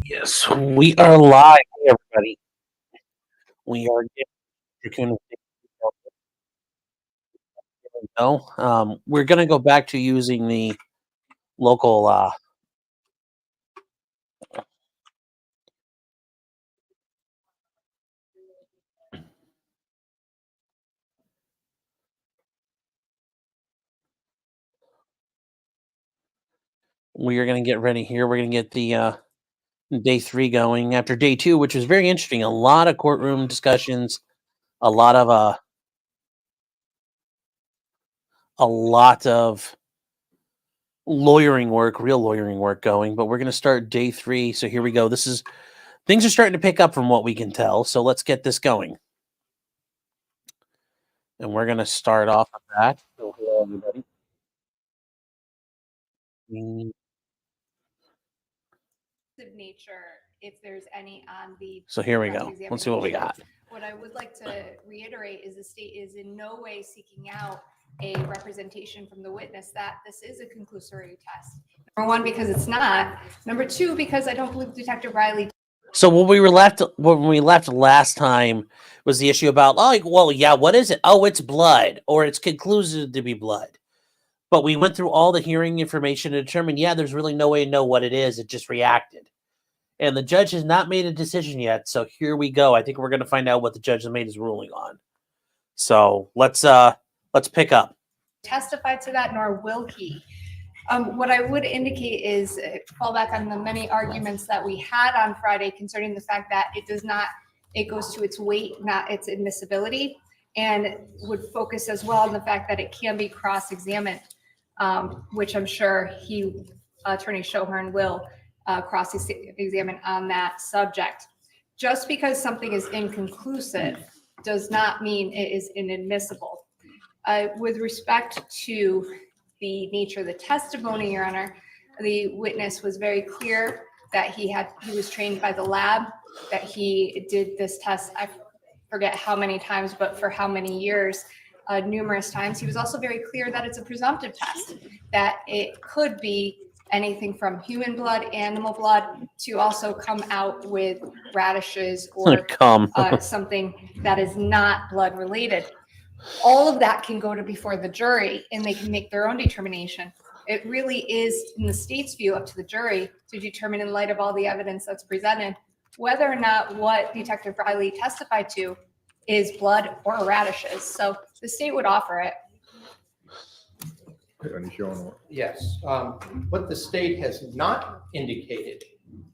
Yes, we are live, hey, everybody. We are getting we're going to go back to using the local. We are going to get ready here. We're going to get the day 3 going after day 2, which was very interesting. A lot of courtroom discussions, a lot of lawyering work, real lawyering work going. But we're going to start day 3. So here we go. Things are starting to pick up from what we can tell. So let's get this going. And we're going to start off with that. So hello, everybody. Nature, if there's any on the. So here we go. Let's see what we got. What I would like to reiterate is the state is in no way seeking out a representation from the witness that this is a conclusory test. Number one, because it's not. Number two, because I don't believe Detective Riley. So when we left last time was the issue about, what is it? Oh, it's blood, or it's conclusive to be blood. But we went through all the hearing information to determine, there's really no way to know what it is. It just reacted. And the judge has not made a decision yet. So here we go. I think we're going to find out what the judge has made his ruling on. So let's pick up. Testify to that, nor will he. What I would indicate is fall back on the many arguments that we had on Friday concerning the fact that it goes to its weight, not its admissibility, and would focus as well on the fact that it can be cross-examined, which I'm sure Attorney Shohern will cross-examine on that subject. Just because something is inconclusive does not mean it is inadmissible. With respect to the nature of the testimony, Your Honor, the witness was very clear that he was trained by the lab, that he did this test, I forget how many times, but for how many years, numerous times. He was also very clear that it's a presumptive test, that it could be anything from human blood, animal blood, to also come out with radishes or something that is not blood related. All of that can go to before the jury and they can make their own determination. It really is, in the state's view, up to the jury to determine, in light of all the evidence that's presented, whether or not what Detective Riley testified to is blood or radishes. So the state would offer it. Yes. What the state has not indicated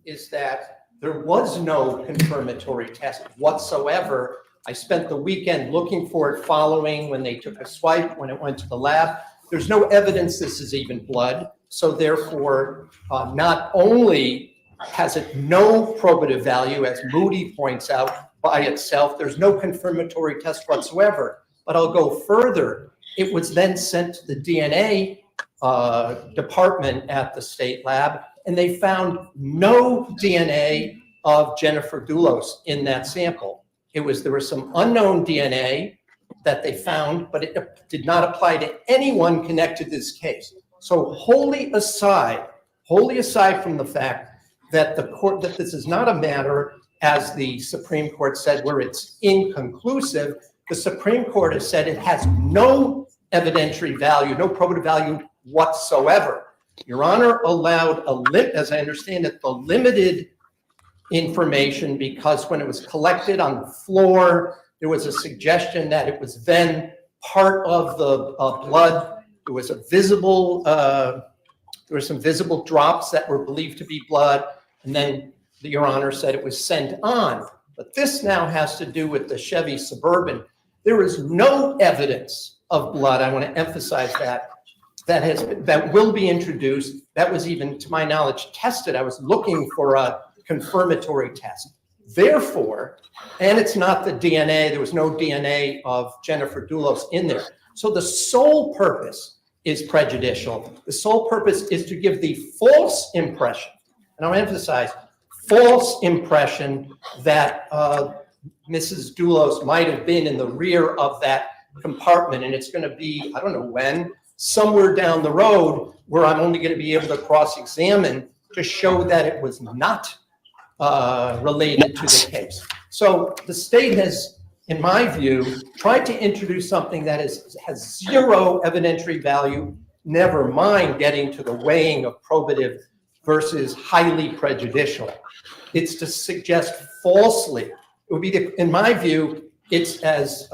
is that there was no confirmatory test whatsoever. I spent the weekend looking for it following when they took a swipe, when it went to the lab. There's no evidence this is even blood. So therefore, not only has it no probative value, as Moody points out by itself, there's no confirmatory test whatsoever. But I'll go further. It was then sent to the DNA department at the state lab, and they found no DNA of Jennifer Dulos in that sample. There was some unknown DNA that they found, but it did not apply to anyone connected to this case. So wholly aside from the fact that that this is not a matter, as the Supreme Court said, where it's inconclusive, the Supreme Court has said it has no evidentiary value, no probative value whatsoever. Your Honor allowed as I understand it, the limited information because when it was collected on the floor, there was a suggestion that it was then part of the blood. There was there were some visible drops that were believed to be blood, and then Your Honor said it was sent on. But this now has to do with the Chevy Suburban. There is no evidence of blood. I want to emphasize that will be introduced. That was even, to my knowledge, tested. I was looking for a confirmatory test. Therefore, and it's not the DNA, there was no DNA of Jennifer Dulos in there. So the sole purpose is prejudicial. The sole purpose is to give the false impression, and I'll emphasize, false impression that Mrs. Dulos might have been in the rear of that compartment, and it's going to be, I don't know when, somewhere down the road where I'm only going to be able to cross-examine to show that it was not related to the case. So the state has, in my view, tried to introduce something that has zero evidentiary value, never mind getting to the weighing of probative versus highly prejudicial. It's to suggest falsely. It would be, in my view, it's as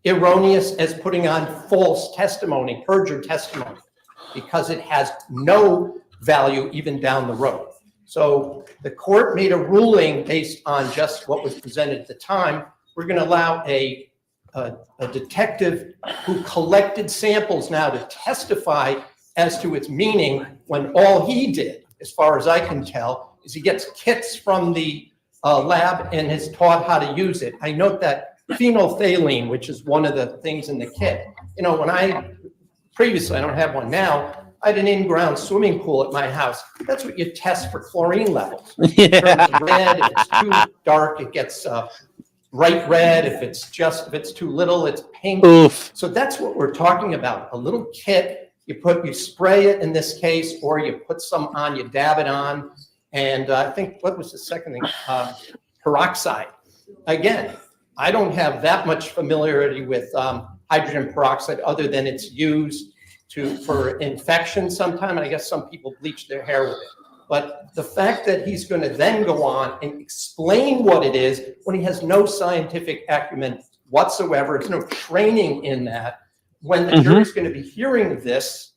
erroneous as putting on false testimony, perjured testimony, because it has no value even down the road. So the court made a ruling based on just what was presented at the time. We're going to allow a detective who collected samples now to testify as to its meaning, when all he did, as far as I can tell, is he gets kits from the lab and has taught how to use it. I note that phenolphthalein, which is one of the things in the kit, you know, when previously, I don't have one now, I had an in-ground swimming pool at my house. That's what you test for chlorine levels. In terms of red, if it's too dark, it gets bright red. If it's too little, it's pink. Oof. So that's what we're talking about. A little kit, you spray it in this case, or you put some on, you dab it on. And I think, what was the second thing? Peroxide. Again, I don't have that much familiarity with hydrogen peroxide other than it's used for infection sometime, and I guess some people bleach their hair with it. But the fact that he's going to then go on and explain what it is when he has no scientific acumen whatsoever, there's no training in that, when the jury's going to be hearing this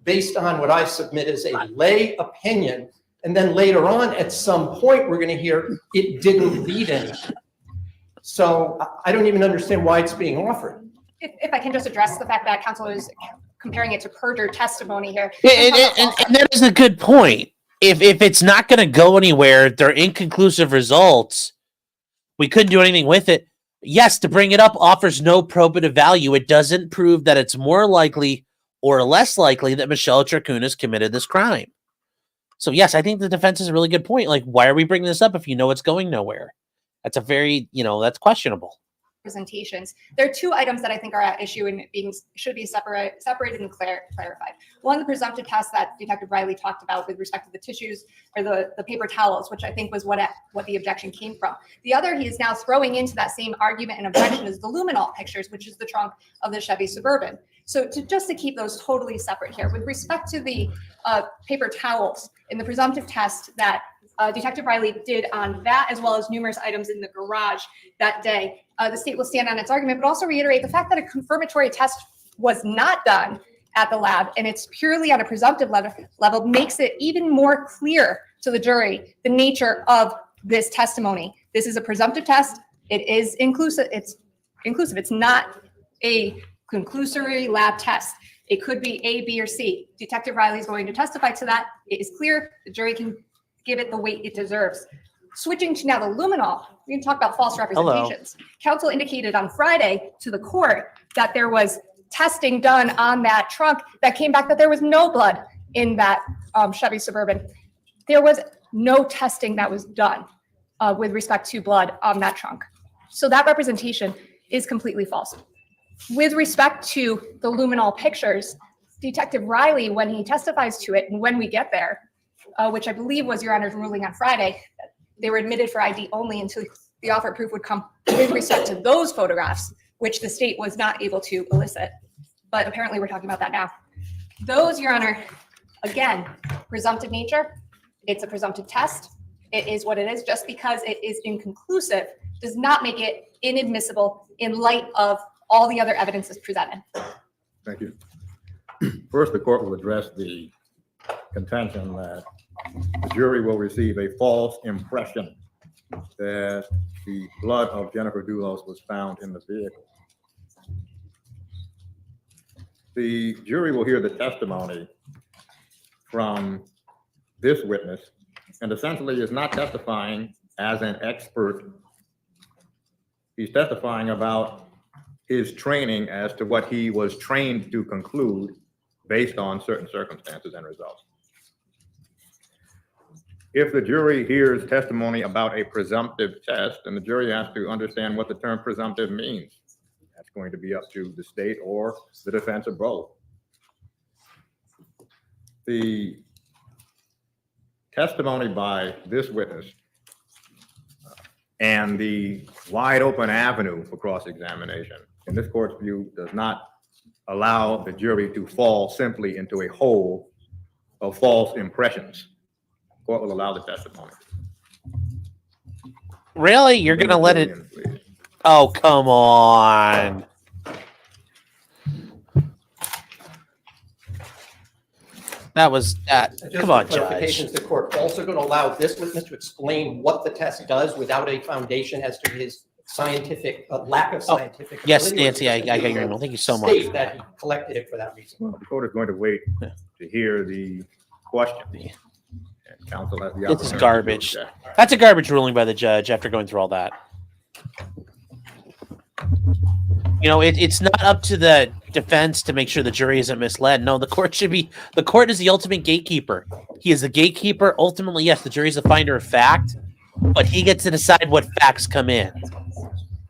based on what I submit as a lay opinion, and then later on at some point we're going to hear it didn't lead anywhere. So I don't even understand why it's being offered. If I can just address the fact that counsel is comparing it to perjured testimony here. And that is a good point. If it's not going to go anywhere, they're inconclusive results, we couldn't do anything with it. Yes, to bring it up offers no probative value. It doesn't prove that it's more likely or less likely that Michelle Troconis committed this crime. So yes, I think the defense is a really good point. Like, why are we bringing this up if you know it's going nowhere? That's a very, that's questionable. Presentations. There are two items that I think are at issue and should be separated and clarified. One, the presumptive test that Detective Riley talked about with respect to the tissues or the paper towels, which I think was what the objection came from. The other, he is now throwing into that same argument and objection is the Luminol pictures, which is the trunk of the Chevy Suburban. So just to keep those totally separate here, with respect to the paper towels in the presumptive test that Detective Riley did on that, as well as numerous items in the garage that day, the state will stand on its argument, but also reiterate the fact that a confirmatory test was not done at the lab, and it's purely on a presumptive level, makes it even more clear to the jury the nature of this testimony. This is a presumptive test. It is inclusive. It's inclusive. It's not a conclusory lab test. It could be A, B, or C. Detective Riley is going to testify to that. It is clear. The jury can give it the weight it deserves. Switching to now the Luminol, we can talk about false representations. Hello. Counsel indicated on Friday to the court that there was testing done on that trunk that came back that there was no blood in that Chevy Suburban. There was no testing that was done with respect to blood on that trunk. So that representation is completely false. With respect to the Luminol pictures, Detective Riley, when he testifies to it, and when we get there, which I believe was Your Honor's ruling on Friday, they were admitted for ID only until the offer of proof would come with respect to those photographs, which the state was not able to elicit. But apparently we're talking about that now. Those, Your Honor, again, presumptive nature, it's a presumptive test. It is what it is. Just because it is inconclusive does not make it inadmissible in light of all the other evidence that's presented. Thank you. First, the court will address the contention that the jury will receive a false impression that the blood of Jennifer Dulos was found in the vehicle. The jury will hear the testimony from this witness and essentially is not testifying as an expert. He's testifying about his training as to what he was trained to conclude based on certain circumstances and results. If the jury hears testimony about a presumptive test, then the jury has to understand what the term presumptive means. That's going to be up to the state or the defense or both. The testimony by this witness and the wide open avenue for cross-examination, in this court's view, does not allow the jury to fall simply into a hole of false impressions. The court will allow the testimony. Really? You're going to let it? Opinion, please. Oh, come on. That was that. Just Come for on, clarification, Judge. is the court also going to allow this witness to explain what the test does without a foundation as to his scientific, lack of scientific? Yes, ability, or Nancy, I just got your a email. Thank you so much. state that he collected it for that reason? Well, the court is going to wait to hear the question. And counsel has the This is opportunity to garbage. object. That's a garbage ruling by the judge after going through all that. You know, it's not up to the defense to make sure the jury isn't misled. No, the court should be. The court is the ultimate gatekeeper. He is the gatekeeper. Ultimately, yes, the jury is the finder of fact, but he gets to decide what facts come in.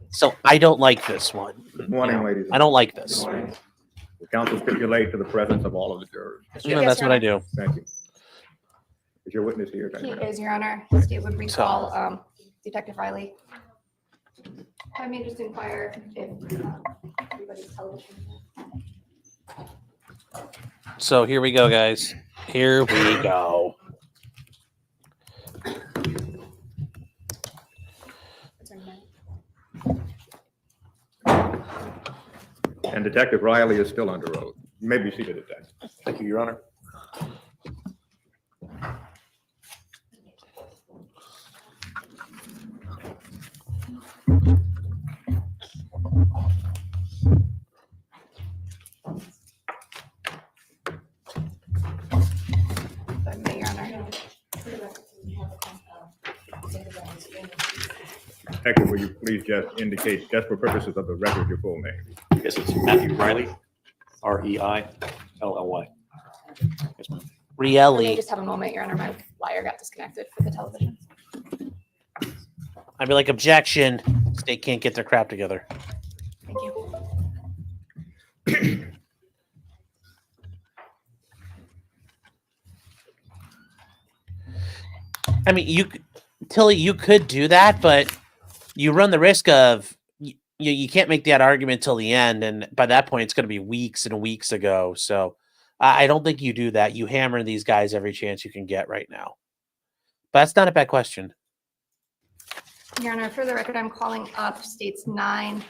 So I don't like this one. Good morning, ladies. I don't like this. The counsel stipulate to the presence of all of the jurors. Yeah, that's what I do. Thank you. Is your witness here? He Jennifer? is, Your Honor. State would recall Detective Riley. I may just inquire if everybody's television. So here we go, guys. Here we go. And Detective Riley is still under oath. You may be seated, Detective. Thank you, Your Honor. If I may, Your Honor. Detective, will you please just indicate, just for purposes of the record, your full name? Yes, it's Matthew Riley, R-E-I-L-L-Y. Yes, ma'am. Let me Really? just have a moment, Your Honor. My wire got disconnected for the television. I'd be like, objection. State can't get their crap together. Thank you. I mean, Tilly, you could do that, but you run the risk of you can't make that argument till the end, and by that point, it's going to be weeks and weeks ago. So I don't think you do that. You hammer these guys every chance you can get right now. But that's not a bad question. Your Honor, for the record, I'm calling up states 9.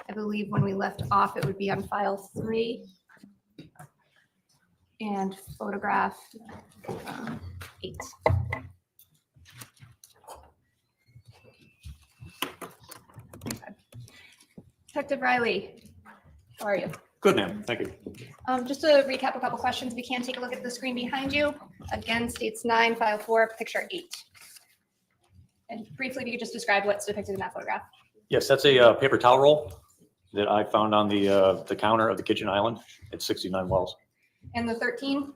I believe when we left off, it would be on file 3. And photograph 8. Okay. Detective Riley, how are you? Good, ma'am. Thank you. Just to recap a couple questions, we can take a look at the screen behind you. Again, states 9, file 4, picture 8. And briefly, if you could just describe what's depicted in that photograph. Yes, that's a paper towel roll that I found on the counter of the kitchen island at 69 Wells. And the 13?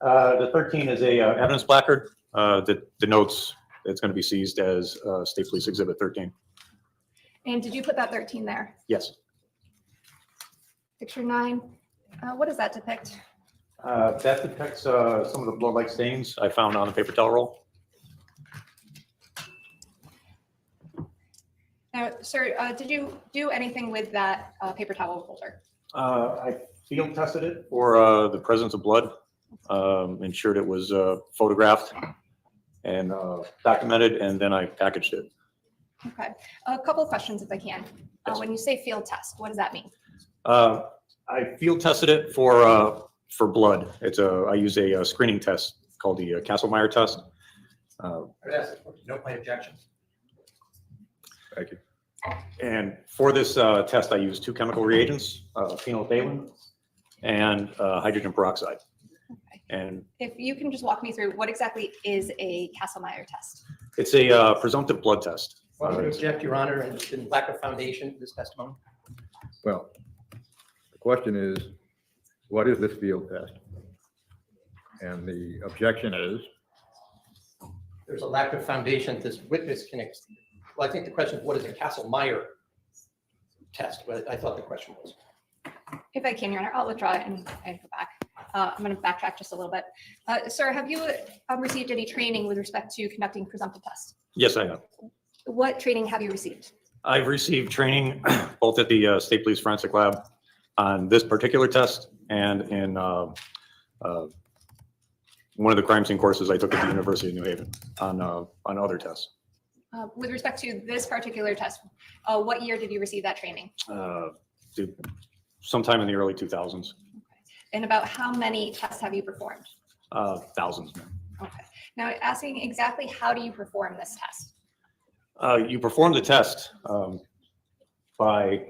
The 13 is a evidence placard that denotes it's going to be seized as State Police Exhibit 13. And did you put that 13 there? Yes. Picture 9, what does that depict? That depicts some of the blood-like stains I found on the paper towel roll. Now, sir, did you do anything with that paper towel holder? I field tested it for the presence of blood, ensured it was photographed and documented, and then I packaged it. Okay, a couple of questions if I can. Yes. When you say field test, what does that mean? I field tested it for blood. I use a screening test called the Kasselmeyer test. No my objections. Thank you. And for this test, I use 2 chemical reagents, phenolphthalein and hydrogen peroxide. Okay. And If you can just walk me through what exactly is a Kasselmeyer test? it's a presumptive blood test. Well, I would object, Your Honor, and in lack of foundation for this testimony. Well, the question is, what is this field test? And the objection is, There's a lack of foundation this witness can. Well, I think the question is, what is a Kasselmeyer test? But I thought the question was. If I can, Your Honor, I'll withdraw it and go back. I'm going to backtrack just a little bit. Sir, have you received any training with respect to conducting presumptive tests? Yes, I have. What training have you received? I've received training both at the State Police Forensic Lab on this particular test and in one of the crime scene courses I took at the University of New Haven on other tests. With respect to this particular test, what year did you receive that training? Sometime in the early 2000s. And about how many tests have you performed? Thousands, man. Okay. Now, asking exactly how do you perform this test? You perform the test by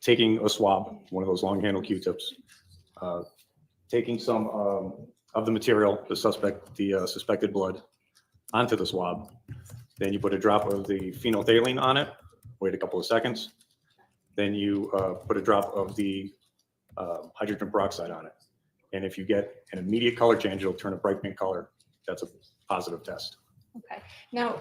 taking a swab, one of those long handle Q-tips, taking some of the material, the suspected blood, onto the swab. Then you put a drop of the phenolphthalein on it, wait a couple of seconds. Then you put a drop of the hydrogen peroxide on it. And if you get an immediate color change, it'll turn a bright pink color. That's a positive test. Okay. Now,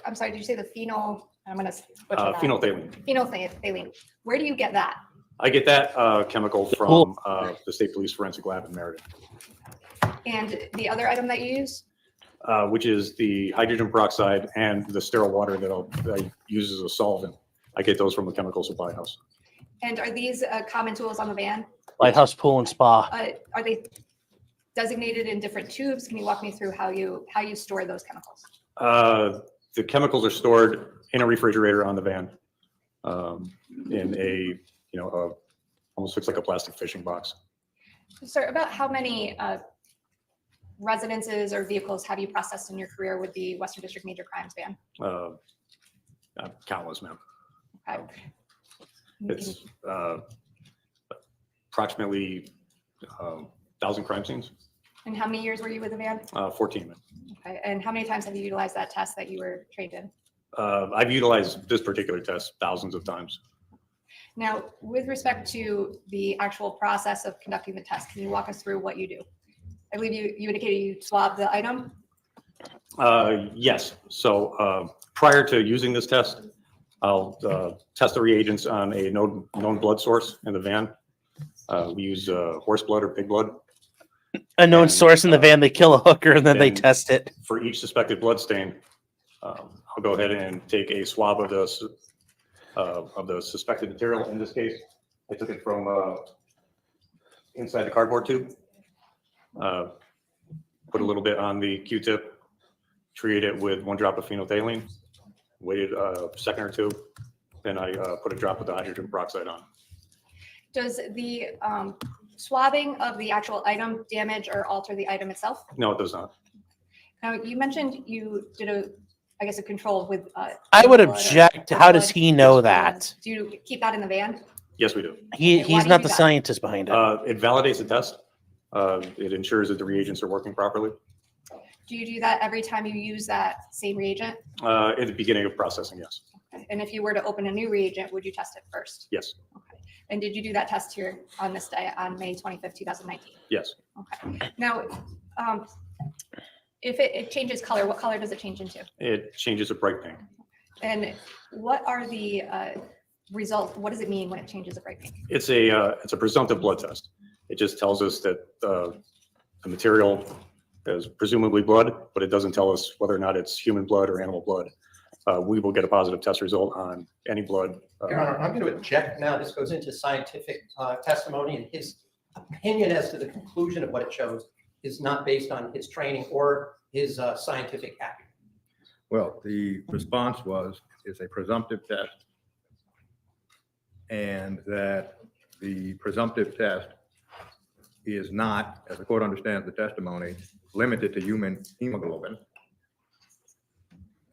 I'm sorry, did you say the phenol? I'm going to butcher that. Phenolphthalein. Phenolphthalein. Where do you get that? I get that chemical from the State Police Forensic Lab in Meriden. And the other item that you use? Which is the hydrogen peroxide and the sterile water that I use as a solvent. I get those from a chemical supply house. And are these common tools on the van? Lighthouse Pool and Spa. Are they designated in different tubes? Can you walk me through how you store those chemicals? The chemicals are stored in a refrigerator on the van, in a almost looks like a plastic fishing box. Sir, about how many residences or vehicles have you processed in your career with the Western District Major Crimes Van? Countless, ma'am. Okay. It's approximately 1,000 crime scenes. And how many years were you with the van? 14. Okay. And how many times have you utilized that test that you were trained in? I've utilized this particular test thousands of times. Now, with respect to the actual process of conducting the test, can you walk us through what you do? I believe you indicated you swab the item. Yes. So prior to using this test, I'll test the reagents on a known blood source in the van. We use horse blood or pig blood. A known And, source in the van, they kill a hooker and then they then- test it. For each suspected blood stain, I'll go ahead and take a swab of the suspected material. In this case, I took it from inside the cardboard tube. Put a little bit on the Q-tip, treated it with 1 drop of phenolphthalein, waited a second or two, then I put a drop of the hydrogen peroxide on. Does the swabbing of the actual item damage or alter the item itself? No, it does not. Now, you mentioned you did a control with. I would blood or- object. or How does blood. he know that? Do you keep that in the van? Yes, we do. Okay, why He's do you not do the that? scientist behind it. It validates the test. It ensures that the reagents are working properly. Do you do that every time you use that same reagent? At the beginning of processing, yes. And if you were to open a new reagent, would you test it first? Yes, Okay. And did you do that test here on this day on May 25th, 2019? yes. Okay. Now, if it changes color, what color does it change into? It changes a bright pink. And what are the results? What does it mean when it changes a bright pink? It's a presumptive blood test. It just tells us that the material is presumably blood, but it doesn't tell us whether or not it's human blood or animal blood. We will get a positive test result on any blood. Your Honor, I'm going to object now. This goes into scientific testimony, and his opinion as to the conclusion of what it shows is not based on his training or his scientific acumen. Well, the response was, it's a presumptive test, and that the presumptive test is not, as the court understands the testimony, limited to human hemoglobin.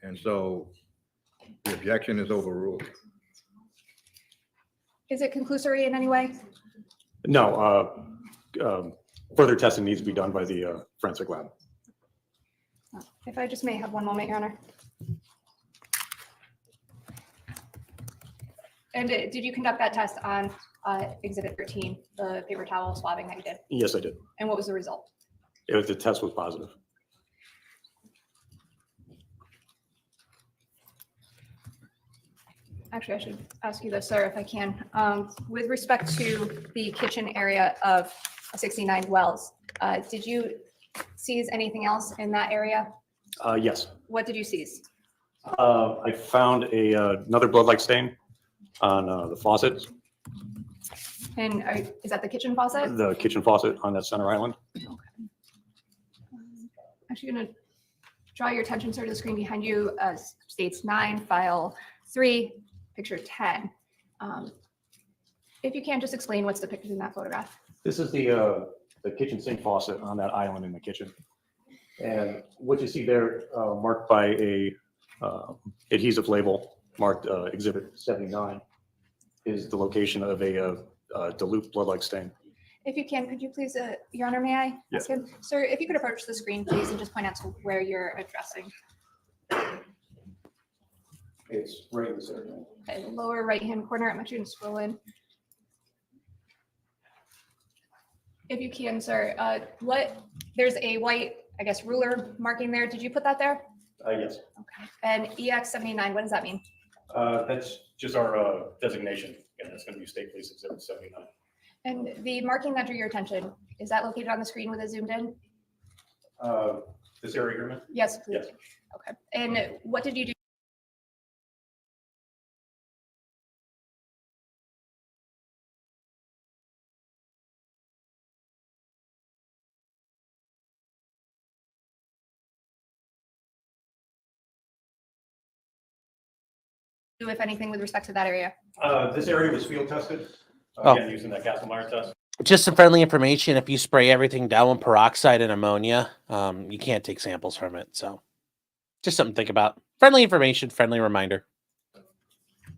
And so the objection is overruled. Is it conclusory in any way? No, further testing needs to be done by the forensic lab. If I just may have one moment, Your Honor. And did you conduct that test on Exhibit 13, the paper towel swabbing that you did? Yes, I did. And what was the result? The test was positive. Actually, I should ask you this, sir, if I can. With respect to the kitchen area of 69 wells. Did you seize anything else in that area? Yes. What did you seize? I found another blood-like stain on the faucet, And is that the kitchen faucet? the kitchen faucet on that center island. Actually going to draw your attention, sir, to the screen behind you, states 9, file 3, picture 10. If you can, just explain what's depicted in that photograph. This is the kitchen sink faucet on that island in the kitchen. And what you see there, marked by a adhesive label marked Exhibit 79, is the location of a dilute blood-like stain. If you can, could you please, Your Honor, may I ask him? Sir, if you could approach the screen, please, and just point out to where you're addressing. It's right in this area. Okay, the lower right-hand corner, I'm actually going to scroll in. If you can, sir, there's a white, I guess, ruler marking there. Did you put that there? Yes. Okay. And EX79, what does that mean? That's just our designation. And that's going to be State Police Exhibit 79. And the marking that drew your attention, is that located on the screen with it zoomed in? This area here, ma'am? Yes, please. Yes. Okay. And what did you do? If anything, with respect to that area? This area was field tested, Oh. again, using that Castlemeyer test. Just some friendly information. If you spray everything down with peroxide and ammonia, you can't take samples from it. So just something to think about. Friendly information, friendly reminder.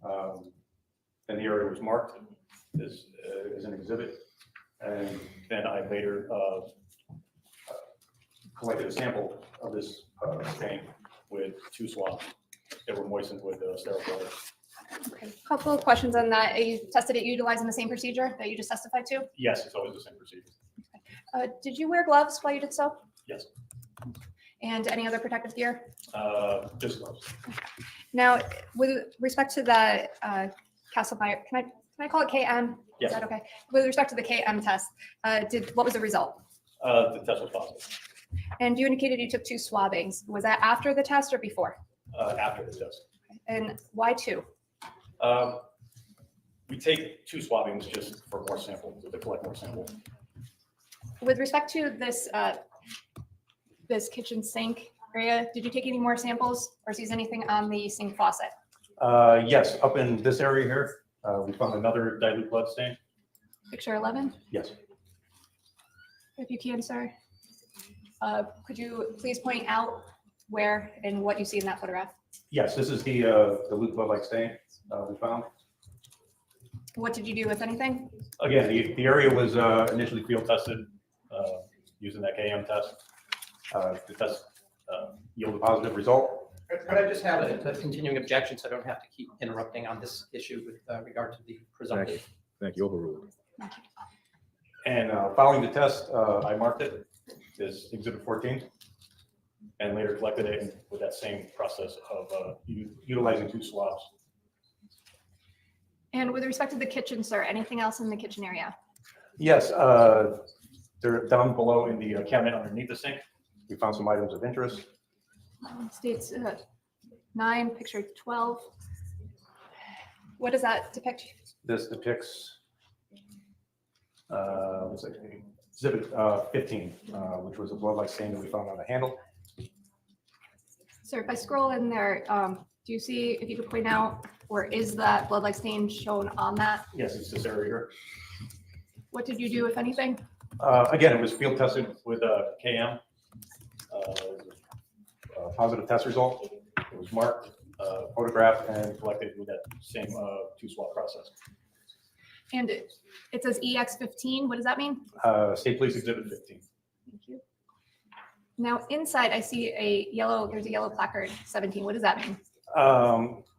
And the area was marked as an exhibit. And then I later collected a sample of this stain with 2 swabs that were moistened with sterile water. Okay. Couple of questions on that. You tested it utilizing the same procedure that you just testified to? Yes, it's always the same procedure. Did you wear gloves while you did so? Yes. And any other protective gear? Just gloves. Now, with respect to the Castlemeyer, can I call it KM? Yes. Is that okay? With respect to the KM test, what was the result? The test was positive. And you indicated you took 2 swabbings. Was that after the test or before? After the test. And why 2? We take 2 swabbings just for more samples, to collect more samples. With respect to this this kitchen sink area, did you take any more samples or seize anything on the sink faucet? Yes, up in this area here, we found another dilute blood stain. Picture 11, Yes. if you can, sir. Could you please point out where and what you see in that photograph? Yes, this is the dilute blood-like stain we found. What did you do, if anything? Again, the area was initially field tested using that KM test. The test yielded a positive result. Could I just have a continuing objection so I don't have to keep interrupting on this issue with regard to the presumptive? Thank you, overruled. And following the test, I marked it as Exhibit 14 and later collected it with that same process of utilizing 2 swabs. And with respect to the kitchen, sir, anything else in the kitchen area? Yes, they're down below in the cabinet underneath the sink. We found some items of interest. States 9, picture 12. What does that depict? This depicts Exhibit 15, which was a blood-like stain that we found on the handle. Sir, if I scroll in there, do you see, if you could point out, or is that blood-like stain shown on that? Yes, it's this area here. What did you do, if anything? Again, it was field tested with KM. Positive test result. It was marked, photographed, and collected with that same 2 swab process. And it says EX15. What does that mean? State Police Exhibit 15. Thank you. Now, inside, I see there's a yellow placard, 17. What does that mean?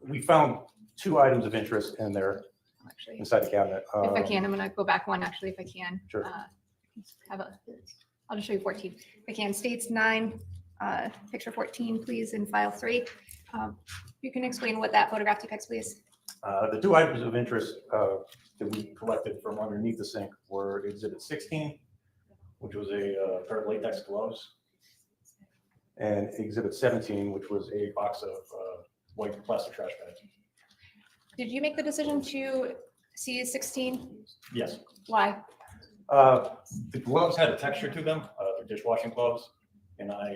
We found 2 items of interest in there Actually, inside the cabinet. if I can, I'm going to go back one, actually, if I can. Sure. I'll just show you 14. If I can, states 9, picture 14, please, in file 3. You can explain what that photograph depicts, please. The 2 items of interest that we collected from underneath the sink were Exhibit 16 which was a pair of latex gloves, and Exhibit 17, which was a box of white plastic trash bags. Did you make the decision to seize 16? Yes. Why? The gloves had a texture to them. They're dishwashing gloves, and I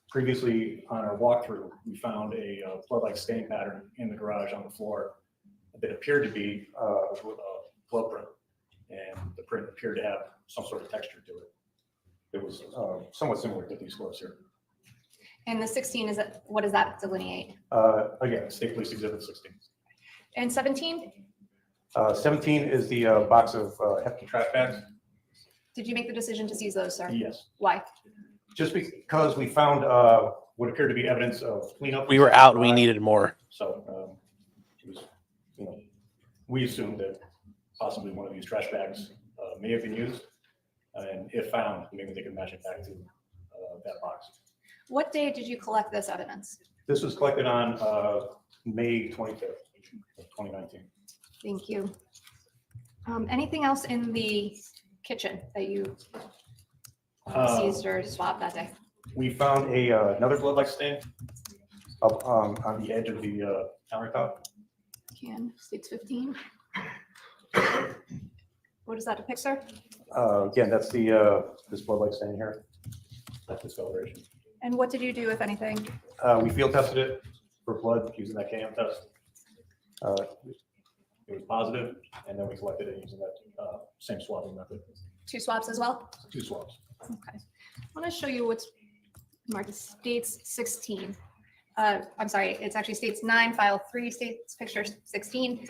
previously on our walkthrough we found a blood-like stain pattern in the garage on the floor that appeared to be a glove print, and the print appeared to have some sort of texture to it. It was somewhat similar to these gloves here. And the 16 is what does that delineate? Again, State Police Exhibit 16. And 17? 17 is the box of hefty trash bags. Did you make the decision to seize those, sir? Yes. Why? Just because we found what appeared to be evidence of cleanup. We were out and we needed more. So it was, we assumed that possibly one of these trash bags may have been used, and if found, maybe they could match it back to that box. What day did you collect this evidence? This was collected on May 25th, of 2019. Thank you. Anything else in the kitchen that you seized or swabbed that day? We found another blood-like stain up on the edge of the countertop. Can states 15. What does that depict, sir? Again, that's the this blood-like stain here. That's discoloration. And what did you do, if anything? We field tested it for blood using that KM test. It was positive, and then we collected it using that same swabbing method. 2 swabs as well? 2 swabs. Okay. I want to show you what's marked as states 16. I'm sorry, it's actually states 9, file 3, states picture 16.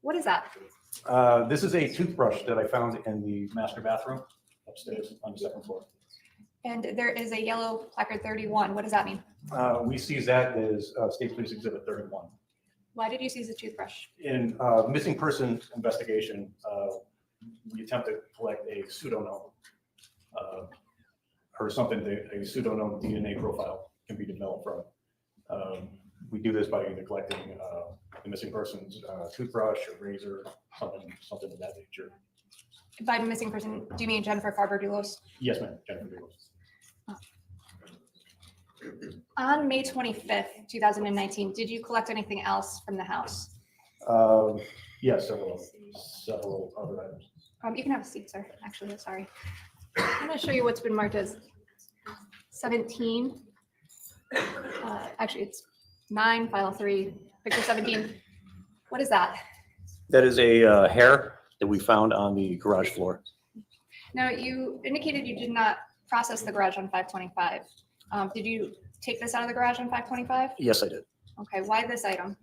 What is that? This is a toothbrush that I found in the master bathroom upstairs on the 2nd floor. And there is a yellow placard 31. What does that mean? We seize that as State Police Exhibit 31. Why did you seize the toothbrush? In missing person investigation, we attempt to collect a pseudonym or something that a pseudonym DNA profile can be developed from. We do this by either collecting the missing person's toothbrush or razor, something of that nature. By missing person, do you mean Jennifer Dulos? Yes, ma'am, Jennifer Dulos. On May 25th, 2019, did you collect anything else from the house? Yes, several other items. You can have a seat, sir. Actually, I'm sorry. I'm going to show you what's been marked as 17. Actually, it's 9, file 3, picture 17. What is that? That is a hair that we found on the garage floor. Now, you indicated you did not process the garage on 525. Did you take this out of the garage on 525? Yes, I did. Okay, why this item?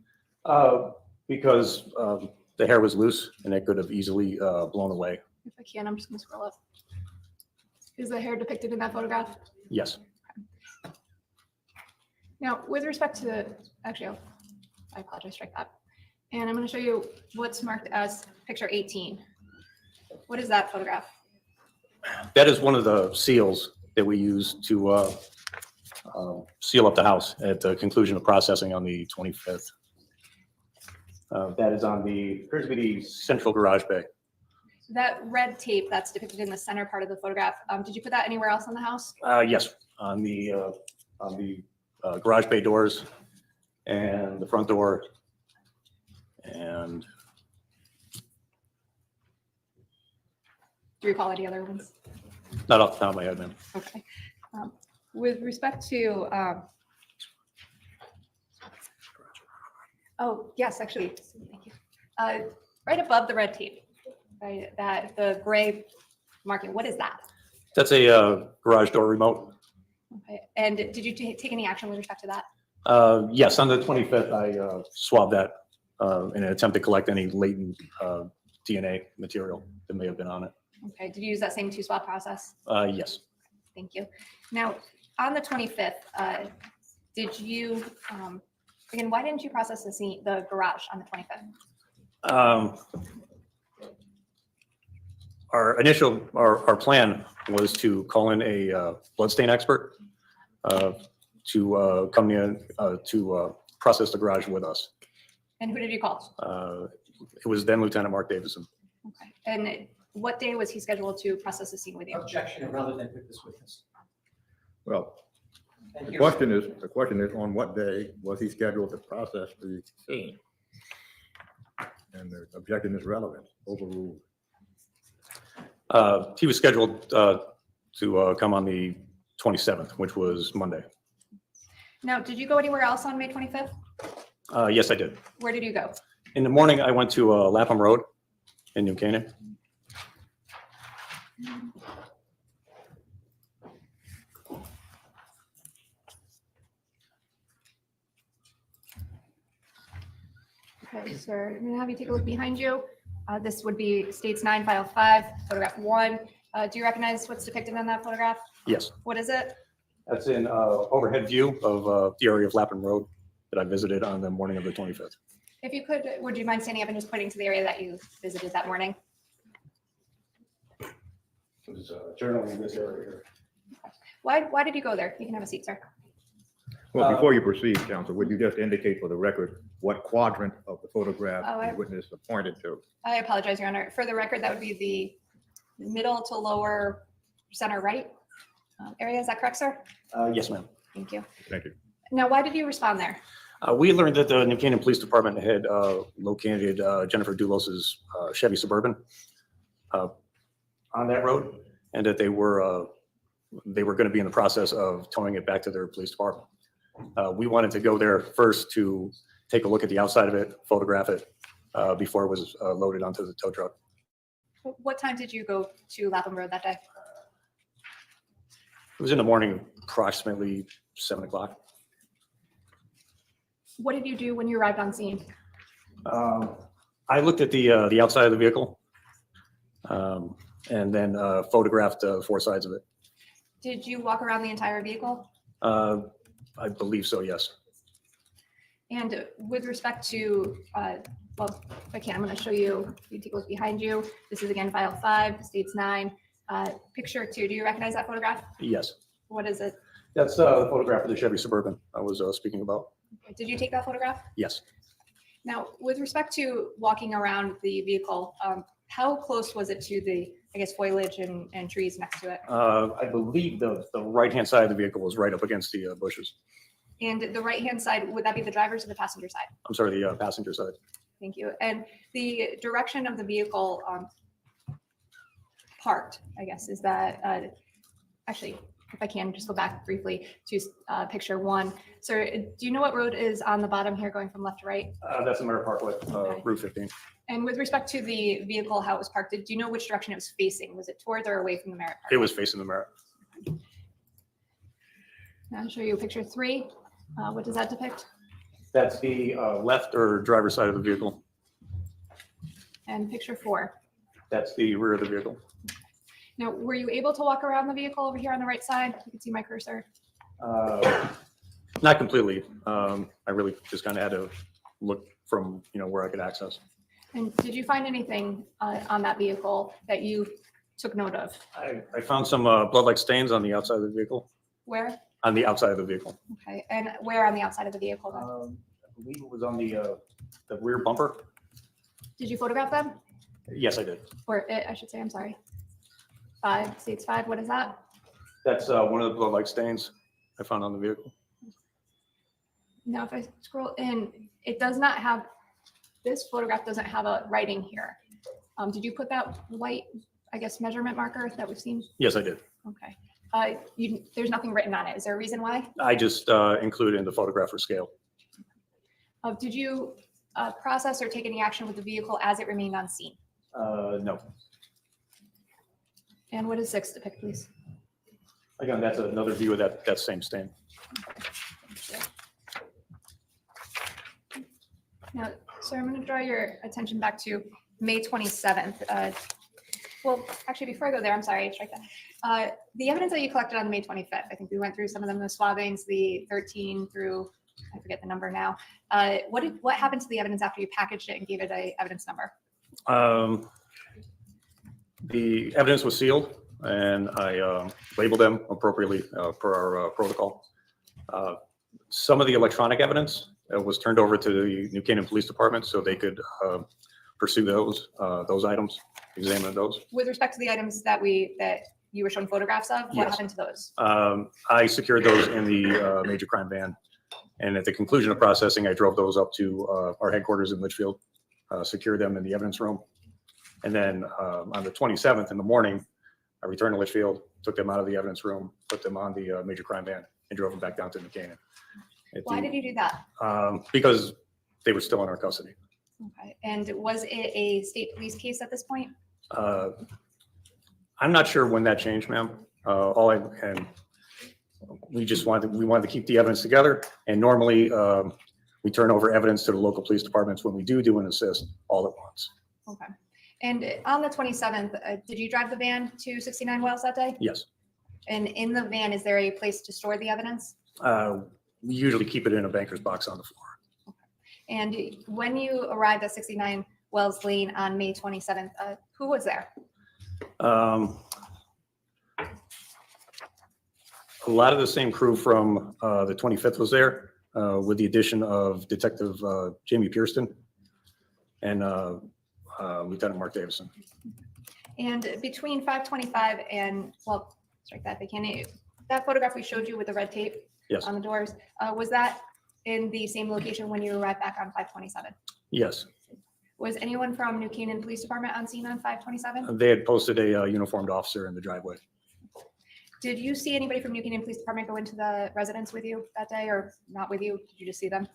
Because the hair was loose and it could have easily blown away. If I can, I'm just going to scroll up. Is the hair depicted in that photograph? Yes. Now, with respect to, actually, I apologize, strike that. And I'm going to show you what's marked as picture 18. What is that photograph? That is one of the seals that we use to seal up the house at the conclusion of processing on the 25th. That is on the, appears to be the central garage bay. That red tape that's depicted in the center part of the photograph, did you put that anywhere else in the house? Yes, on the garage bay doors and the front door. And Do you recall any other ones? not off the top of my head, ma'am. Okay. With respect to, oh, yes, actually, thank you. Right above the red tape, right, that the gray marking, what is that? That's a garage door remote. Okay. And did you take any action with respect to that? Yes, on the 25th, I swabbed that in an attempt to collect any latent DNA material that may have been on it. Okay. Did you use that same 2-swab process? Yes. Thank you. Now, on the 25th, did you, again, why didn't you process the garage on the 25th? Our plan was to call in a bloodstain expert to come in to process the garage with us. And who did you call? It was then Lieutenant Mark Davison. Okay. And What day was he scheduled to process the scene with you? Objection, irrelevant with this witness. Well, And the here's- question is on what day was he scheduled to process the scene? And the objection is relevant, overruled. He was scheduled to come on the 27th, which was Monday. Now, did you go anywhere else on May 25th? Yes, I did. Where did you go? In the morning, I went to Lapham Road in New Canaan. Okay, sir, I'm gonna have you take a look behind you. This would be States 9, File 5, Photograph 1. Do you recognize what's depicted in that photograph? Yes, What is it? that's an overhead view of the area of Lapham Road that I visited on the morning of the 25th. If you could, would you mind standing up and just pointing to the area that you visited that morning? It was generally in this area here. Why did you go there? You can have a seat, sir. Well, before you proceed, counsel, would you just indicate for the record what quadrant of the photograph Oh, I- the witness pointed to? I apologize, Your Honor. For the record, that would be the middle to lower center right area. Is that correct, sir? Yes, ma'am. Thank you. Thank you. Now, why did you respond there? We learned that the New Canaan Police Department had located Jennifer Dulos's Chevy Suburban on that road, and that they were going to be in the process of towing it back to their police department. We wanted to go there first to take a look at the outside of it, photograph it before it was loaded onto the tow truck. What time did you go to Lapham Road that day? It was in the morning, approximately 7 o'clock. What did you do when you arrived on scene? I looked at the outside of the vehicle and then photographed four sides of it. Did you walk around the entire vehicle? I believe so, yes. And with respect to, well, if I can, I'm going to show you, you take a look behind you. This is again file 5, States 9. Picture 2, do you recognize that photograph? Yes. What is it? That's the photograph of the Chevy Suburban I was speaking about. Did you take that photograph? Yes. Now, with respect to walking around the vehicle, how close was it to the, I guess, foliage and trees next to it? I believe the right-hand side of the vehicle was right up against the bushes. And the right-hand side, would that be the driver's or the passenger side? I'm sorry, the passenger side. Thank you. And the direction of the vehicle parked, I guess, is that, actually, if I can just go back briefly to picture 1. Sir, do you know what road is on the bottom here going from left to right? That's the Merritt Parkway, Okay. Route 15. And with respect to the vehicle, how it was parked, do you know which direction it was facing? Was it towards or away from the Merritt Park? It was facing the Merritt. Now I'll show you picture 3. What does that depict? That's the left or driver's side of the vehicle. And picture 4. That's the rear of the vehicle. Now, were you able to walk around the vehicle over here on the right side? You can see my cursor. Not completely. I really just kind of had to look from, where I could access. And did you find anything on that vehicle that you took note of? I found some blood-like stains on the outside of the vehicle. Where? On the outside of the vehicle. Okay, and where on the outside of the vehicle then? I believe it was on the rear bumper. Did you photograph them? Yes, I did. Or I should say, I'm sorry. 5, States 5, what is that? That's one of the blood-like stains I found on the vehicle. Now, if I scroll in, it does not have, this photograph doesn't have a writing here. Did you put that white, I guess, measurement marker that we've seen? Yes, I did. Okay. There's nothing written on it. Is there a reason why? I just included in the photograph for scale. Did you process or take any action with the vehicle as it remained on scene? No. And what does 6 depict, please? Again, that's another view of that same stain. Now, sir, I'm going to draw your attention back to May 27th. Well, actually, before I go there, I'm sorry, strike that. The evidence that you collected on May 25th, I think we went through some of them, the swabbings, the 13 through, I forget the number now. What happened to the evidence after you packaged it and gave it a evidence number? The evidence was sealed, and I labeled them appropriately per our protocol. Some of the electronic evidence was turned over to the New Canaan Police Department so they could pursue those items, examine those. With respect to the items that you were shown photographs of, what Yes. happened to those? I secured those in the major crime van. And at the conclusion of processing, I drove those up to our headquarters in Litchfield, secured them in the evidence room. And then on the 27th in the morning, I returned to Litchfield, took them out of the evidence room, put them on the major crime van, and drove them back down to New Canaan. Why did you do that? Because they were still in our custody. Okay. And was it a state police case at this point? I'm not sure when that changed, ma'am. We wanted to keep the evidence together, and normally we turn over evidence to the local police departments when we do an assist all at once. Okay. And on the 27th, did you drive the van to 69 Wells that day? Yes. And in the van, is there a place to store the evidence? We usually keep it in a banker's box on the floor. And when you arrived at 69 Wells Lane on May 27th, who was there? A lot of the same crew from the 25th was there, with the addition of Detective Jamie Pierston and Lieutenant Mark Davison. And between 525 and, well, strike that, they can't, that photograph we showed you with the red tape Yes. on the doors, was that in the same location when you arrived back on 527? Yes, Was anyone from New Canaan Police Department on scene on 527? they had posted a uniformed officer in the driveway. Did you see anybody from New Canaan Police Department go into the residence with you that day, or not with you? Did you just see them?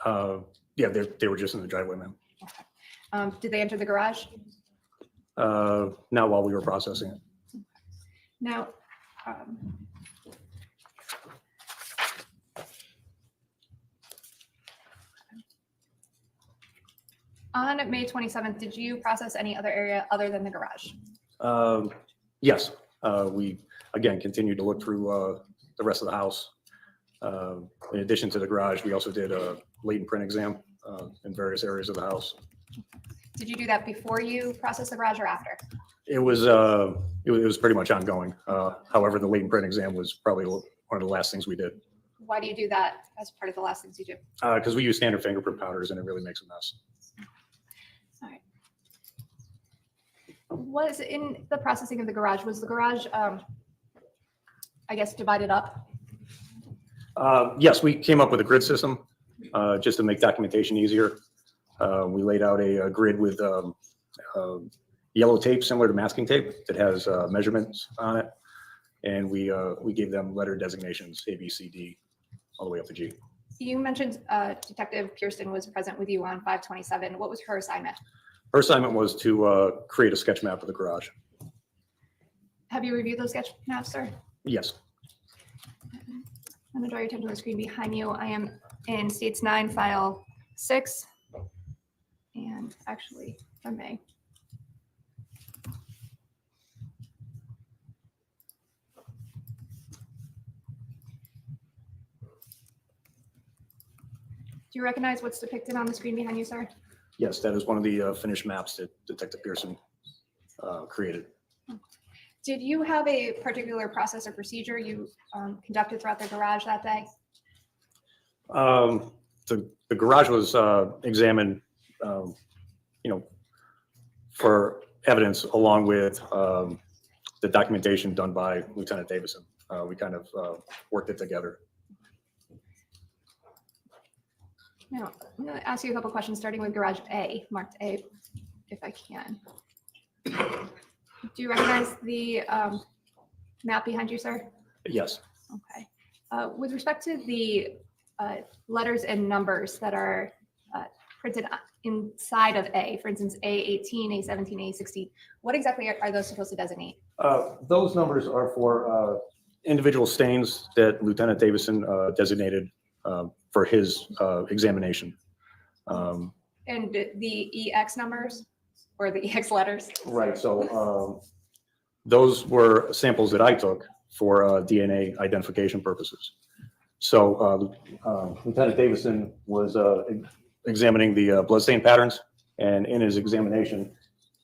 Yeah, they were just in the driveway, ma'am. Did they enter the garage? Not while we were processing it. Now, on May 27th, did you process any other area other than the garage? Yes, we again continued to look through the rest of the house. In addition to the garage, we also did a latent print exam in various areas of the house. Did you do that before you processed the garage or after? It was pretty much ongoing. However, the latent print exam was probably one of the last things we did Why do you do that as part of the last things you do? because we use standard fingerprint powders and it really makes a mess. All right. Was in the processing of the garage, was the garage, I guess, divided up? Yes, we came up with a grid system just to make documentation easier. We laid out a grid with yellow tape similar to masking tape that has measurements on it. And we gave them letter designations, A, B, C, D, all the way up to G. You mentioned Detective Pearson was present with you on 527. What was her assignment? Her assignment was to create a sketch map of the garage. Have you reviewed those sketch maps, sir? Yes. I'm going to draw your attention to the screen behind you. I am in States 9, File 6. And actually, if I may. Do you recognize what's depicted on the screen behind you, sir? Yes, that is one of the finished maps that Detective Pearson created. Did you have a particular process or procedure you conducted throughout the garage that day? The garage was examined, for evidence along with the documentation done by Lieutenant Davison. We kind of worked it together. Now, I'm going to ask you a couple questions, starting with garage A, marked A, if I can. Do you recognize the map behind you, sir? Yes. Okay. With respect to the letters and numbers that are printed inside of A, for instance, A18, A17, A16, what exactly are those supposed to designate? Those numbers are for individual stains that Lieutenant Davison designated for his examination. And the EX numbers or the EX letters? Right. So those were samples that I took for DNA identification purposes. So Lieutenant Davison was examining the bloodstain patterns, and in his examination,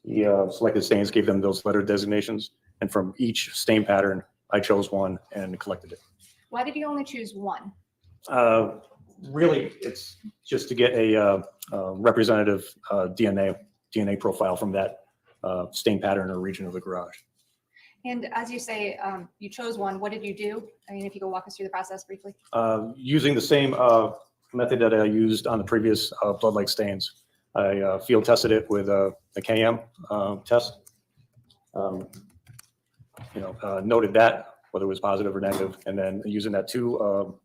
he selected stains, gave them those letter designations, and from each stain pattern, I chose one and collected it. Why did you only choose one? Really, it's just to get a representative DNA profile from that stain pattern or region of the garage. And as you say, you chose one. What did you do? I mean, if you could walk us through the process briefly. Using the same method that I used on the previous blood-like stains. I field tested it with a KM test. Noted that, whether it was positive or negative, and then using that two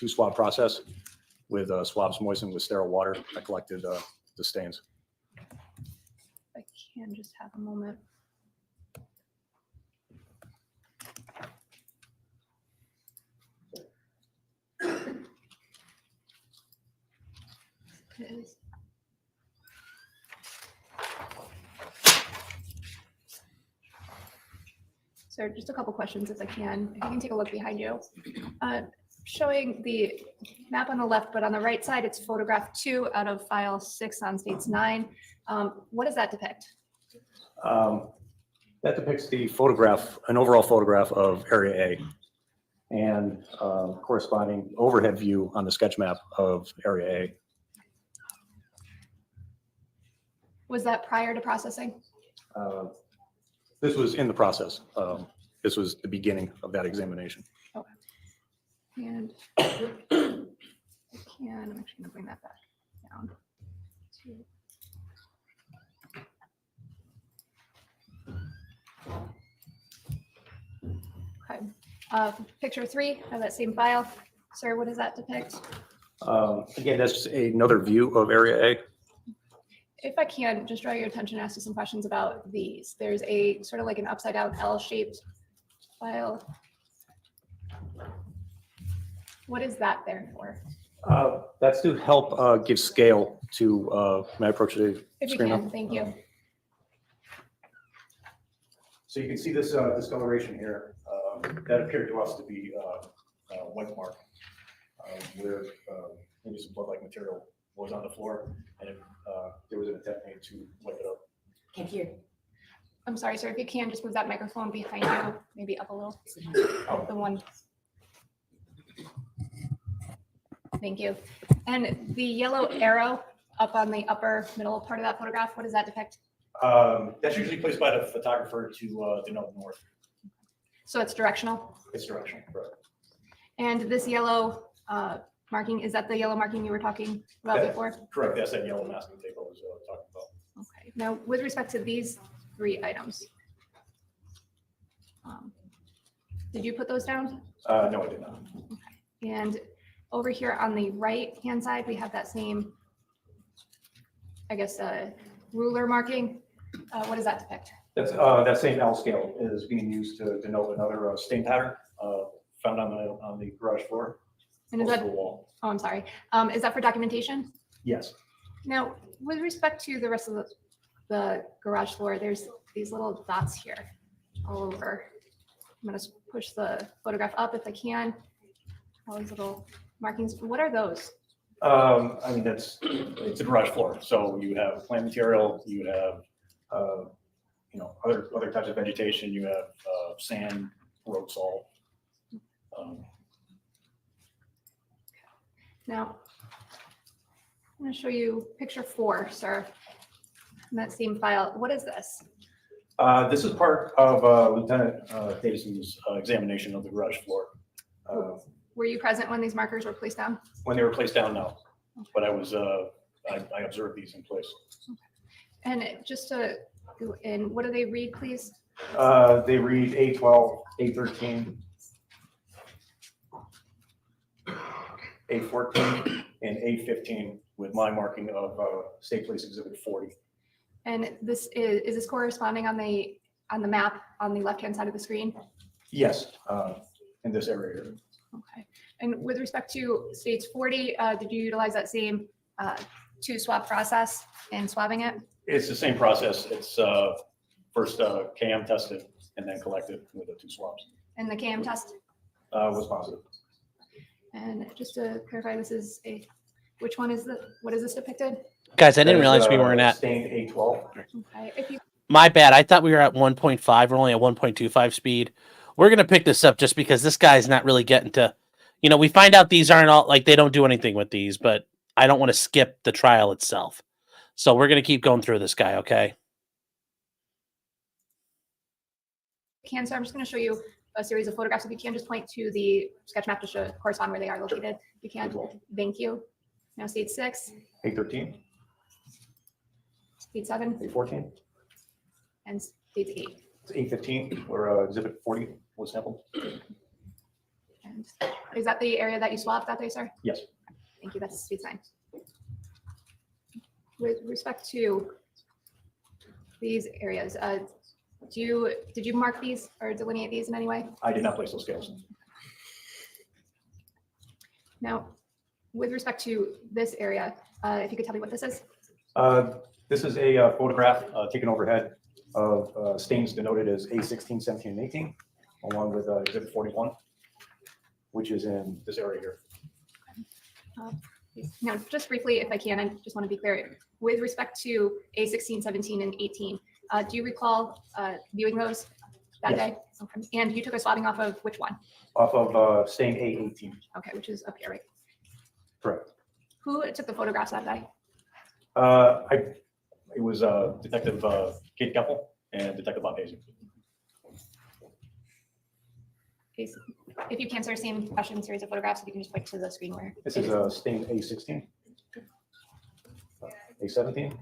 swab process with swabs moistened with sterile water, I collected the stains. I can just have a moment. So just a couple questions if I can. If you can take a look behind you. Showing the map on the left, but on the right side, it's photograph 2 out of file 6 on states 9. What does that depict? That depicts the photograph, an overall photograph of Area A, and corresponding overhead view on the sketch map of Area A. Was that prior to processing? This was in the process. This was the beginning of that examination. Okay. And I'm actually gonna bring that back down. Okay. Picture 3 of that same file. Sir, what does that depict? Again, that's just another view of Area A. If I can, just draw your attention, ask you some questions about these. There's a sort of like an upside down L-shaped file. What is that there for? That's to help give scale to, may I approach the If you screen can, now? thank you. So you can see this discoloration here. That appeared to us to be white mark, where maybe some blood-like material was on the floor, and there was an attempt made to wipe it up. Can't hear. I'm sorry, sir, if you can, just move that microphone behind you, maybe up a little. The one. Thank you. And the yellow arrow up on the upper middle part of that photograph, what does that depict? That's usually placed by the photographer to denote north. So it's directional. It's directional, correct. And this yellow marking, is that the yellow marking you were talking about That- before? Correct, that's that yellow masking tape I was talking about. Okay. Now, with respect to these 3 items, did you put those down? No, I did not. And over here on the right-hand side, we have that same, I guess, ruler marking. What does that depict? That's that same L scale is being used to denote another stain pattern found on the garage floor. And is close that, to the wall. oh, I'm sorry. Is that for documentation? Yes. Now, with respect to the rest of the garage floor, there's these little dots here all over. I'm gonna push the photograph up if I can. All these little markings. What are those? I mean, it's a garage floor, so you have plant material, you have other types of vegetation, you have sand, road salt. Now, I'm going to show you picture 4, sir. In that same file. What is this? This is part of Lieutenant Davison's examination of the garage floor. Were you present when these markers were placed down? When they were placed down, no, but I was I observed these in place. And just to go in, what do they read, please? They read A12, A13, A14, and A15 with my marking of State Police Exhibit 40. And this is this corresponding on the map on the left-hand side of the screen? Yes, in this area here. Okay. And with respect to states 40, did you utilize that same 2 swab process in swabbing it? It's the same process. It's first KM tested and then collected with the 2 swabs. And the KM test? Was positive. And just to clarify, this is which one is what is this depicted? Guys, I didn't That is, realize we weren't at. stained A12. Okay. If you My bad. I thought we were at 1.5. We're only at 1.25 speed. We're gonna pick this up just because this guy's not really getting to You know, we find out these aren't all like they don't do anything with these, but I don't want to skip the trial itself. So we're going to keep going through this guy, okay? So I'm just going to show you a series of photographs. If you can just point to the sketch map to show correspond where they are located. If you can. Thank you. Now state 6, 813, state 7, 814, and state 8. it's 815, where exhibit 40 was sampled. And is that the area that you swabbed that day, sir? Yes. Thank you. That's state sign. With respect to these areas, did you mark these or delineate these in any way? I did not place those scales. Now, with respect to this area, if you could tell me what this is. This is a photograph taken overhead of stains denoted as A16, 17, and 18, along with exhibit 41, which is in this area here. Now, just briefly, if I can, I just want to be clear. With respect to A16, 17, and 18, do you recall viewing those that Yes. day? Okay. And you took a swabbing off of which one? Off of stain A18. Okay, which is up here, right? Correct. Who took the photographs that day? It was Detective Kate Keppel and Detective Bob Hazy. Okay, so if you can, sir, same question, series of photographs, if you can just point to the screen where. This is stain A16, A17,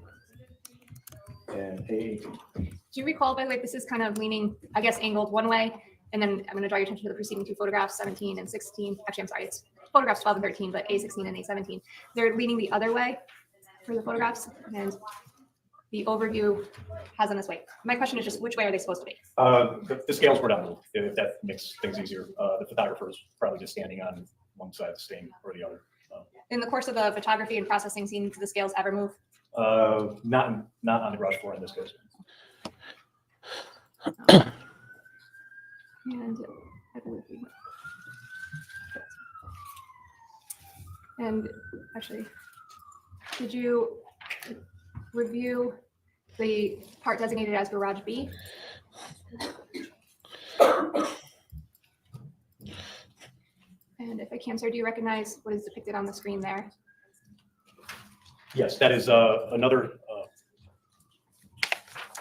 and A18. Do you recall, by the way, this is kind of leaning, I guess, angled one way, and then I'm going to draw your attention to the preceding two photographs, 17 and 16. Actually, I'm sorry, it's photographs 12 and 13, but A16 and A17. They're leaning the other way for the photographs, and the overview has them this way. My question is just which way are they supposed to be? The scales were down, if that makes things easier. The photographer is probably just standing on one side of the stain or the other. In the course of the photography and processing scene, do the scales ever move? Not on the garage floor in this case. And I believe and actually, did you review the part designated as garage B? And if I can, sir, do you recognize what is depicted on the screen there? Yes, that is another.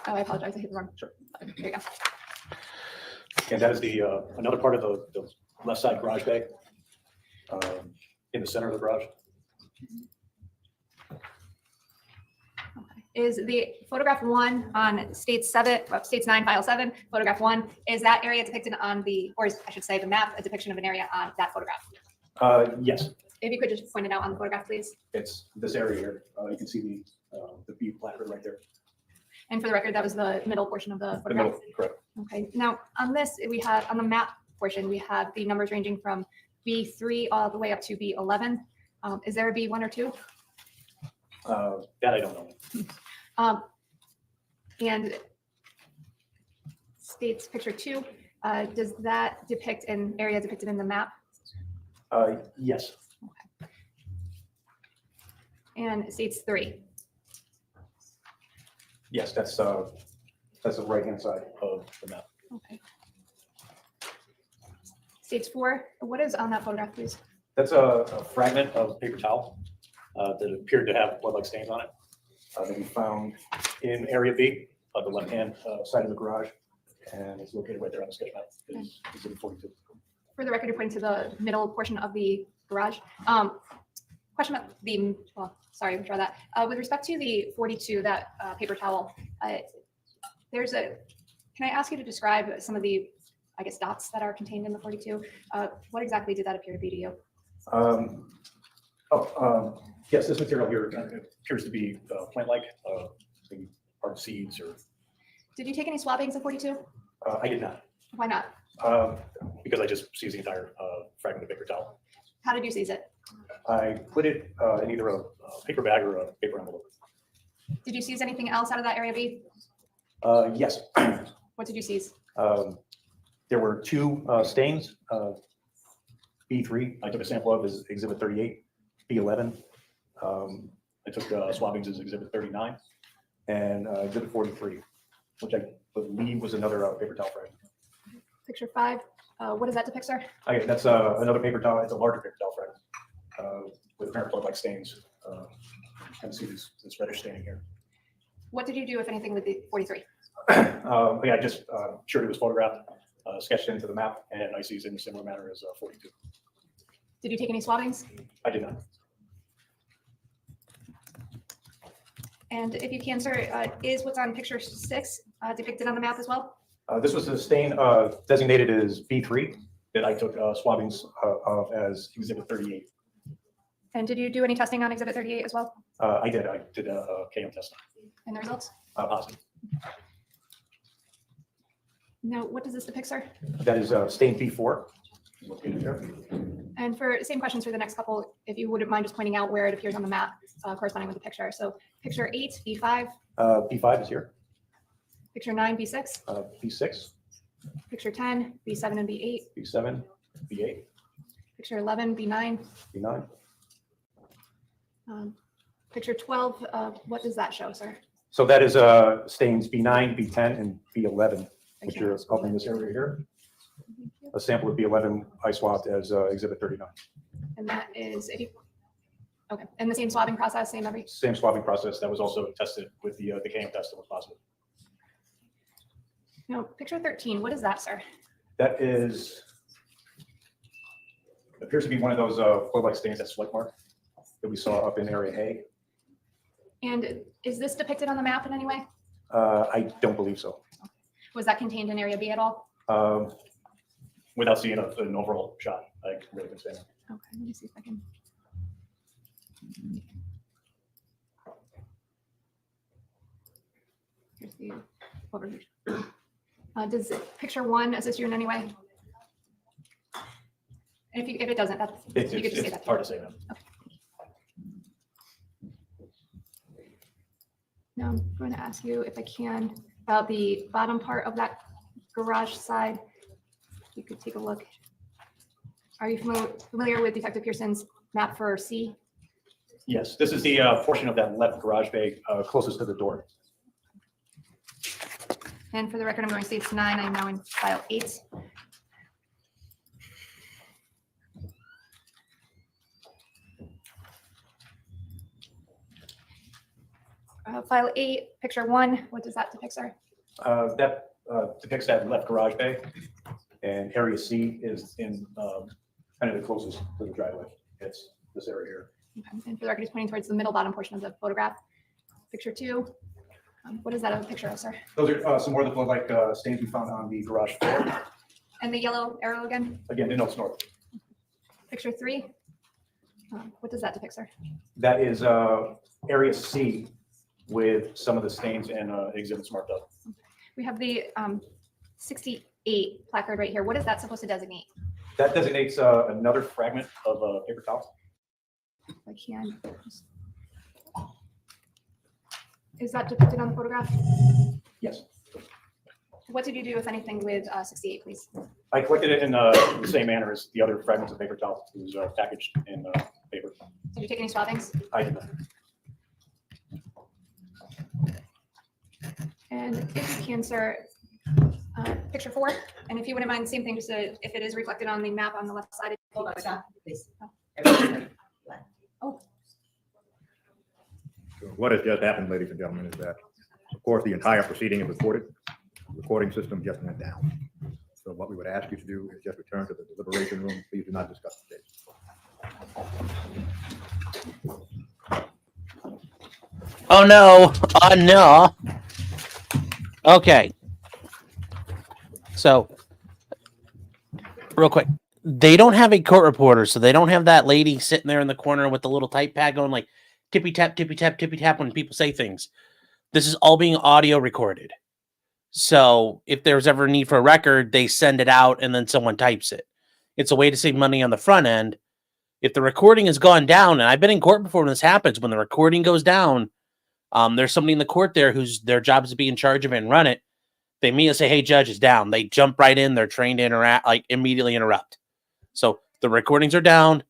Oh, I apologize, I hit the wrong. Sure. There you go. And that is the another part of the left side garage bay in the center of the garage. Okay. Is the photograph 1 on state 7, states 9, file 7, photograph 1, is that area depicted on the, or I should say the map, a depiction of an area on that photograph? Yes, If you could just point it out on the photograph, please. it's this area here. You can see the B placard right there. And for the record, that was the middle portion of the The photograph. middle, correct. Okay, now on this, we have, on the map portion, we have the numbers ranging from B3 all the way up to B11. Is there a B1 or 2? That I don't know. And states picture 2, does that depict an area depicted in the map? Yes, And states 3. yes, that's the right-hand side of the map. Okay. States 4, what is on that photograph, please? That's a fragment of paper towel that appeared to have blood-like stains on it that we found in area B, the left-hand side of the garage, and it's located right there on the sketch map. Is exhibit 42. For the record, you're pointing to the middle portion of the garage. Question about the, well, sorry, withdraw that. With respect to the 42, that paper towel, there's a, can I ask you to describe some of the, I guess, dots that are contained in the 42? What exactly did that appear to be to you? Yes, this material here appears to be plant-like, maybe part of seeds or. Did you take any swabbings of 42? I did not, Why not? because I just seized the entire fragment of paper towel. How did you seize it? I put it in either a paper bag or a paper envelope. Did you seize anything else out of that area B? Yes. What did you seize? There were 2 stains. B3, I took a sample of as exhibit 38. B11, I took swabbings as exhibit 39. And exhibit 43, which I believe was another paper towel fragment. Picture 5. What does that depict, sir? Okay, that's another paper towel. It's a larger paper towel fragment with apparent blood-like stains. Kind of see this reddish staining here. What did you do, if anything, with the 43? Yeah, I just sure it was photographed, sketched into the map, and I see it in a similar manner as 42. Did you take any swabbings? I did not. And if you can, sir, is what's on picture 6 depicted on the map as well? This was the stain designated as B3 that I took swabbings of as Exhibit 38. And did you do any testing on Exhibit 38 as well? I did a KM test. And the results? Positive. Now, what does this depict, sir? That is stain B4. Located there. And for same questions for the next couple, if you wouldn't mind just pointing out where it appears on the map corresponding with the picture. So picture 8, B5. B5 is here. Picture 9, B6. B6, Picture 10, B7 and B8. B7, B8, Picture 11, B9. B9. Picture 12, what does that show, sir? So that is stains B9, B10, and B11, which are up in this area here. A sample of B11 I swabbed as Exhibit 39. And that is, okay. And the same swabbing process, same every? Same swabbing process that was also tested with the KM test that was positive. No, picture 13, what is that, sir? That is, appears to be one of those flow-like stains at slick mark that we saw up in area A. And is this depicted on the map in any way? I don't believe so. Was that contained in area B at all? Without seeing an overall shot, I really can say that. Okay, let me see if I can. Here's the overview. Does picture 1 assist you in any way? And if it doesn't, that's, you could just say that. It's hard to say that. Now I'm going to ask you, if I can, about the bottom part of that garage side. You could take a look. Are you familiar with Detective Pearson's map for C? Yes, this is the portion of that left garage bay closest to the door. And for the record, I'm going to say it's 9. I'm now in file 8. File 8, picture 1. What does that depict, sir? That depicts that left garage bay, and area C is in kind of the closest to the driveway. It's this area here. Okay. And for the record, it's pointing towards the middle bottom portion of the photograph. Picture 2. What is that a picture of, sir? Those are some more of the flow-like stains we found on the garage floor. And the yellow arrow again? Again, denotes north. Picture 3. What does that depict, sir? That is area C with some of the stains and exhibits marked up. We have the 68 placard right here. What is that supposed to designate? That designates another fragment of paper towel. If I can. Is that depicted on the photograph? Yes. What did you do, if anything, with 68, please? I collected it in the same manner as the other fragments of paper towel. It was packaged in paper. Did you take any swabbings? I did not. And if you can, sir, picture 4. And if you wouldn't mind, same thing, just if it is reflected on the map on the left side. Hold on, stop, please. Oh, So what has just happened, ladies and gentlemen, is that, of course, the entire proceeding is recorded. The recording system just went down. So what we would ask you to do is just return to the deliberation room. Please do not discuss the case. Oh no! Oh no! Okay. So, real quick, they don't have a court reporter, so they don't have that lady sitting there in the corner with the little type pad going like tippy tap, tippy tap, tippy tap when people say things. This is all being audio recorded. So if there's ever a need for a record, they send it out and then someone types it. It's a way to save money on the front end. If the recording has gone down, and I've been in court before when this happens, when the recording goes down, there's somebody in the court there whose their job is to be in charge of it and run it. They immediately say, "Hey, judge, it's down." They jump right in. They're trained to interact, like immediately interrupt. So the recordings are down.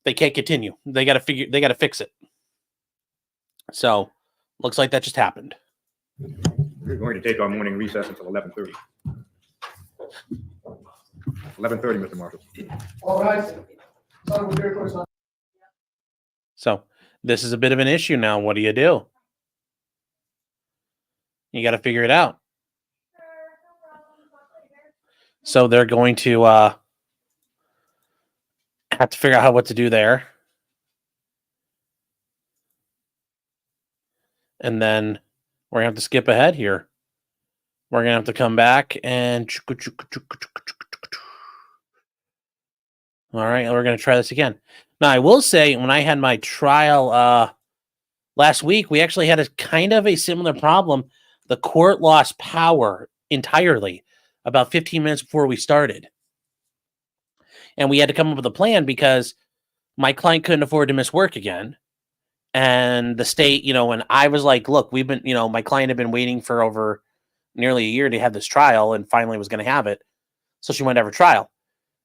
They can't continue. They got to fix it. So looks like that just happened. We're going to take our morning recess until 11:30. 11:30, Mr. Marshall. All right. So we're here for So this is a bit of an issue now. What do? You got to figure it out. So they're going to have to figure out what to do there. And then we're going to have to skip ahead here. We're going to have to come back and... All right, we're going to try this again. Now, I will say, when I had my trial last week, we actually had a kind of a similar problem. The court lost power entirely about 15 minutes before we started. And we had to come up with a plan because my client couldn't afford to miss work again. And the state, and I was like, look, we've been, my client had been waiting for over nearly a year to have this trial and finally was going to have it. So she wanted to have her trial.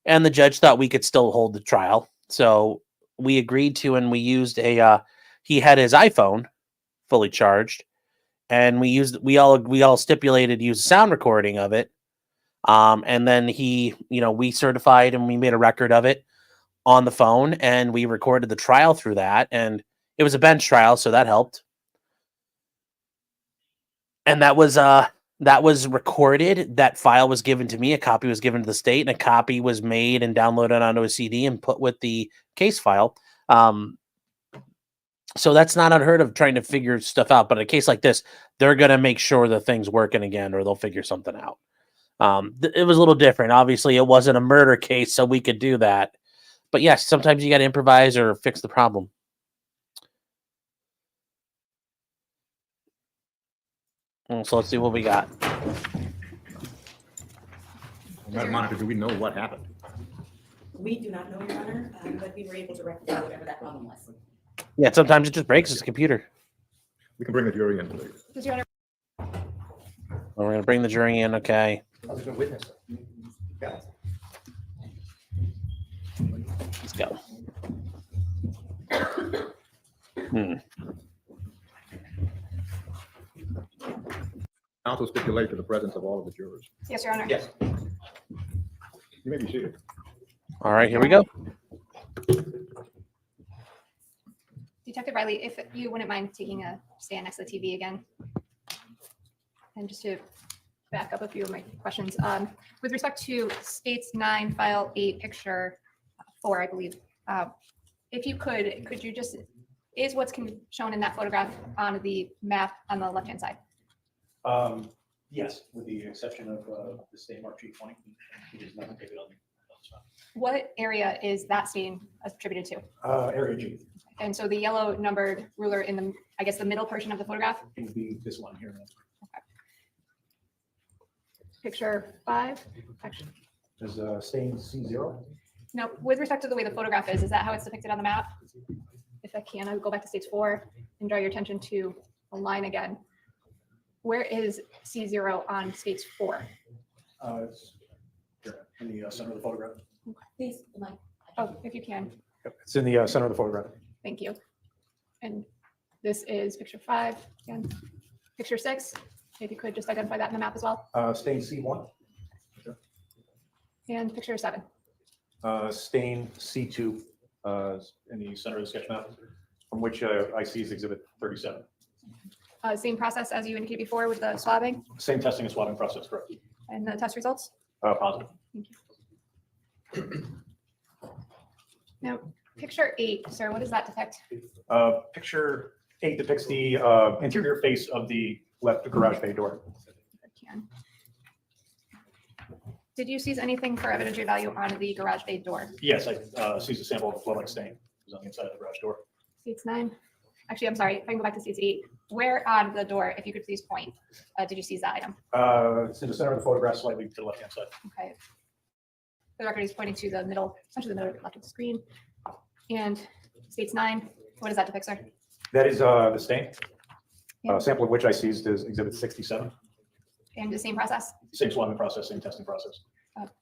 And the judge thought we could still hold the trial. So we agreed to, and we used he had his iPhone fully charged. And we all stipulated to use a sound recording of it. And then we certified and we made a record of it on the phone, and we recorded the trial through that. And it was a bench trial, so that helped. And that was recorded. That file was given to me. A copy was given to the state, and a copy was made and downloaded onto a CD and put with the case file. So that's not unheard of, trying to figure stuff out. But in a case like this, they're going to make sure the thing's working again, or they'll figure something out. It was a little different. Obviously, it wasn't a murder case, so we could do that. But yes, sometimes you got to improvise or fix the problem. So let's see what we got. Madam Monitor, do we know what happened? We do not know, Your Honor, but we were able to rectify whatever that problem was. Yeah, sometimes it just breaks. It's a computer. We can bring the jury in, please. Does Your Honor We're going to bring the jury in. Okay. There's no witness. Yeah. Let's go. Counsel stipulate to the presence of all of the jurors. Yes, Your Honor. Yes. You may be seated. All right, here we go. Detective Riley, if you wouldn't mind taking a stand next to the TV again. And just to back up a few of my questions. With respect to States 9, File 8, Picture 4, I believe. If you could you just, is what's shown in that photograph on the map on the left-hand side? Yes, with the exception of the state mark G20, which is not located on the spot. What area is that stain attributed to? Area G. And so the yellow numbered ruler in the, I guess, the middle portion of the photograph? It would be this one here. Picture 5, actually. Is stain C0? No, with respect to the way the photograph is that how it's depicted on the map? If I can, I would go back to States 4 and draw your attention to a line again. Where is C0 on States 4? It's here in the center of the photograph. Please, Mike. Oh, if you can, Yep, it's in the center of the photograph. thank you. And this is picture 5 again. Picture 6, if you could just identify that in the map as well. Stain C1. And picture 7. Stain C2 in the center of the sketch map, from which I see is exhibit 37. Same process as you indicated before with the swabbing Same testing and swabbing process, correct? and the test results. Positive. Thank you. Now, picture 8, sir, what does that depict? Picture 8 depicts the interior face of the left garage bay door. I can. Did you seize anything for evidentiary value on the garage bay door? Yes, I seized a sample of the flow-like stain. It was on the inside of the garage door. States 9. Actually, I'm sorry, if I can go back to States 8. Where on the door, if you could please point, did you seize that item? It's in the center of the photograph, slightly to the left-hand side. Okay. The record is pointing to the middle, essentially the middle left of the screen. And States 9, what does that depict, sir? That is the stain. Yeah. Sample of which I seized is exhibit 67. And the same process, Same swabbing process, same testing process.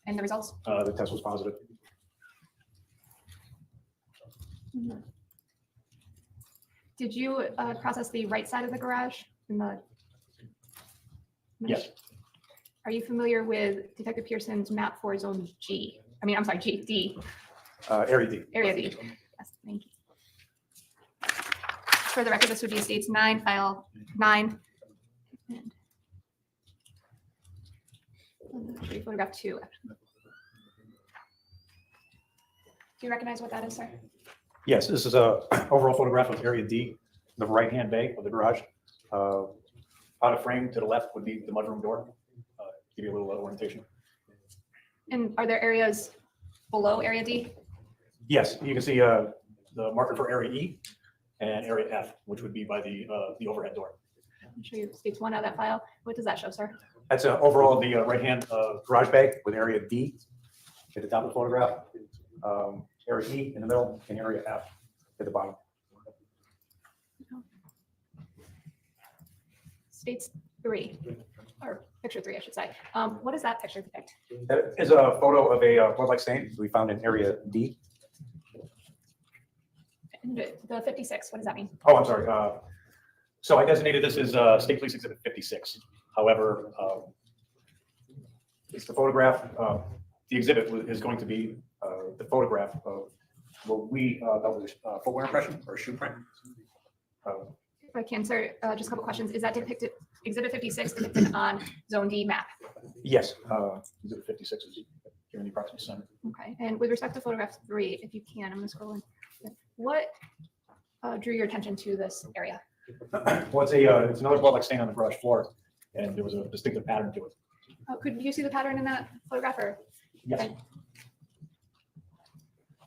and the results? The test was positive. Mhm. Did you process the right side of the garage? In the Yes. Are you familiar with Detective Pearson's map for zone G? I mean, I'm sorry, D, Area D. area D. Yes, thank you. For the record, this would be Estates 9, file 9. And should we photograph 2? Actually. Do you recognize what that is, sir? Yes, this is a overall photograph of Area D, the right-hand bay of the garage. Out of frame to the left would be the mudroom door. Give you a little orientation. And are there areas below area D? Yes, you can see the marker for Area E and Area F, which would be by the overhead door. I'll show you Estates 1 out of that file. What does that show, sir? That's overall the right-hand garage bay with Area D at the top of the photograph, Area E in the middle, and Area F at the bottom. Estates 3, or picture 3, I should say. What does that picture depict? That is a photo of a blood-like stain we found in Area D. And the 56, what does that mean? Oh, I'm sorry. So I designated this as State Police Exhibit 56. However, it's the photograph. The exhibit is going to be the photograph of what we thought was a footwear impression or a shoe print. If I can, sir, just a couple questions. Is that depicted, Exhibit 56 depicted on Zone D map? Yes, Exhibit 56 is here in the approximate center. Okay, and with respect to photograph 3, if you can, I'm gonna scroll in. What drew your attention to this area? Well, it's another blood-like stain on the garage floor, and there was a distinctive pattern to it. Could you see the pattern in that photograph, or? Yes, Okay.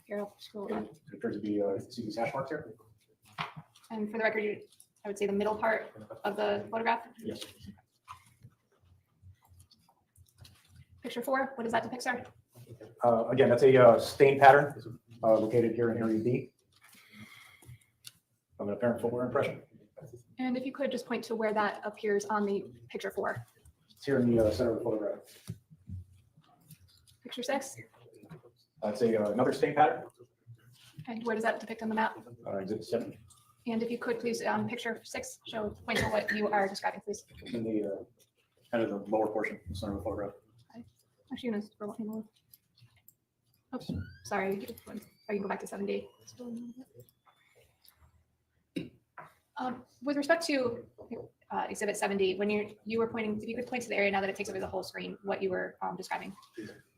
Here, I'll scroll it on. appears to be see these hash marks here. And for the record, I would say the middle part of the photograph. Yes. Picture 4, what does that depict, sir? Again, that's a stain pattern located here in Area D of an apparent footwear impression. And if you could just point to where that appears on the picture 4. It's here in the center of the photograph. Picture 6, It's another stain pattern, and where does that depict on the map? Exhibit 7. And if you could please, picture 6, point to what you are describing, please. It's in the kind of the lower portion, the center of the photograph. Actually, I'm gonna scroll in a little. Oops, sorry. I can go back to 7D. With respect to Exhibit 7D, when you were pointing, if you could point to the area now that it takes over the whole screen, what you were describing.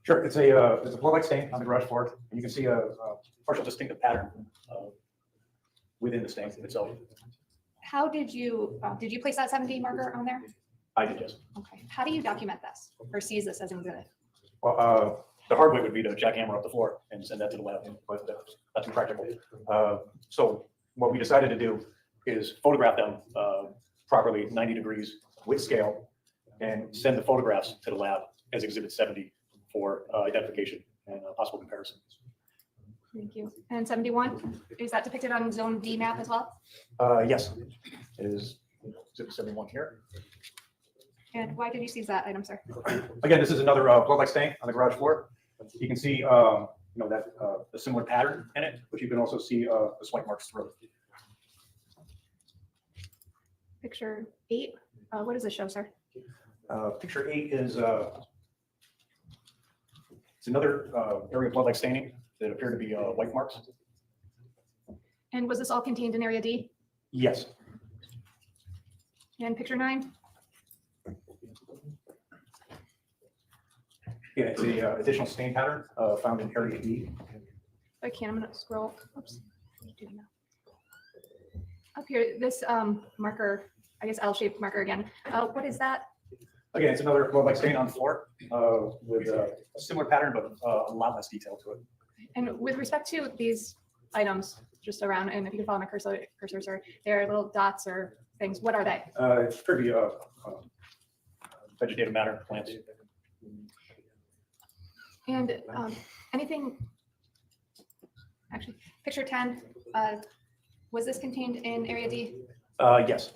Sure, it's a blood-like stain on the garage floor, and you can see a partial distinctive pattern within the stain itself. How did you place that 7D marker on there? I did, yes. Okay. How do you document this or seize this as an exhibit? Well, the hard way would be to jackhammer up the floor and send that to the lab, but that's impractical. So what we decided to do is photograph them properly 90 degrees with scale and send the photographs to the lab as Exhibit 70 for identification and possible comparison. Thank you. And 71, is that depicted on Zone D map as well? Yes, it is Exhibit 71 here. And why did you seize that item, sir? Again, this is another blood-like stain on the garage floor. You can see, that a similar pattern in it, but you can also see the swipe marks through it. Picture 8, what does this show, sir? Picture 8 is it's another area of blood-like staining that appear to be white marks. And was this all contained in Area D? Yes. And picture 9? Yeah, it's a additional stain pattern found in Area E. If I can, I'm gonna scroll. Oops. What are you doing now? Up here, this marker, I guess L-shaped marker again. What is that? Again, it's another blood-like stain on the floor with a similar pattern, but a lot less detail to it. And with respect to these items just around, and if you can follow my cursor, sir, there are little dots or things. What are they? It's pretty vegetative matter, plants. And anything, actually, picture 10, was this contained in Area D? Yes,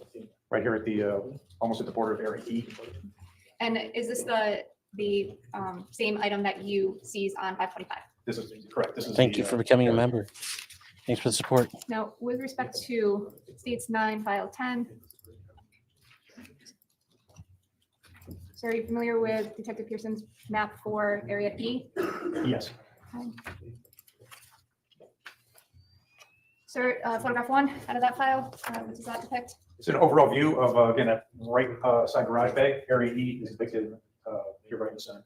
right here at the almost at the border of Area E. And is this the same item that you seized on 525? This is correct. This is Thank you for becoming a member. Thanks for the support. Now, with respect to States 9, File 10, Sir, are you familiar with Detective Pearson's map for Area E? Yes. Sir, photograph 1 out of that file, what does that depict? It's an overall view of, again, that right side garage bay. Area E is depicted here right in the center.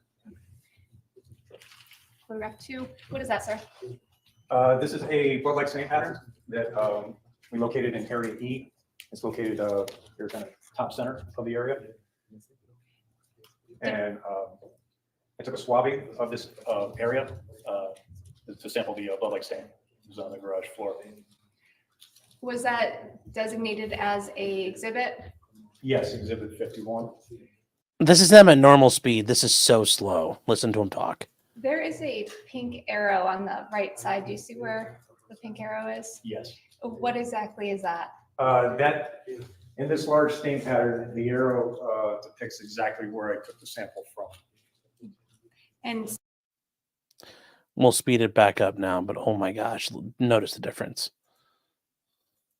Photograph 2, what is that, sir? This is a blood-like stain pattern that we located in Area E. It's located here kind of top center of the area. And I took a swabbing of this area to sample the blood-like stain. It was on the garage floor. Was that designated as a exhibit? Yes, exhibit 51. This is them at normal speed. This is so slow. Listen to him talk. There is a pink arrow on the right side. Do you see where the pink arrow is? Yes. What exactly is that? That in this large stain pattern, the arrow depicts exactly where I took the sample from. And We'll speed it back up now, but oh my gosh, notice the difference.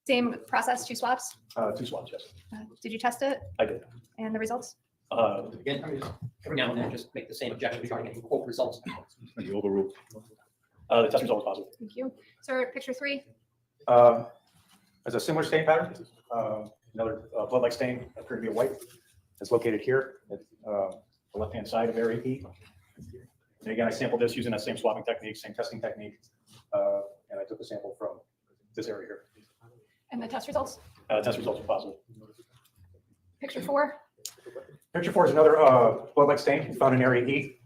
same process, 2 swabs? 2 swabs, yes. Did you test it I did. and the results? Again, I'm just, every now and then, just make the same objection regarding any quote results. You overruled. The test result was positive. Thank you. Sir, picture 3. As a similar stain pattern, another blood-like stain appeared to be a white. It's located here at the left-hand side of Area E. And again, I sampled this using that same swabbing technique, same testing technique, and I took the sample from this area here. And the test results? Test results were positive. Picture 4. Picture 4 is another blood-like stain found in Area E.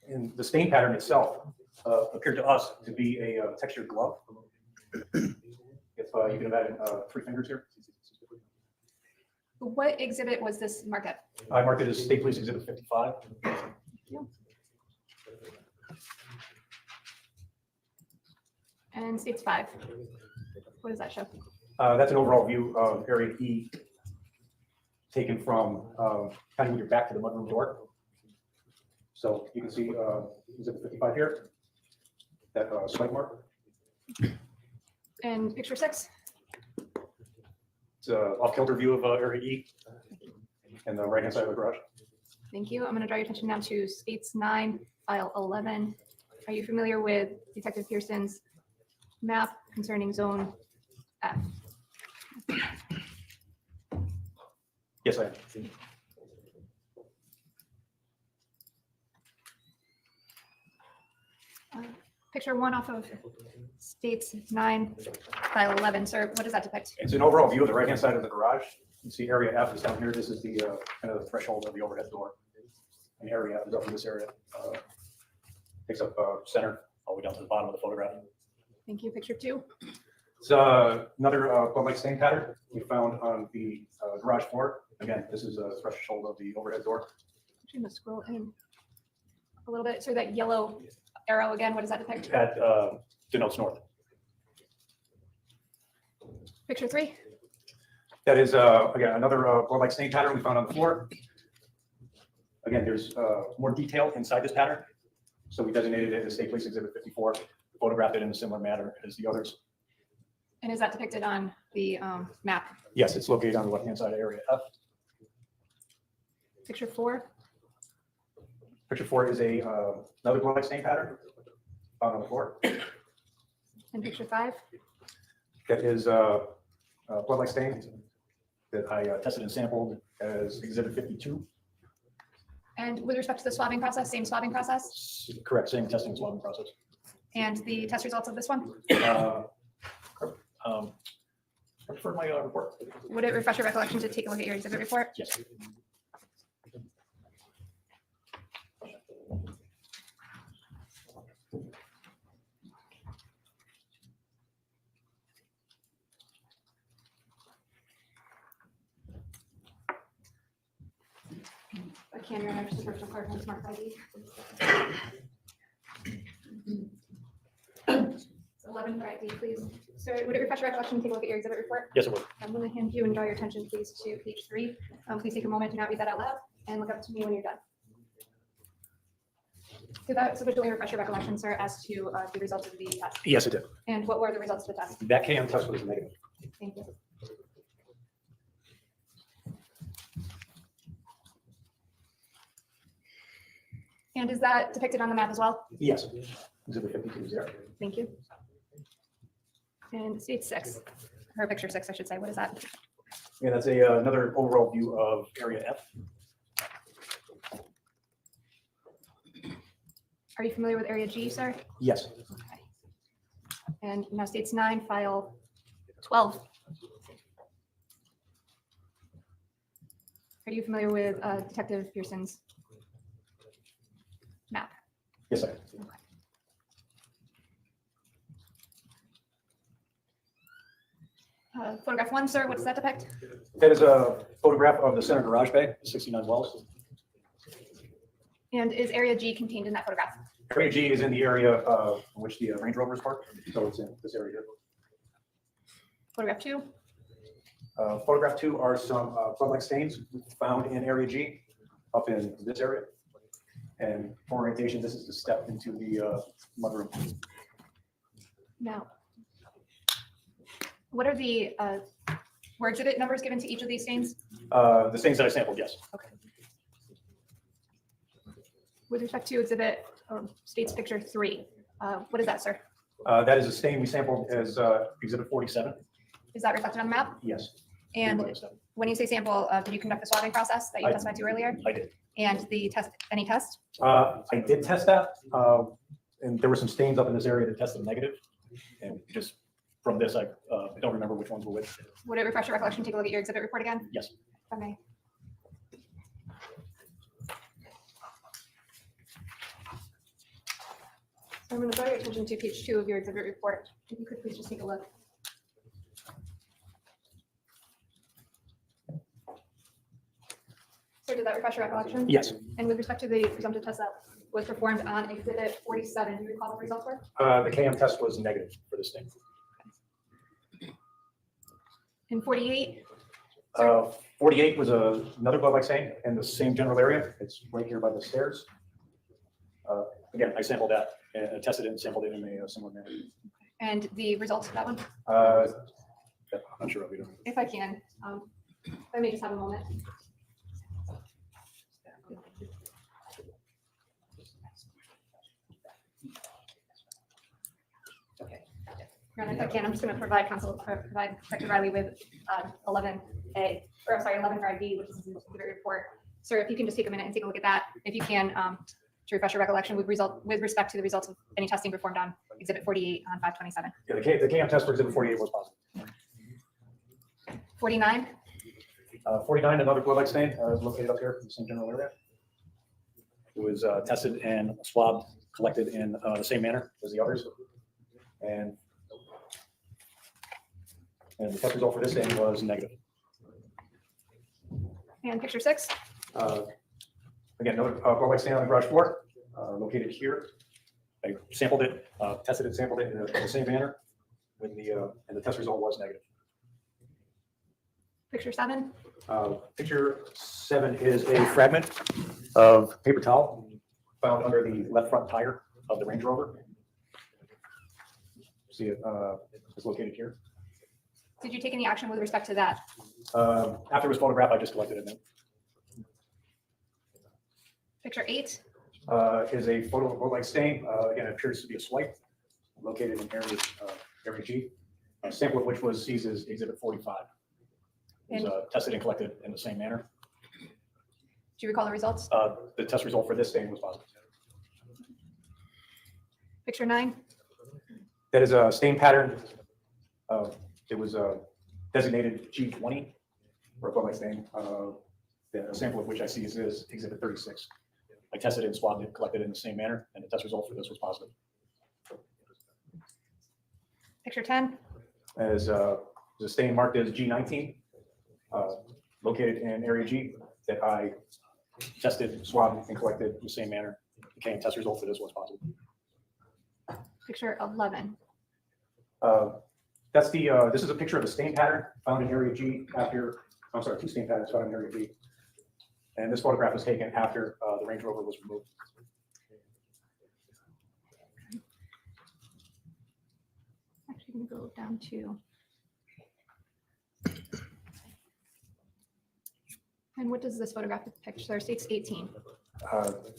And the stain pattern itself appeared to us to be a textured glove. If you can imagine 3 fingers here. What exhibit was this marked at? I marked it as State Police Exhibit 55. And states 5. What does that show? That's an overall view of Area E taken from kind of with your back to the mudroom door. So you can see Exhibit 55 here, that swipe mark. And picture 6. It's an off-kilter view of Area E and the right-hand side of the garage. Thank you. I'm going to draw your attention now to states 9, file 11. Are you familiar with Detective Pearson's map concerning zone F? Yes, I am. Picture 1 off of states 9, file 11. Sir, what does that depict? It's an overall view of the right-hand side of the garage. You see Area F is down here. This is the kind of the threshold of the overhead door. And Area F is up in this area. Takes up center all the way down to the bottom of the photograph. Thank you. Picture 2. It's another blood-like stain pattern we found on the garage floor. Again, this is a threshold of the overhead door. I'm going to scroll in a little bit. So that yellow arrow again, what does that depict? That denotes north. Picture 3. That is, again, another blood-like stain pattern we found on the floor. Again, there's more detail inside this pattern. So we designated it as State Police Exhibit 54, photographed it in a similar manner as the others. And is that depicted on the map? Yes, it's located on the left-hand side of Area F. Picture 4. Picture 4 is another blood-like stain pattern found on the floor. And picture 5. That is a blood-like stain that I tested and sampled as Exhibit 52. And with respect to the swabbing process, same swabbing process? Correct, same testing and swabbing process. And the test results of this one? I prefer my report. Would it refresh your recollection to take a look at your exhibit report? Yes. I can, Your Honor, just a personal card and smart ID. 11 for ID, please. Sir, would it refresh your recollection to take a look at your exhibit report? Yes, it would. I'm going to hand you and draw your attention, please, to page 3. Please take a moment to not read that out loud and look up to me when you're done. Did that sufficiently refresh your recollection, sir, as to the results of the test? Yes, it did. And what were the results of the test? That KM test was negative. Thank you. And is that depicted on the map as well? Yes. Exhibit 52 is there. Thank you. And state 6, or picture 6, I should say. What is that? Yeah, that's another overall view of area F. Are you familiar with area G, sir? Yes. Okay. And now states 9, file 12. Are you familiar with Detective Pearson's map? Yes, sir. Photograph 1, sir, what does that depict? That is a photograph of the center garage bay, 69 wells. And is area G contained in that photograph? Area G is in the area in which the Range Rover is parked, so it's in this area here. Photograph 2, Photograph 2 are some flood-like stains found in area G, up in this area. And for orientation, this is the step into the mudroom. now. What are the were exhibit numbers given to each of these stains? The stains that I sampled, yes. Okay. With respect to exhibit states picture 3, what is that, sir? That is a stain we sampled as exhibit 47. Is that reflected on the map? Yes. And 47. when you say sample, did you conduct the swabbing process that you I- testified to earlier? I did. And the test, any test? I did test that, and there were some stains up in this area that tested negative. And just from this, I don't remember which ones were which. Would it refresh your recollection? Take a look at your exhibit report again? Yes. If I may. So I'm going to draw your attention to page 2 of your exhibit report. If you could please just take a look. So did that refresh your recollection? Yes. And with respect to the presumptive test that was performed on exhibit 47, do you recall the results were? The KM test was negative for this stain. In 48, 48 was another blood-like stain in the same general area. It's right here by the stairs. Again, I sampled that and tested it and sampled it in a similar manner. and the results of that one, I'm not sure what we do. if I can. Let me just have a moment. Okay. And if I can, I'm just going to provide Dr. Riley with 11A, or sorry, 11B, which is the exhibit report. Sir, if you can just take a minute and take a look at that, if you can, to refresh your recollection with respect to the results of any testing performed on exhibit 48 on 527. Yeah, the KM test for exhibit 48 was positive. 49, 49, another blood-like stain, is located up here in the same general area. It was tested and swabbed, collected in the same manner as the others. And the test result for this stain was negative. and picture 6, Again, another blood-like stain on the garage floor, located here. I sampled it, tested it, sampled it in the same manner, and the test result was negative. picture 7, Picture 7 is a fragment of paper towel found under the left front tire of the Range Rover. See it, it's located here. did you take any action with respect to that? After it was photographed, I just collected it. Picture 8, Is a photo-like stain. Again, it appears to be a swipe located in area G. A sample of which was seized as exhibit 45. It was tested and collected in the same manner. do you recall the results? The test result for this stain was positive. Picture 9, That is a stain pattern. It was designated G20 for a blood-like stain. The sample of which I see is exhibit 36. I tested it and swabbed it, collected it in the same manner, and the test result for this was positive. picture 10, As a stain marked as G19, located in area G, that I tested, swabbed, and collected in the same manner. The KM test result for this was positive. picture 11, That's this is a picture of a stain pattern found in area G after, I'm sorry, 2 stain patterns found in area G. And this photograph was taken after the Range Rover was removed. actually going to go down to. And what does this photograph depict? So states 18.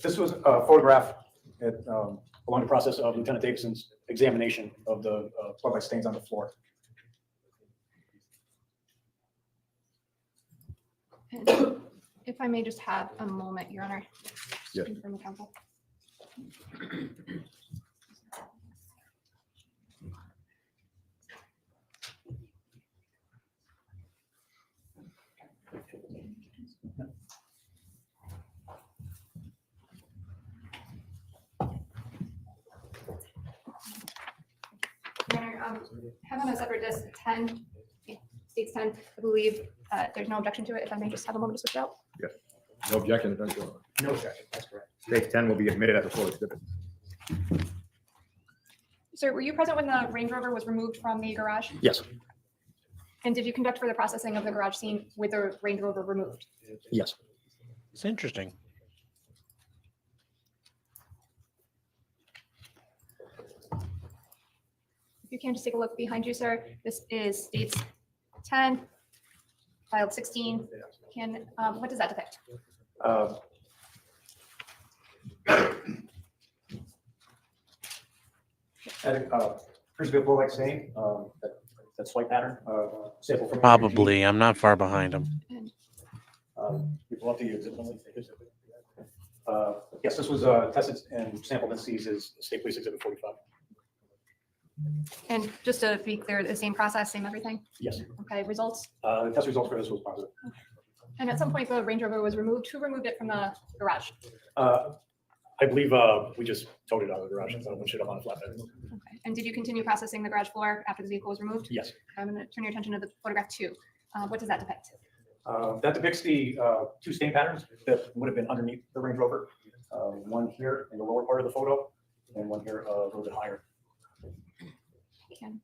This was a photograph along the process of Lieutenant Davison's examination of the blood-like stains on the floor. And if I may just have a moment, Your Honor. Yes. From the council. Your Honor, have on a separate disc 10, states 10, I believe there's no objection to it. If I may just have a moment to switch out. No objection. Then go. No objection, that's correct. Stage 10 will be admitted as a full exhibit. Sir, were you present when the Range Rover was removed from the garage? Yes, And did you conduct further processing of the garage scene with the Range Rover removed? yes. It's interesting. If you can just take a look behind you, sir. This is states 10, filed 16. What does that depict? Here's a blow-like stain, that swipe pattern, sample from. Probably. I'm not far behind him. People up to you. Yes, this was tested and sampled and seized as State Police Exhibit 45. And just to be clear, the same process, same everything? Yes, Okay, results? the test results for this was positive. And at some point, the Range Rover was removed. Who removed it from the garage? I believe we just towed it out of the garage and went shit up on a flatbed. Okay. And did you continue processing the garage floor after the vehicle was removed? Yes, I'm going to turn your attention to the photograph 2. What does that depict? that depicts the two stain patterns that would have been underneath the Range Rover. One here in the lower part of the photo, and one here a little bit higher. Can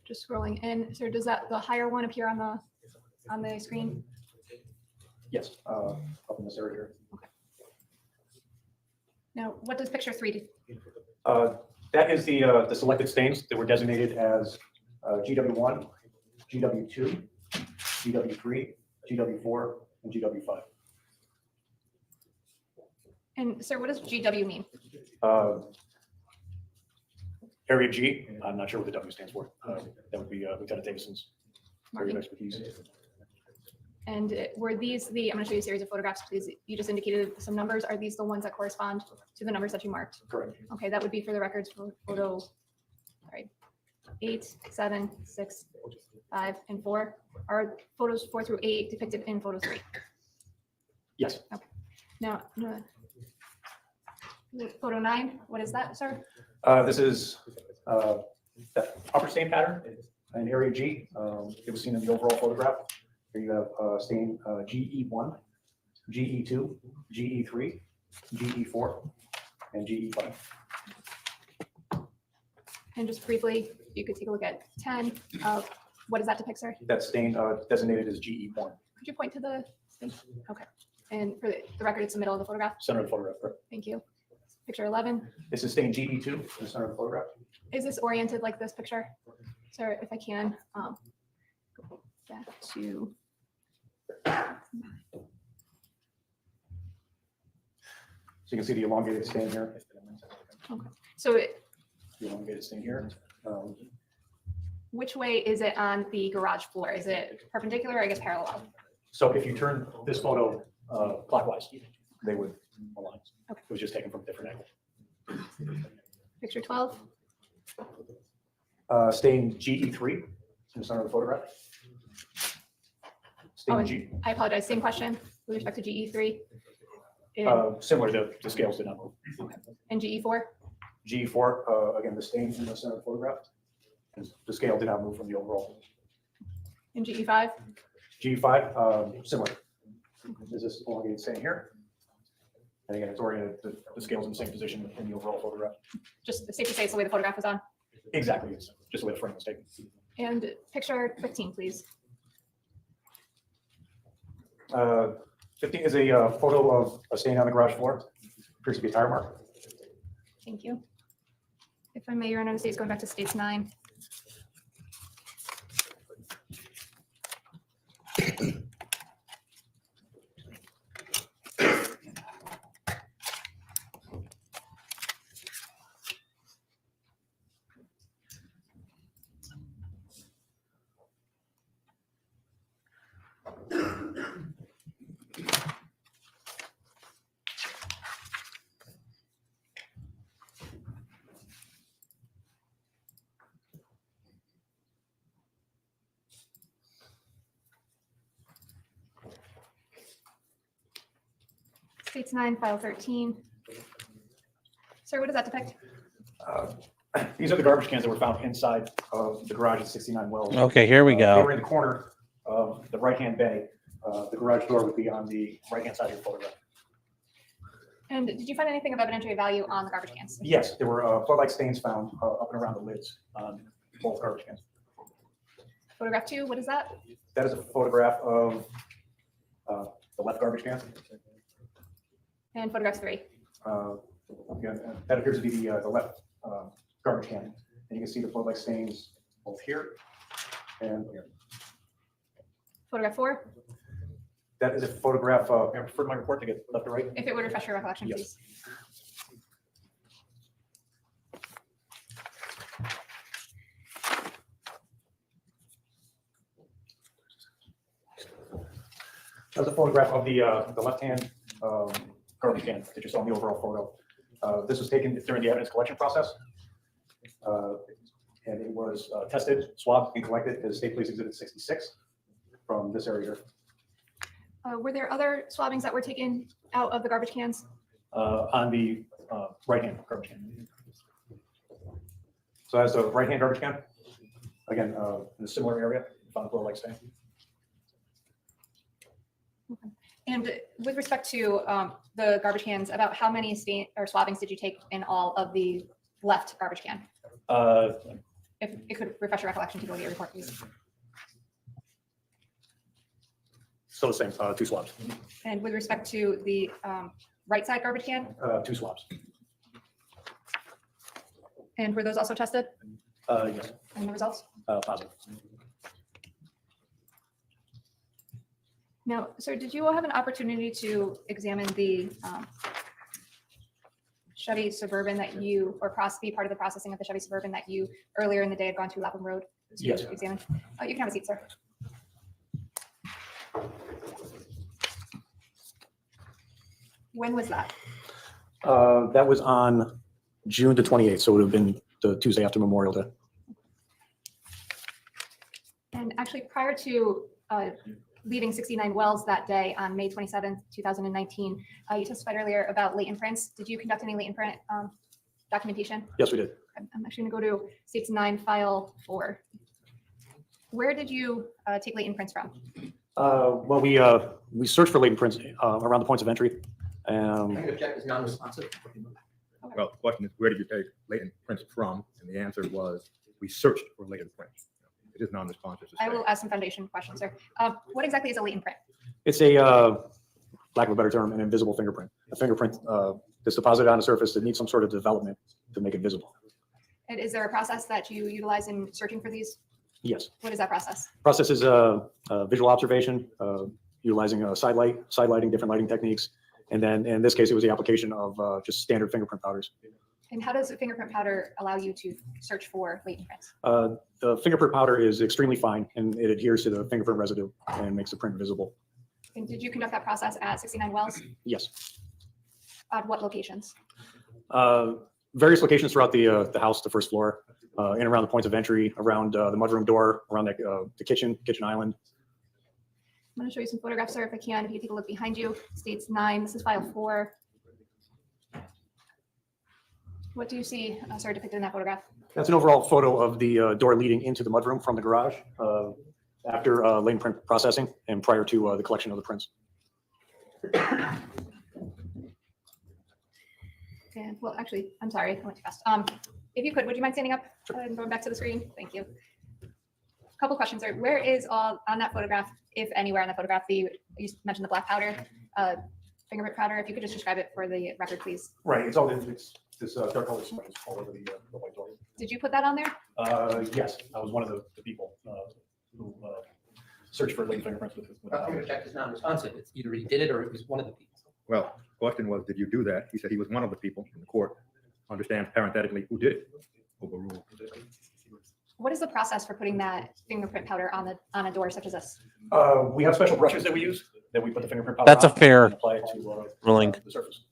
just scrolling in. So does that the higher one appear on the screen? Yes, up in this area here. Now, what does picture 3 do? That is the selected stains that were designated as GW1, GW2, GW3, GW4, and GW5. And sir, what does GW mean? Area G, I'm not sure what the W stands for. That would be Lieutenant Davison's area of Marking. expertise. And were these the, I'm going to show you a series of photographs, please. You just indicated some numbers. Are these the ones that correspond to the numbers that you marked? Correct. Okay, that would be for the records for photo, sorry, 8, 7, 6, 5, and 4. Are photos 4 through 8 depicted in photo 3? Yes. Now, photo 9, what is that, sir? This is that upper stain pattern in area G. It was seen in the overall photograph. Here you have stain GE1, GE2, GE3, GE4, and GE5. And just briefly, you could take a look at 10. What does that depict, sir? That stain designated as GE1, Could you point to the thing? Okay. And for the record, it's the middle of the photograph. center of the photograph. Correct. Thank you. Picture 11. This is stain GE2 in the center of the photograph. Is this oriented like this picture? Sir, if I can, go back to. So you can see the elongated stain here. So The elongated stain here. which way is it on the garage floor? Is it perpendicular or I guess parallel? So if you turn this photo clockwise, they would align. Okay. It was just taken from a different angle. Picture 12. Stain GE3 in the center of the photograph. Oh, Stain and G, I apologize. Same question with respect to GE3 and, similar to the scales did not move. and GE4. GE4, again, the stain in the center of the photograph. And the scale did not move from the overall. And GE5. GE5, similar. There's this elongated stain here. And again, it's oriented, the scale's in the same position in the overall photograph. Just safe to say it's the way the photograph was on. Exactly, it's just the way the frame was taken. And picture 15, please. 15 is a photo of a stain on the garage floor. Appears to be a tire mark. Thank you. If I may, Your Honor, the state's going back to states 9. States 9, file 13. Sir, what does that depict? These are the garbage cans that were found inside of the garage at 69 Wells. Okay, here we They were go. in the corner of the right-hand bay. The garage door would be on the right-hand side of your photograph. And did you find anything of evidentiary value on the garbage cans? Yes, there were floodlight stains found up and around the lids on both garbage cans. Photograph 2, what is that? That is a photograph of the left garbage can. And photograph 3. Again, that appears to be the left garbage can. And you can see the floodlight stains both here and here. Photograph 4, That is a photograph. I prefer my report to get left or right. if it would refresh your recollection, Yes. please. That's a photograph of the left-hand garbage can that you saw in the overall photo. This was taken during the evidence collection process. And it was tested, swabbed, and collected as State Police Exhibit 66 from this area here. Were there other swabbings that were taken out of the garbage cans? On the right-hand garbage can. So that's the right-hand garbage can. Again, in a similar area, found a like stain. And with respect to the garbage cans, about how many stain or swabbings did you take in all of the left garbage can? If it could refresh your recollection to go to your report, please. Still the same, 2 swabs. And with respect to the right side garbage can, 2 swabs. and were those also tested? Yes, And the results? positive. Now, sir, did you all have an opportunity to examine the Chevy Suburban that you, or be part of the processing of the Chevy Suburban that you earlier in the day had gone to Lapham Road to Yes. examine? You can have a seat, sir. When was that? That was on June the 28th, so it would have been the Tuesday after Memorial Day. And actually, prior to leaving 69 Wells that day on May 27th, 2019, you testified earlier about latent prints. Did you conduct any latent print documentation? Yes, we did. I'm actually going to go to States 9 file 4. Where did you take latent prints from? Well, we searched for latent prints around the points of entry. I'm going to object as non-responsive. Well, the question is, where did you take latent prints from? And the answer was, we searched for latent prints. It is non-responsive to I say. will ask some foundation questions, sir. What exactly is a latent print? It's a, lack of a better term, an invisible fingerprint. A fingerprint that's deposited on a surface that needs some sort of development to make it visible. And is there a process that you utilize in searching for these? Yes. What is that process? Process is visual observation, utilizing sidelighting, different lighting techniques. And then in this case, it was the application of just standard fingerprint powders. And how does a fingerprint powder allow you to search for latent prints? The fingerprint powder is extremely fine and it adheres to the fingerprint residue and makes the print visible. And did you conduct that process at 69 Wells? Yes. At what locations? Various locations throughout the house, the first floor, in and around the points of entry, around the mudroom door, around the kitchen island. I'm going to show you some photographs, sir, if I can. If you take a look behind you, States 9, this is file 4. What do you see, sir, depicted in that photograph? That's an overall photo of the door leading into the mudroom from the garage after latent print processing and prior to the collection of the prints. And well, actually, I'm sorry, I went too fast. If you could, would you mind standing up and going back to the screen? Thank you. Couple questions, sir. Where is all on that photograph, if anywhere on the photograph, you mentioned the black powder, fingerprint powder? If you could just describe it for the record, please. Right, it's all it's this dark color smudge all over the white door. Did you put that on there? Yes, I was one of the people who searched for latent fingerprints with I'm going to object as non-responsive. It's either he did it or it was one of the people. Well, the question was, did you do that? He said he was one of the people in the court. Understands parenthetically who did it. Overruled. What is the process for putting that fingerprint powder on a door such as this? We have special brushes that we use that we put the fingerprint powder That's a on fair and apply it to ruling. the surface.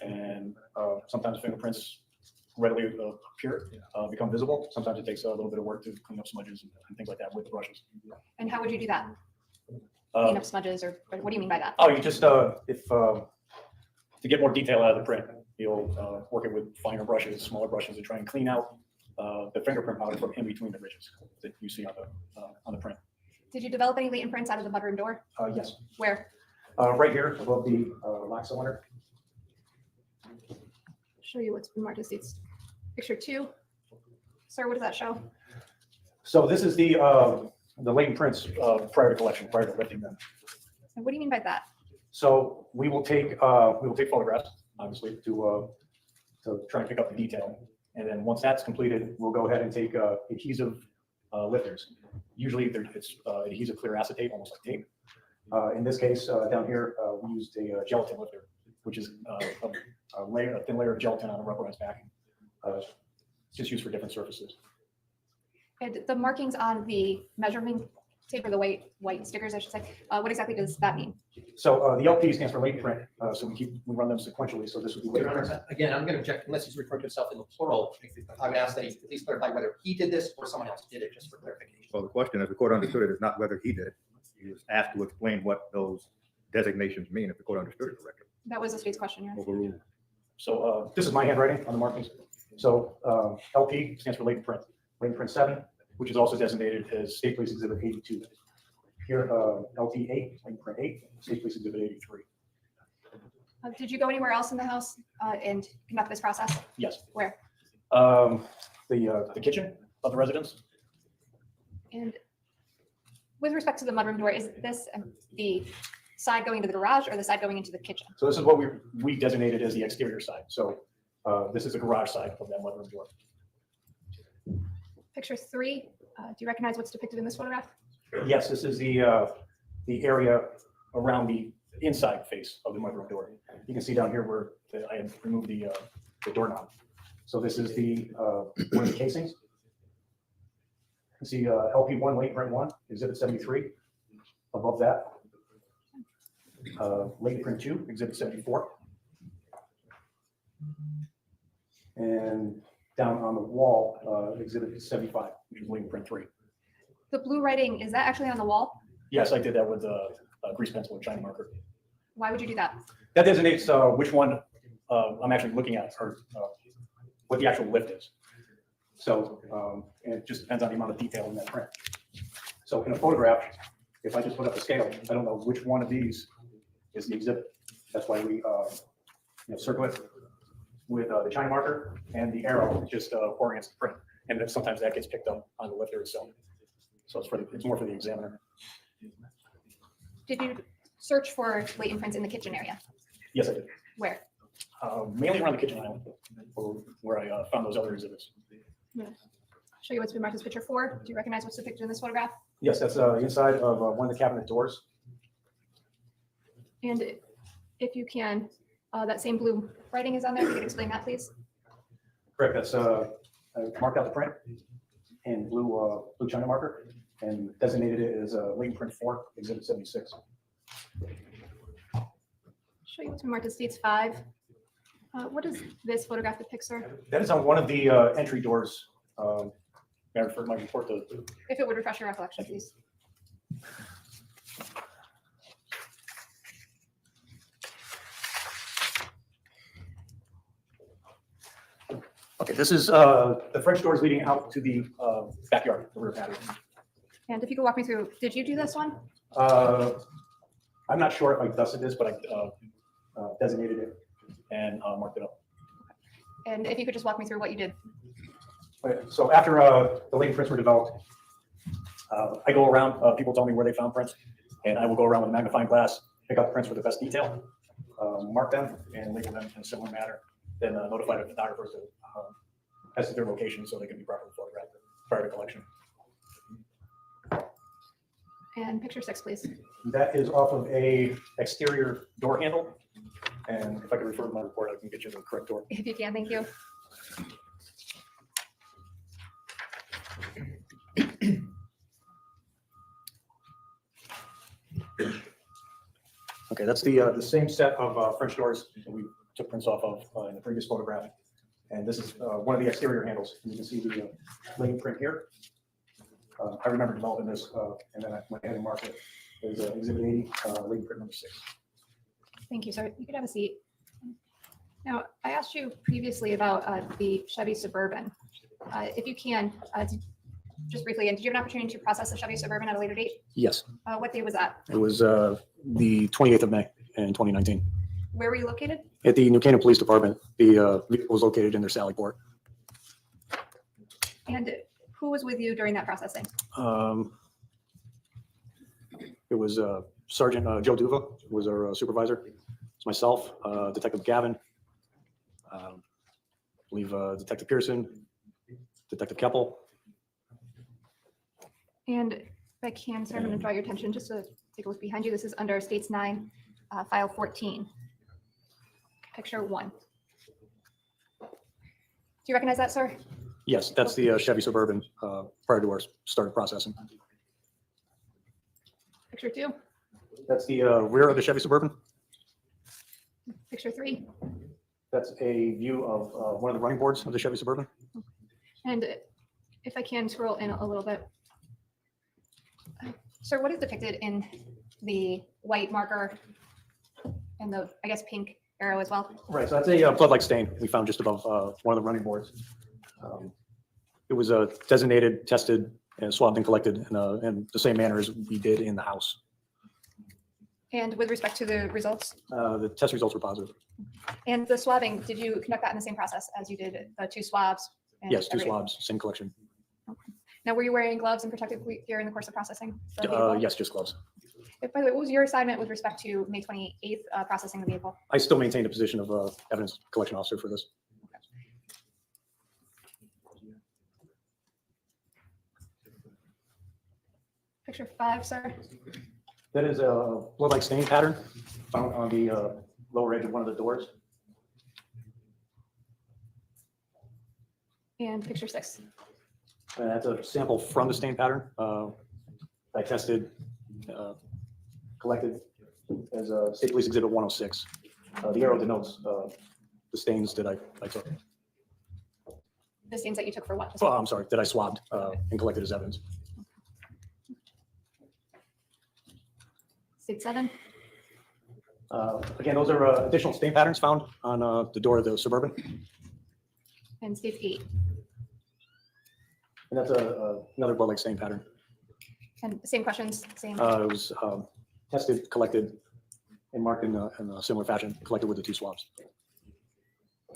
And sometimes fingerprints readily appear, become visible. Sometimes it takes a little bit of work to clean up smudges and things like that with the brushes. And how would you do that? Clean up smudges, or what do you mean by that? Oh, you just if To get more detail out of the print, you'll work it with finer brushes, smaller brushes to try and clean out the fingerprint powder from in between the ridges that you see on the print. Did you develop any latent prints out of the mudroom door? Yes, Where? right here above the lock cylinder. Show you what's been marked as seats. Picture 2. Sir, what does that show? So this is the latent prints prior to collection, prior to lifting them. And what do you mean by that? So we will take photographs, obviously, to try and pick up the detail. And then once that's completed, we'll go ahead and take adhesive lifters. Usually it's adhesive clear acetate, almost like tape. In this case, down here, we used a gelatin lifter, which is a thin layer of gelatin on a rubberized backing. Just used for different surfaces. And the markings on the measurement tape, or the white stickers, I should say, what exactly does that mean? So the LP stands for latent print. So we run them sequentially. So this would be Your latent print. Honor, again, I'm going to object unless he's referring to himself in the plural. I would ask that he at least clarify whether he did this or someone else did it, just for clarification. Well, the question, as the court understood it, is not whether he did it. He was asked to explain what those designations mean, if the court understood it correctly. That was the state's question, Your Honor. Overruled. So this is my handwriting on the markings. So LP stands for latent print. Latent print 7, which is also designated as State Police Exhibit 82. Here, LT8, latent print 8, State Police Exhibit 83. Did you go anywhere else in the house and conduct this process? Yes. Where? The kitchen of the residence. And with respect to the mudroom door, is this the side going into the garage or the side going into the kitchen? So this is what we designated as the exterior side. So this is the garage side of that mudroom door. Picture 3, do you recognize what's depicted in this photograph? Yes, this is the area around the inside face of the mudroom door. You can see down here where I had removed the doorknob. So this is one of the casings. You see LP1, latent print 1, Exhibit 73. Above that, latent print 2, Exhibit 74. And down on the wall, Exhibit 75, which is latent print 3. The blue writing, is that actually on the wall? Yes, I did that with a grease pencil and shiny marker. Why would you do that? That designates which one I'm actually looking at, or what the actual lift is. So and it just depends on the amount of detail in that print. So in a photograph, if I just put up a scale, I don't know which one of these is the exhibit. That's why we circle it with the shiny marker, and the arrow just orients the print. And then sometimes that gets picked up on the lifter itself. So it's more for the examiner. Did you search for latent prints in the kitchen area? Yes, I did. Where? Mainly around the kitchen island, where I found those other exhibits. Show you what's been marked as picture 4. Do you recognize what's depicted in this photograph? Yes, that's the inside of one of the cabinet doors. And if you can, that same blue writing is on there. If you could explain that, please. Correct. That's I marked out the print in blue China marker and designated it as latent print 4, Exhibit 76. Show you what's been marked as states 5. What does this photograph depict, sir? That is on one of the entry doors. May I refer my report to? If it would refresh your recollection, please. Okay, this is the French doors leading out to the backyard, the rear patio. And if you could walk me through, did you do this one? I'm not sure if I dusted this, but I designated it and marked it up. And if you could just walk me through what you did. Okay, so after the latent prints were developed, I go around, people tell me where they found prints, and I will go around with a magnifying glass, pick out the prints with the best detail, mark them, and label them in a similar manner, then notify the photographers to as to their location so they can be properly photographed prior to collection. And picture 6, please. That is off of a exterior door handle, and if I could refer to my report, I can get you the correct door. If you can, thank you. Okay, that's the same set of French doors that we took prints off of in the previous photograph. And this is one of the exterior handles. You can see the latent print here. I remember developing this, and then I went ahead and marked it as Exhibit 80, latent print number 6. Thank you, sir. You could have a seat. Now, I asked you previously about the Chevy Suburban. If you can, just briefly, and did you have an opportunity to process the Chevy Suburban at a later date? Yes, What day was that? it was the 28th of May in 2019. Where were you located? At the New Canaan Police Department, the vehicle was located in their Sally Port. And who was with you during that processing? It was Sergeant Joe Duva was our supervisor. It's myself, Detective Gavin, I believe Detective Pearson, Detective Keppel. And if I can, sir, I'm going to draw your attention just to take a look behind you. This is under States 9, File 14, Picture 1. Do you recognize that, sir? Yes, that's the Chevy Suburban prior to our start of processing. Picture 2, That's the rear of the Chevy Suburban. Picture 3, That's a view of one of the running boards of the Chevy Suburban. and if I can scroll in a little bit. Sir, what is depicted in the white marker and the, I guess, pink arrow as well? Right, so that's a blood-like stain we found just above one of the running boards. It was designated, tested, and swabbed and collected in the same manner as we did in the house. And with respect to the results The test results were positive. and the swabbing, did you conduct that in the same process as you did the 2 swabs? and Yes, 2 everything? swabs, same collection. Now, were you wearing gloves and protective gear in the course of processing? the vehicle? Yes, just gloves. By the way, what was your assignment with respect to May 28th processing the vehicle? I still maintain the position of evidence collection officer for this. Picture 5, sir. That is a blood-like stain pattern found on the lower edge of one of the doors. And picture 6. And that's a sample from the stain pattern. I tested, collected as a State Police Exhibit 106. The arrow denotes the stains that I took. The stains that you took for what? Oh, I'm sorry, that I swabbed and collected as evidence. State 7. Again, those are additional stain patterns found on the door of the Suburban. And state 8. And that's another blood-like stain pattern. And same questions, same. It was tested, collected, and marked in a similar fashion, collected with the 2 swabs.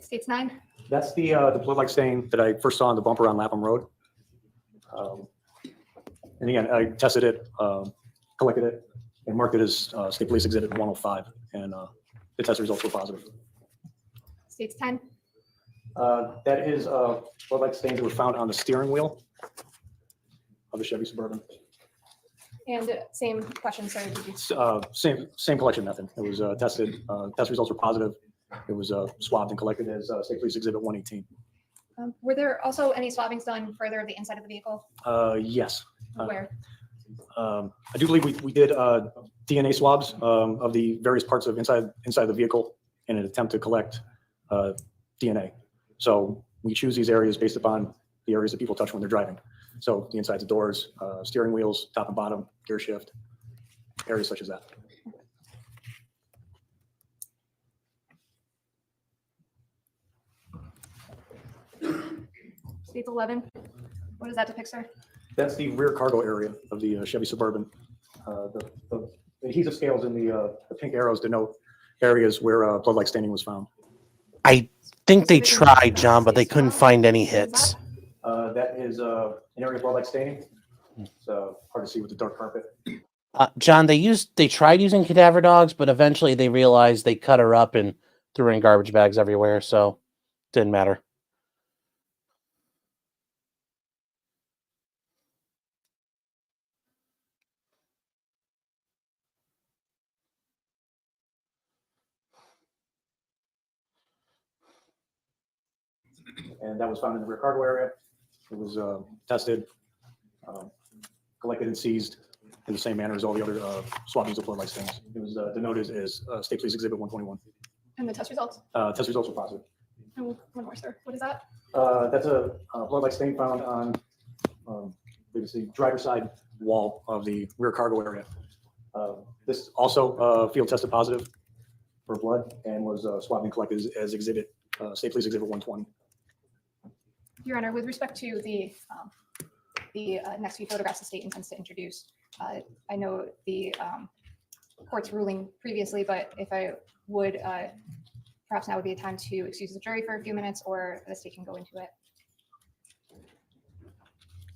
States 9. That's the blood-like stain that I first saw on the bumper on Lapham Road. And again, I tested it, collected it, and marked it as State Police Exhibit 105, and the test results were positive. States 10. That is blood-like stains that were found on the steering wheel of the Chevy Suburban. And same question, sir. Did you? Same collection method. It was tested. Test results were positive. It was swabbed and collected as State Police Exhibit 118. Were there also any swabbings done further of the inside of the vehicle? Yes. Where? I do believe we did DNA swabs of the various parts of inside the vehicle in an attempt to collect DNA. So we choose these areas based upon the areas that people touch when they're driving. So the insides of doors, steering wheels, top and bottom, gear shift, areas such as that. States 11. What does that depict, sir? That's the rear cargo area of the Chevy Suburban. The adhesive scales in the pink arrows denote areas where blood-like staining was found. I think they tried, John, but they couldn't find any hits. That is an area of blood-like staining. It's hard to see with the dark carpet. John, they tried using cadaver dogs, but eventually they realized they cut her up and threw her in garbage bags everywhere, so didn't matter. And that was found in the rear cargo area. It was tested, collected and seized in the same manner as all the other swabbings of blood-like stains. It was denoted as State Police Exhibit 121. And the test results? Test results were positive. And one more, sir. What is that? That's a blood-like stain found on the driver's side wall of the rear cargo area. This also field tested positive. for blood and was swabbed and collected as exhibit, State Police Exhibit 120. Your Honor, with respect to the next few photographs the state intends to introduce, I know the court's ruling previously, but if I would, perhaps now would be a time to excuse the jury for a few minutes, or the state can go into it.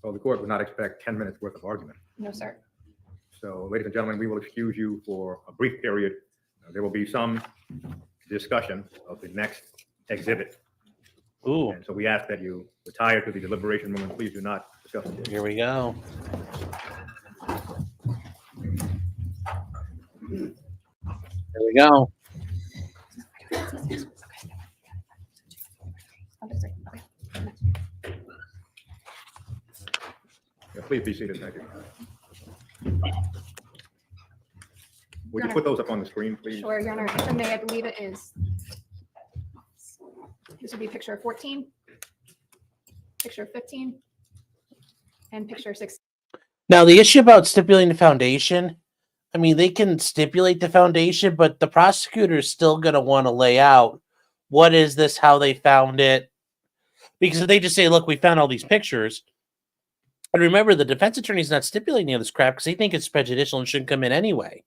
Well, the court would not expect 10 minutes worth of argument. No, sir. So, ladies and gentlemen, we will excuse you for a brief period. There will be some discussion of the next exhibit. Ooh, And so we ask that you retire to the deliberation room and please do not discuss it. here we go. There we go. Yeah, please be seated. Thank you. Would you put those up on the screen, please? Sure, Your Honor. If I may, I believe it is. This would be picture 14, picture 15, and picture 16. Now, the issue about stipulating the foundation, I mean, they can stipulate the foundation, but the prosecutor is still going to want to lay out what is this, how they found it. Because if they just say, look, we found all these pictures. And remember, the defense attorney's not stipulating any of this crap because they think it's prejudicial and shouldn't come in anyway.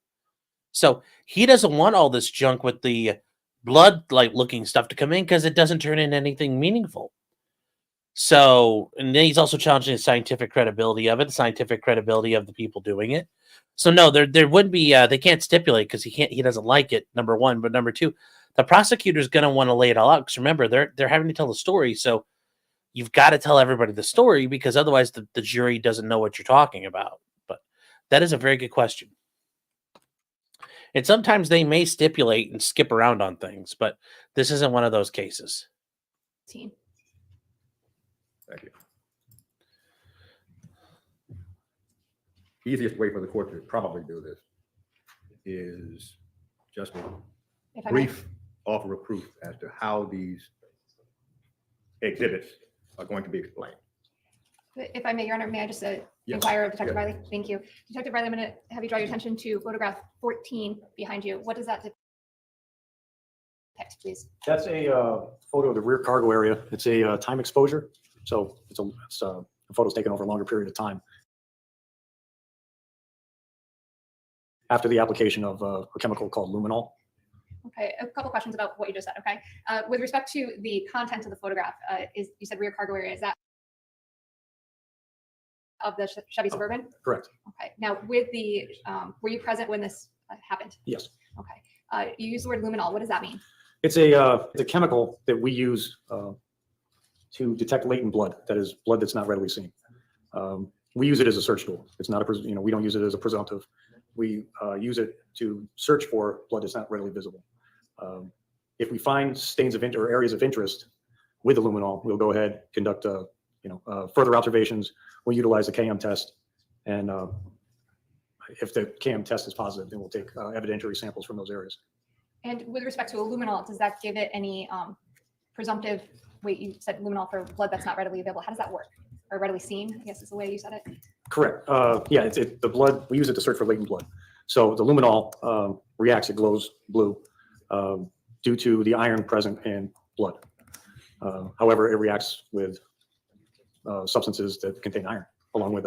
So he doesn't want all this junk with the blood-like looking stuff to come in because it doesn't turn into anything meaningful. So, and then he's also challenging the scientific credibility of it, the scientific credibility of the people doing it. So no, there would be, they can't stipulate because he doesn't like it, number one. But number two, the prosecutor's going to want to lay it all out because remember, they're having to tell the story. So you've got to tell everybody the story because otherwise the jury doesn't know what you're talking about. But that is a very good question. And sometimes they may stipulate and skip around on things, but this isn't one of those cases. Thank Thank you. The easiest way for the court to probably do this is just a If I may, brief offer of proof as to how these exhibits are going to be explained. if I may, Your Honor, may I just Yes. inquire of Detective Yes. Riley? Thank you. Detective Riley, I'm going to have you draw your attention to photograph 14 behind you. What does that depict, please? That's a photo of the rear cargo area. It's a time exposure. So it's a photo's taken over a longer period of time. After the application of a chemical called luminol. Okay, a couple questions about what you just said, okay? With respect to the content of the photograph, you said rear cargo area, is that of the Chevy Suburban? Correct. Okay, now with the, were you present when this happened? Yes. Okay, you used the word luminol, what does that mean? It's a chemical that we use to detect latent blood, that is blood that's not readily seen. We use it as a search tool. It's not a, we don't use it as a presumptive. We use it to search for blood that's not readily visible. If we find stains of or areas of interest with the luminol, we'll go ahead, conduct further observations. We'll utilize the KM test, and if the KM test is positive, then we'll take evidentiary samples from those areas. And with respect to a luminol, does that give it any presumptive, wait, you said luminol for blood that's not readily available. How does that work? Or readily seen, I guess is the way you said it? Correct. Yeah, the blood, we use it to search for latent blood. So the luminol reacts, it glows blue due to the iron present in blood. However, it reacts with substances that contain iron, along with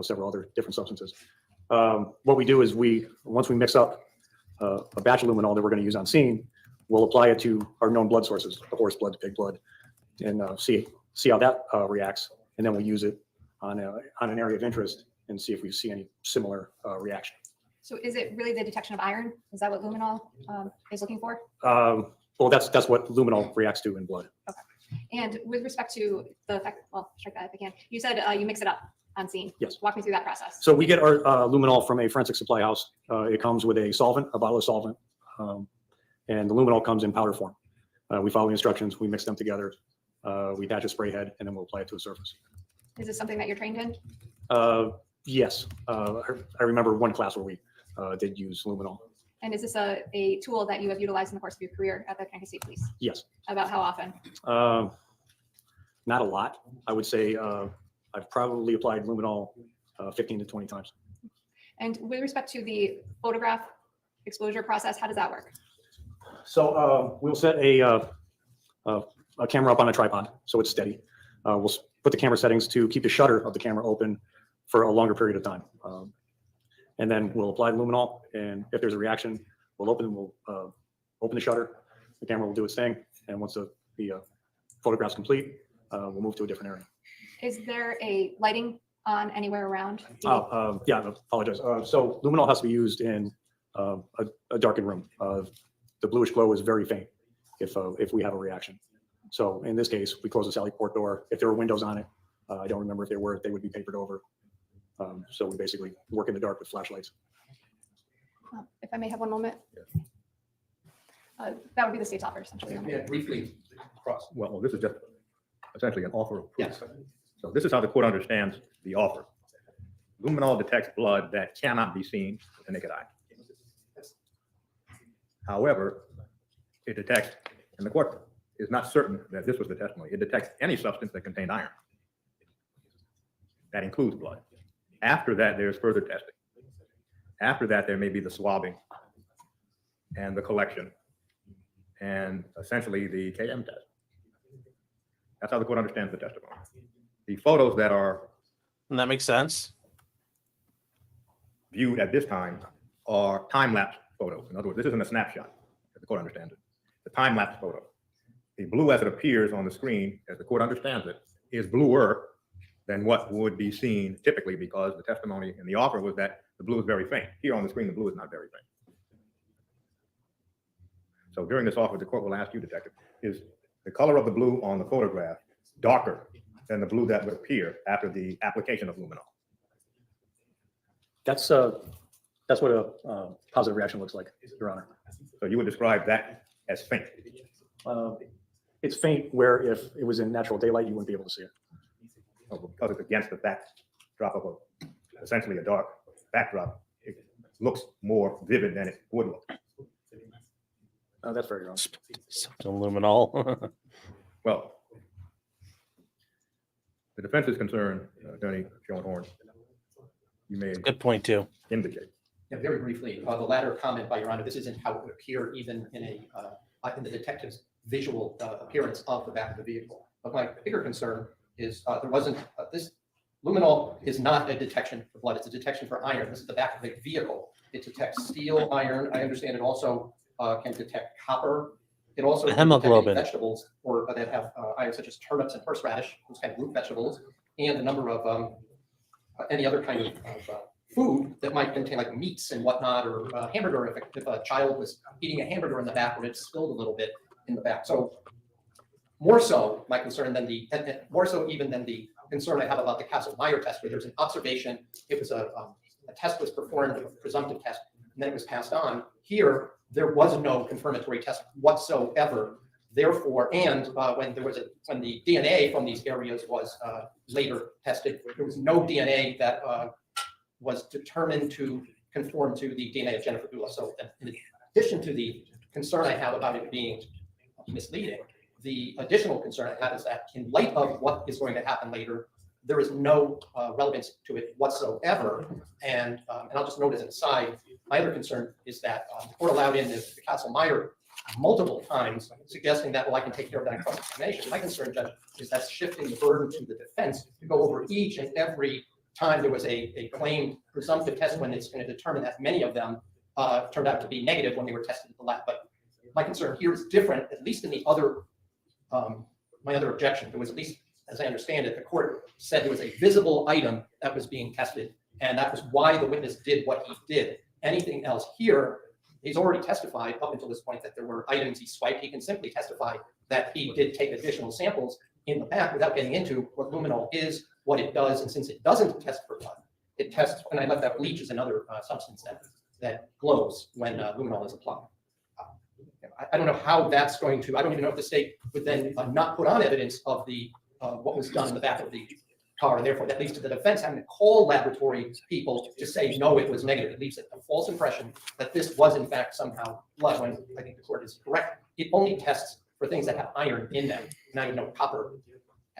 several other different substances. What we do is once we mix up a batch of luminol that we're going to use on scene, we'll apply it to our known blood sources, the horse blood, the pig blood, and see how that reacts. And then we'll use it on an area of interest and see if we see any similar reaction. So is it really the detection of iron? Is that what luminol is looking for? Well, that's what luminol reacts to in blood. Okay. And with respect to the fact, well, strike that up again. You said you mix it up on scene. Yes. Walk me through that process. So we get our luminol from a forensic supply house. It comes with a solvent, a bottle of solvent, and the luminol comes in powder form. We follow the instructions, we mix them together, we attach a spray head, and then we'll apply it to a surface. Is this something that you're trained in? Yes. I remember one class where we did use luminol. And is this a tool that you have utilized in the course of your career at the Connecticut State Police? Yes. About how often? Not a lot. I would say I've probably applied luminol 15 to 20 times. And with respect to the photograph exposure process, how does that work? So we'll set a camera up on a tripod so it's steady. We'll put the camera settings to keep the shutter of the camera open for a longer period of time. And then we'll apply luminol, and if there's a reaction, we'll open the shutter. The camera will do its thing, and once the photograph's complete, we'll move to a different area. Is there a lighting on anywhere around? Yeah, I apologize. So luminol has to be used in a darkened room. The bluish glow is very faint if we have a reaction. So in this case, we close the sally port door. If there were windows on it, I don't remember if there were, they would be papered over. So we basically work in the dark with flashlights. If I may have one moment. That would be the state's offer, essentially. Yeah, briefly, cross. Well, this is just essentially an offer of proof. Yes. So this is how the court understands the offer. Luminol detects blood that cannot be seen with the naked eye. However, it detects, and the court is not certain that this was the testimony, it detects any substance that contained iron. That includes blood. After that, there's further testing. After that, there may be the swabbing and the collection and essentially the KM test. That's how the court understands the testimony. The photos that are And that makes sense. viewed at this time are time-lapse photos. In other words, this isn't a snapshot, as the court understands it. The time-lapse photo. The blue as it appears on the screen, as the court understands it, is bluer than what would be seen typically, because the testimony in the offer was that the blue is very faint. Here on the screen, the blue is not very faint. So during this offer, the court will ask you, detective, is the color of the blue on the photograph darker than the blue that would appear after the application of luminol? That's what a positive reaction looks like, Your Honor. So you would describe that as faint? It's faint where if it was in natural daylight, you wouldn't be able to see it. Because it's against the backdrop of essentially a dark backdrop, it looks more vivid than it would look. That's very wrong. Luminol. Well, the defense is concerned, Attorney Schoenhorn, you may Good point too. indicate. Yeah, very briefly, the latter comment by Your Honor, this isn't how it would appear even in in the detective's visual appearance of the back of the vehicle. But my bigger concern is there wasn't, this luminol is not a detection for blood, it's a detection for iron. This is the back of the vehicle. It detects steel, iron. I understand it also can detect copper. It also can detect Hemoglobin. vegetables or that have iron, such as turnips and horseradish, those kind of root vegetables, and a number of any other kind of food that might contain like meats and whatnot, or hamburger, if a child was eating a hamburger in the back where it spilled a little bit in the back. So more so my concern than more so even than the concern I have about the Kastle-Meyer test, where there's an observation, it was a test was performed, a presumptive test, and then it was passed on. Here, there was no confirmatory test whatsoever. Therefore, and when the DNA from these areas was later tested, there was no DNA that was determined to conform to the DNA of Jennifer Dulos. So in addition to the concern I have about it being misleading, the additional concern I have is that in light of what is going to happen later, there is no relevance to it whatsoever. And I'll just note as an aside, my other concern is that the court allowed in the Kastle-Meyer multiple times, suggesting that, well, I can take care of that in cross-examination. My concern, Judge, is that's shifting the burden to the defense to go over each and every time there was a claimed presumptive test, when it's going to determine that many of them turned out to be negative when they were tested at the lab. But my concern here is different, at least in the other, my other objection. There was, at least as I understand it, the court said there was a visible item that was being tested, and that was why the witness did what he did. Anything else here, he's already testified up until this point that there were items he swiped. He can simply testify that he did take additional samples in the back without getting into what luminol is, what it does, and since it doesn't test for blood, it tests, and I left out bleach is another substance that glows when luminol is applied. I don't know how that's going to, I don't even know if the state would then not put on evidence of the what was done in the back of the car, and therefore that leads to the defense having to call laboratory people to say, no, it was negative. It leaves a false impression that this was in fact somehow blood, when I think the court is correct. It only tests for things that have iron in them. And I know copper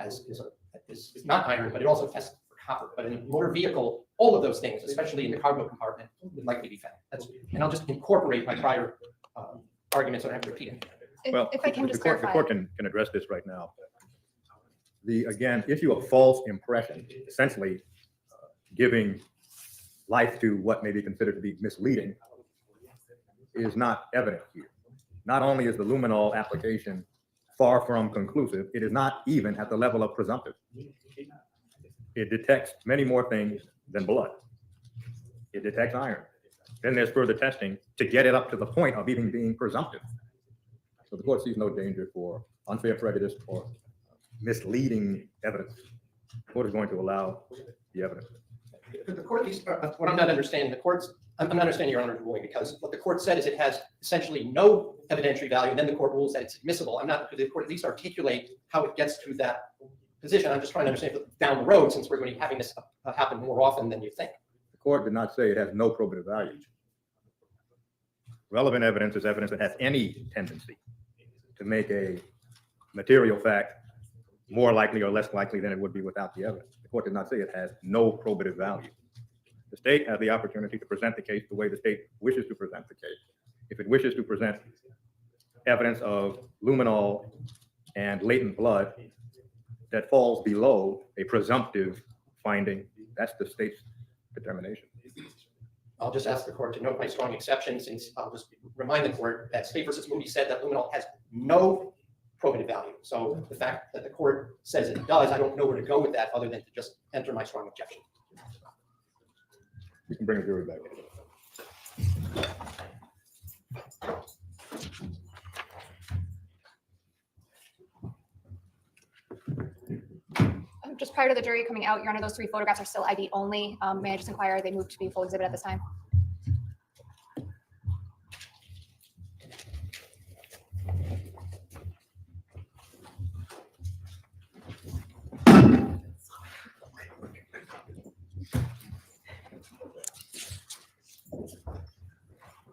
is not iron, but it also tests for copper. But in a motor vehicle, all of those things, especially in the cargo compartment, would likely be found. And I'll just incorporate my prior arguments, I don't have to repeat it. Well, If I can the just court, the clarify. court can address this right now. The, again, issue of false impression, essentially giving life to what may be considered to be misleading, is not evident here. Not only is the Luminol application far from conclusive, it is not even at the level of presumptive. It detects many more things than blood. It detects iron. Then there's further testing to get it up to the point of even being presumptive. So the court sees no danger for unfair prejudice or misleading evidence. The court is going to allow the evidence. But the court, at least, what I'm not understanding, I'm not understanding your Honor's ruling, because what the court said is it has essentially no evidentiary value, and then the court rules that it's admissible. Could the court at least articulate how it gets to that position? I'm just trying to understand if down the road, since we're going to be having this happen more often than you think. The court did not say it has no probative value. Relevant evidence is evidence that has any tendency to make a material fact more likely or less likely than it would be without the evidence. The court did not say it has no probative value. The state has the opportunity to present the case the way the state wishes to present the case. If it wishes to present evidence of luminol and latent blood that falls below a presumptive finding, that's the state's determination. I'll just ask the court to note my strong exception, since I'll just remind the court that State versus Moody said that luminol has no probative value. So the fact that the court says it does, I don't know where to go with that other than to just enter my strong objection. You can bring a jury back. Just prior to the jury coming out, Your Honor, those 3 photographs are still ID only. May I just inquire, are they moved to be full exhibit at this time?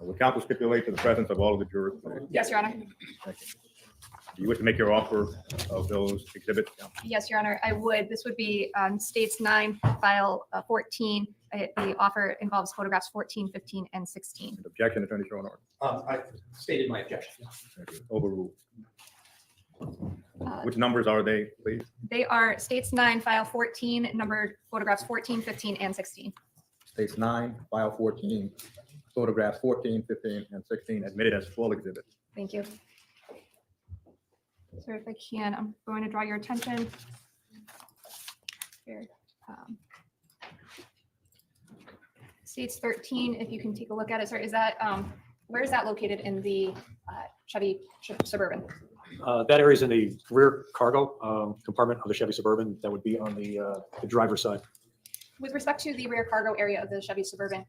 Will counsel stipulate to the presence of all of the jurors? Yes, Your Honor. Thank you. Do you wish to make your offer of those exhibits? Yes, Your Honor, I would. This would be States 9, file 14. The offer involves photographs 14, 15, and 16. Objection, Attorney Schroeder. I stated my objection. Thank you. Overruled. Uh, Which numbers are they, please? They are States 9, file 14, numbered photographs 14, 15, and 16. States 9, file 14, photographs 14, 15, and 16 admitted as full exhibit. Thank you. So if I can, I'm going to draw your attention. Here. States 13, if you can take a look at it, sir, is that, where is that located in the Chevy Suburban? That area is in the rear cargo compartment of the Chevy Suburban. That would be on the driver's side. With respect to the rear cargo area of the Chevy Suburban,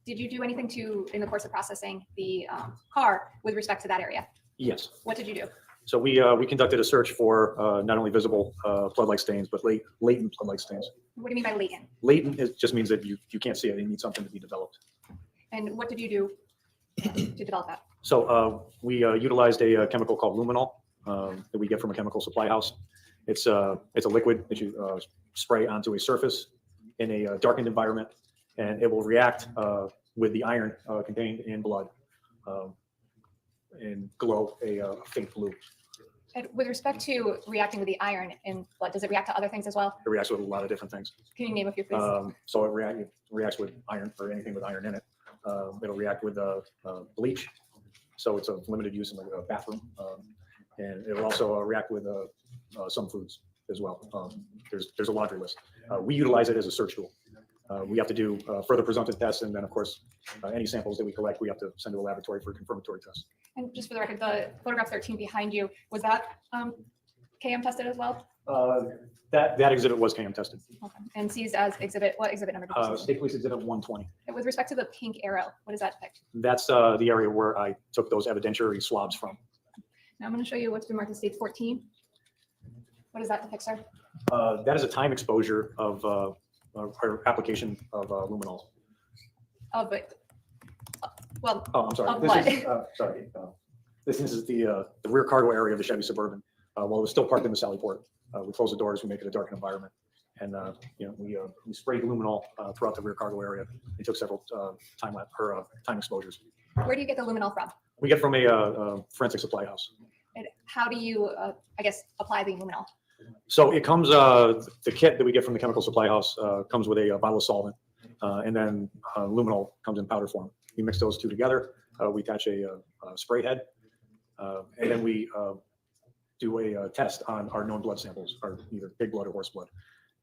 did you do anything in the course of processing the car with respect to that area? Yes. What did you do? So we conducted a search for not only visible blood-like stains, but latent blood-like stains. What do you mean by latent? Latent just means that you can't see it. You need something to be developed. And what did you do to develop that? So we utilized a chemical called Luminol that we get from a chemical supply house. It's a liquid that you spray onto a surface in a darkened environment, and it will react with the iron contained in blood and glow a faint blue. And with respect to reacting with the iron in blood, does it react to other things as well? It reacts with a lot of different things. Can you name a few, please? So it reacts with iron or anything with iron in it. It'll react with bleach. So it's a limited use in the bathroom. And it'll also react with some foods as well. There's a laundry list. We utilize it as a search tool. We have to do further presumptive tests, and then of course, any samples that we collect, we have to send to a laboratory for confirmatory tests. And just for the record, the photograph 13 behind you, was that KM tested as well? That exhibit was KM tested. Okay. And seized as exhibit, what exhibit number? Did you seize? State Police Exhibit 120. And with respect to the pink arrow, what does that depict? That's the area where I took those evidentiary swabs from. Now I'm going to show you what's been marked as state 14. What does that depict, sir? That is a time exposure of our application of luminol. Of it. Well, Oh, I'm sorry. Of This what? is, sorry. This is the rear cargo area of the Chevy Suburban. While it was still parked in the Sally Port, we closed the doors, we make it a darkened environment. And we sprayed luminol throughout the rear cargo area. We took several time exposures. where do you get the luminol from? We get from a forensic supply house. And how do you, I guess, apply the luminol? So it comes, the kit that we get from the chemical supply house comes with a bottle of solvent, and then luminol comes in powder form. We mix those two together. We attach a spray head, and then we do a test on our known blood samples, or either pig blood or horse blood,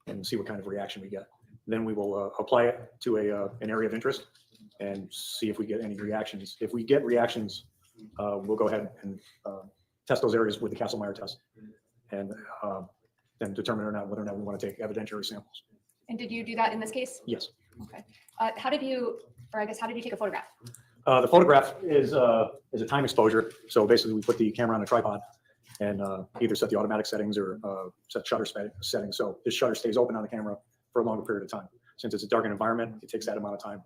and see what kind of reaction we get. Then we will apply it to an area of interest and see if we get any reactions. If we get reactions, we'll go ahead and test those areas with the Kastle-Meyer test, and then determine whether or not we want to take evidentiary samples. And did you do that in this case? Yes. Okay. How did you take a photograph? The photograph is a time exposure. So basically, we put the camera on a tripod and either set the automatic settings or set shutter settings. So this shutter stays open on the camera for a longer period of time. Since it's a darkened environment, it takes that amount of time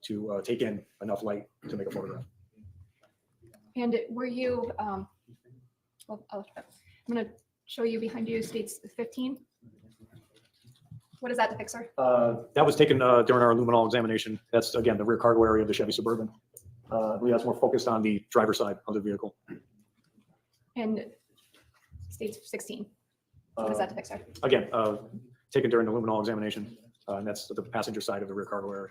to take in enough light to make a photograph. And were you, well, I'm going to show you behind you, states 15. What is that depict, sir? That was taken during our luminol examination. That's, again, the rear cargo area of the Chevy Suburban. I believe that's more focused on the driver's side of the vehicle. And states 16. What does that depict, sir? Again, taken during the luminol examination, and that's the passenger side of the rear cargo area.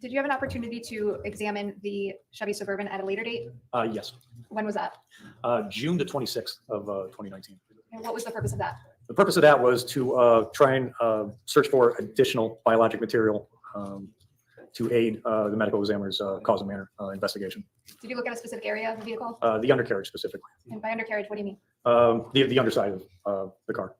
Did you have an opportunity to examine the Chevy Suburban at a later date? Yes. When was that? June the 26th of 2019. And what was the purpose of that? The purpose of that was to try and search for additional biologic material to aid the medical examiner's cause and manner investigation. Did you look at a specific area of the vehicle? The undercarriage specifically. And by undercarriage, what do you mean? The underside of the car.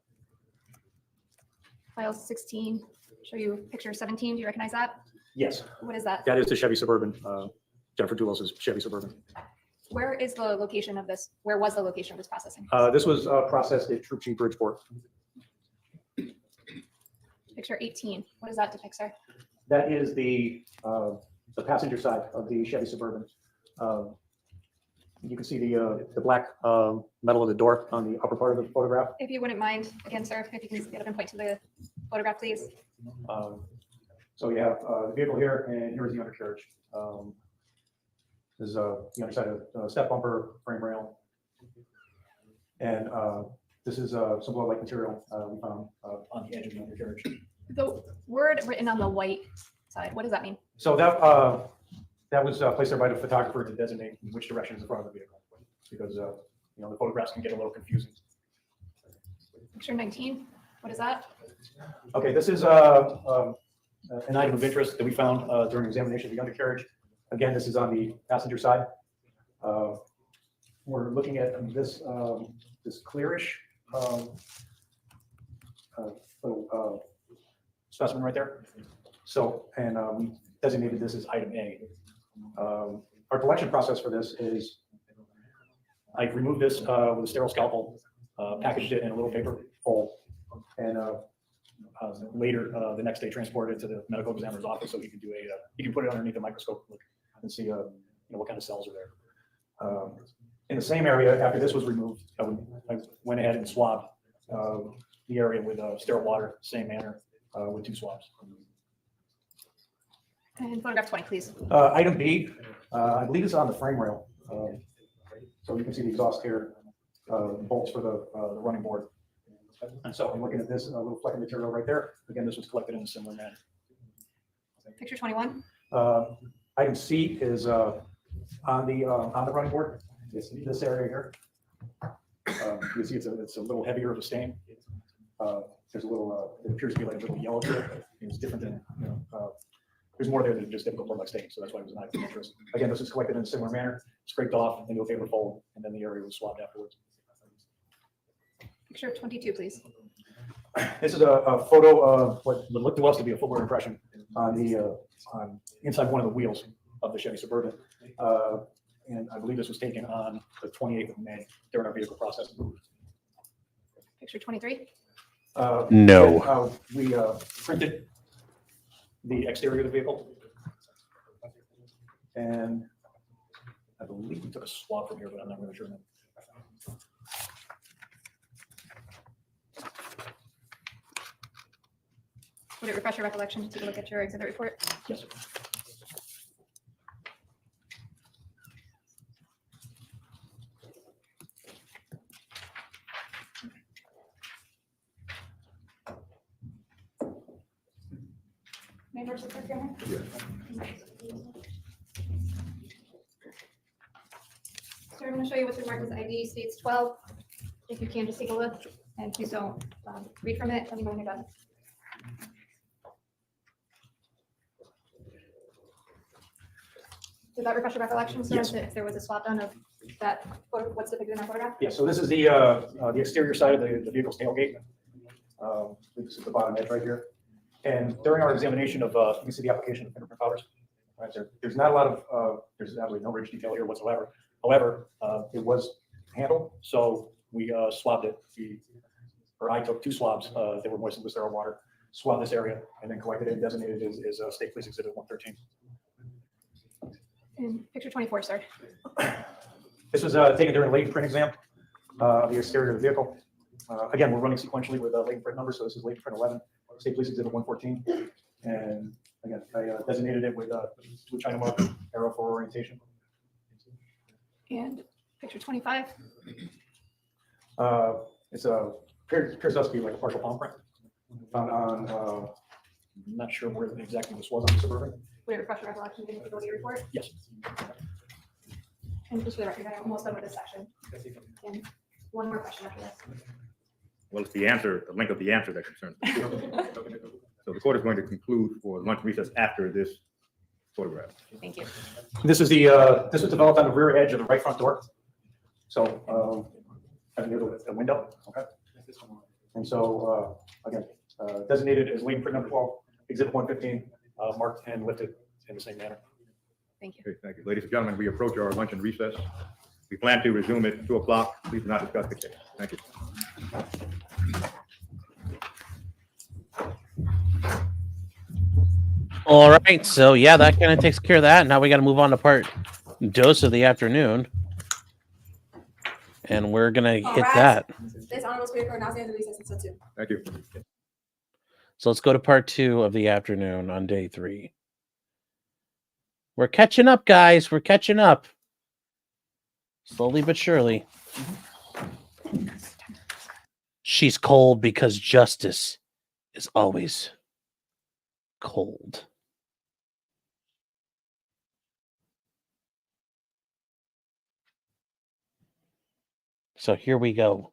File 16, show you picture 17. Do you recognize that? Yes. What is that? That is the Chevy Suburban, Jennifer Dulos' Chevy Suburban. Where is the location of this? Where was the location of this processing? This was processed at Troop G Bridgeport. Picture 18. What does that depict, sir? That is the passenger side of the Chevy Suburban. You can see the black metal of the door on the upper part of the photograph. If you wouldn't mind, again, sir, if you can get up and point to the photograph, please. So you have the vehicle here, and here is the undercarriage. This is the underside of the step bumper, frame rail. And this is some blood-like material we found on the edge of the undercarriage. The word written on the white side, what does that mean? So that was placed there by the photographer to designate which direction is the front of the vehicle, because the photographs can get a little confusing. Picture 19, what is that? Okay, this is an item of interest that we found during examination of the undercarriage. Again, this is on the passenger side. We're looking at this this clearish little specimen right there. So, and we designated this as item A. Our collection process for this is I removed this with a sterile scalpel, packaged it in a little paper bowl, and later the next day transported it to the medical examiner's office so he can do he can put it underneath the microscope and see what kind of cells are there. In the same area, after this was removed, I went ahead and swabbed the area with sterile water, same manner, with 2 swabs. And photograph 20, please. Item B, I believe it's on the frame rail. So you can see the exhaust here, bolts for the running board. And so I'm looking at this little fleck of material right there. Again, this was collected in a similar manner. Picture 21. Item C is on the running board. It's this area here. You can see it's a little heavier of a stain. There's a little, it appears to be like a little yellow here. It's different than, there's more there than just typical blood-like stain. So that's why it was an item of interest. Again, this is collected in a similar manner, scraped off into a paper fold, and then the area was swabbed afterwards. Picture 22, please. This is a photo of what would look to us to be a footwear impression on the inside one of the wheels of the Chevy Suburban. And I believe this was taken on the 28th of May during our vehicle processing. Picture 23. No. We printed the exterior of the vehicle. And I believe we took a swab from here, but I'm not really sure. Would it refresh your recollection to take a look at your exhibit report? Yes. Your Honor. So I'm going to show you what the records ID states 12. If you can, just take a look, and please don't read from it. Let me know when you're done. Did that refresh your recollection, sir? Yes. If there was a swap done of that, what's depicted in that photograph? Yeah, so this is the exterior side of the vehicle's tailgate. This is the bottom edge right here. And during our examination of, you can see the application of fingerprint powders. Right there. There's not a lot of, there's absolutely no rich detail here whatsoever. However, it was handled, so we swabbed it. Or I took 2 swabs, they were moistened with sterile water, swabbed this area, and then collected it and designated it as State Police Exhibit 113. In picture 24, sir. This was taken during a latent print exam of the exterior of the vehicle. Again, we're running sequentially with latent print numbers, so this is latent print 11, State Police Exhibit 114. And again, I designated it with blue China mark, arrow for orientation. And picture 25. It's appears to us to be like a partial palm print found on, I'm not sure where exactly this was on the Suburban. Would it refresh your recollection? Did you go to your report? Yes. And just for the record, I'm almost done with this section. And one more question after this. Well, it's the answer, the length of the answer that concerns me. So the court is going to conclude for lunch recess after this photograph. Thank you. This is the this was developed on the rear edge of the right front door. So near the window. Okay. And so again, designated as latent print number 12, Exhibit 115, marked and lifted in the same manner. Thank you. Okay, thank you. Ladies and gentlemen, we approach our lunch and recess. We plan to resume at 2 o'clock. Please do not discuss the case. Thank you. All right, so yeah, that kind of takes care of that. Now we got to move on to part dose of the afternoon, and we're gonna hit right. that. This honorable speaker now stands in recess until 2. Thank you. So let's go to part 2 of the afternoon on day 3. We're catching up, guys. We're catching up. Slowly but surely. She's cold because justice is always cold. So here we go.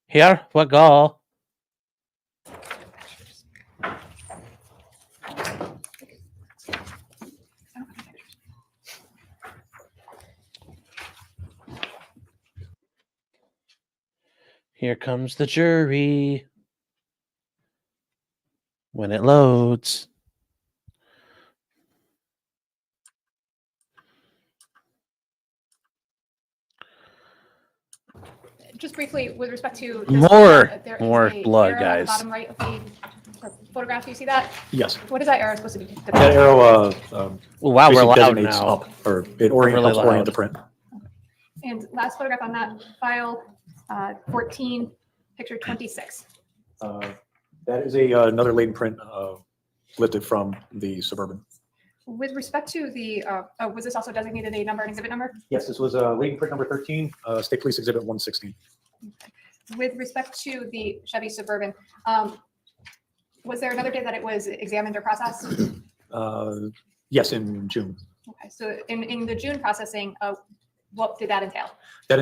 Here we go. Here comes the jury. When it loads. Just briefly, with respect to this, More there is more a blood, arrow on the guys. bottom right of the photograph. Do you see that? Yes. What is that arrow supposed to be? That arrow Oh, wow, we're basically loud designates now. up, or it orient, really helps orient loud. the print. And last photograph on that file, 14, picture 26. That is another latent print lifted from the Suburban. With respect to the, was this also designated a number and exhibit number? Yes, this was latent print number 13, State Police Exhibit 116. With respect to the Chevy Suburban, was there another day that it was examined or processed? Yes, in June. Okay, so in the June processing, what did that entail? That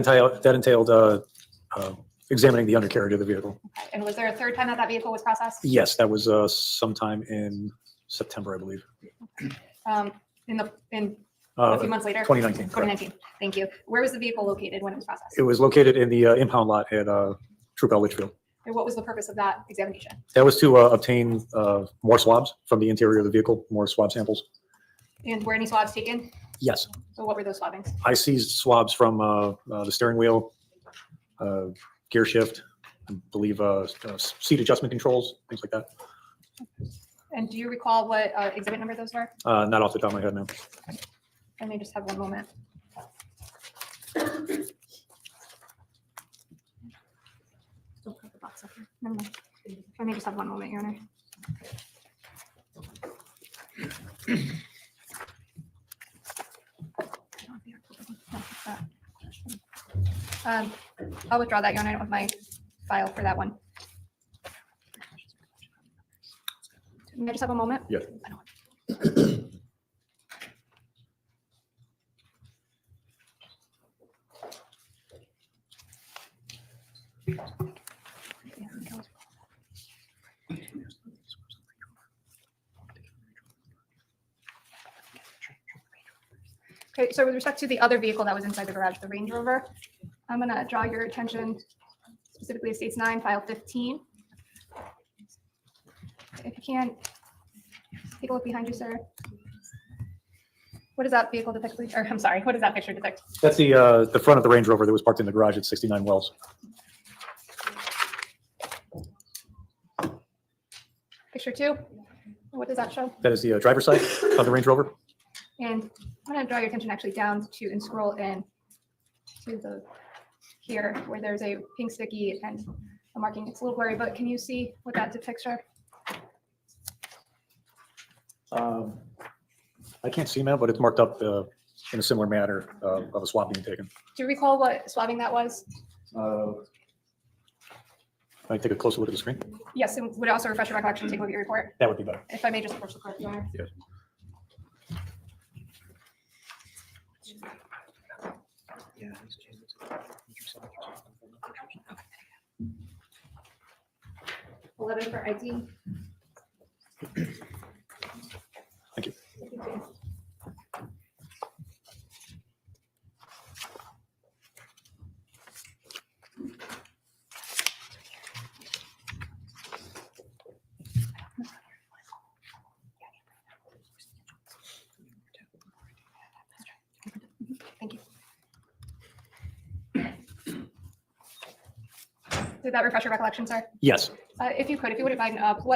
entailed examining the undercarriage of the vehicle. Okay, and was there a third time that that vehicle was processed? Yes, that was sometime in September, I believe. In a few months later? 2019. correct. 2019. Thank you. Where was the vehicle located when it was processed? It was located in the impound lot at Troop L. Litchfield. And what was the purpose of that examination? That was to obtain more swabs from the interior of the vehicle, more swab samples. And were any swabs taken? Yes, So what were those swabbings? I seized swabs from the steering wheel, gear shift, I believe seat adjustment controls, things like that. And do you recall what exhibit number those were? Not off the top of my head now. Let me just have one moment. Don't put the box up here. Never mind. Let me just have one moment, Your Honor. I'll withdraw that, Your Honor. I don't have my file for that one. Can I just have a moment? Yes. Okay, so with respect to the other vehicle that was inside the garage, the Range Rover, I'm gonna draw your attention specifically to States 9, file 15. If you can, take a look behind you, sir. What does that vehicle depict, please? Or I'm sorry, what does that picture depict? That's the front of the Range Rover that was parked in the garage at 69 Wells. Picture 2, what does that show? That is the driver's side of the Range Rover. And I'm gonna draw your attention actually down to and scroll in to the here where there's a pink sticky and a marking. It's a little blurry, but can you see what that depicts, sir? I can't see, man, but it's marked up in a similar manner of a swab being taken. Do you recall what swabbing that was? I take a closer look at the screen. Yes, and would it also refresh your recollection, take a look at your report? That would be better. If I may just approach the clerk, Your Honor. Yes. $11 for ID. Thank you. Thank you. Did that refresh your recollection, sir? Yes. If you wouldn't mind, if you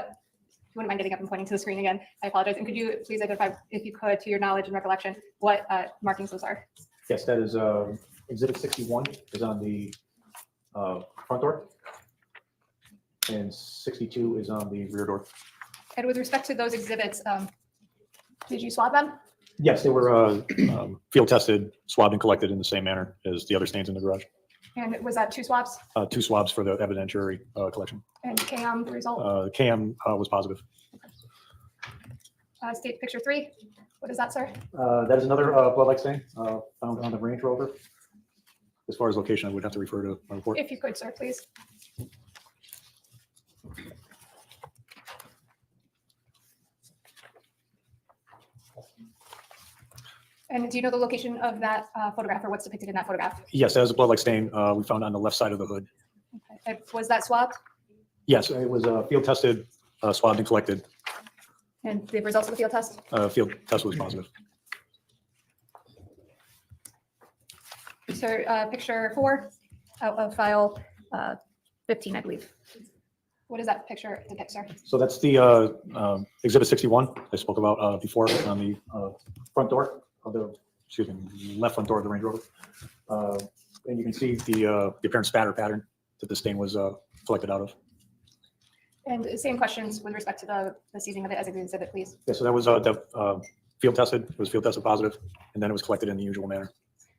wouldn't mind getting up and pointing to the screen again, I apologize. And could you please identify, if you could, to your knowledge and recollection, what markings those are? Yes, that is Exhibit 61 is on the front door, and 62 is on the rear door. And with respect to those exhibits, did you swab them? Yes, they were field tested, swabbed, and collected in the same manner as the other stains in the garage. And was that 2 swabs? 2 swabs for the evidentiary collection. And KM, the result? The KM was positive. State picture 3. What is that, sir? That is another blood-like stain found on the Range Rover. As far as location, I would have to refer to my report. If you could, sir, please. And do you know the location of that photograph or what's depicted in that photograph? Yes, that is a blood-like stain we found on the left side of the hood. Okay. And was that swabbed? Yes, it was field tested, swabbed, and collected. And the results of the field test? Field test was positive. Sir, picture 4 out of file 15, I believe. What does that picture depict, sir? So that's the Exhibit 61 I spoke about before on the front door of the, left front door of the Range Rover. And you can see the apparent spatter pattern that the stain was collected out of. And same questions with respect to the seizing of it as an exhibit, please. Yeah, so that was field tested. It was field tested positive, and then it was collected in the usual manner.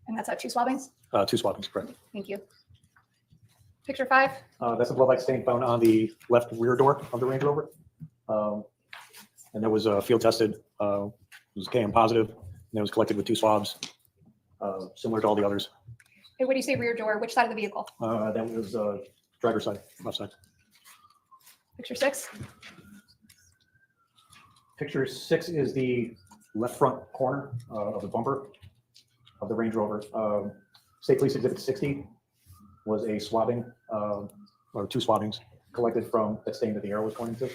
And that's 2 swabbings? 2 swabbings, correct. Thank you. Picture 5. That's a blood-like stain found on the left rear door of the Range Rover. And that was field tested. It was KM positive, and it was collected with 2 swabs, similar to all the others. And when you say rear door, which side of the vehicle? That was driver's side, left side. Picture 6. Picture 6 is the left front corner of the bumper of the Range Rover. State Police Exhibit 60 was a swabbing, or 2 swabbings collected from that stain that the arrow was pointing to.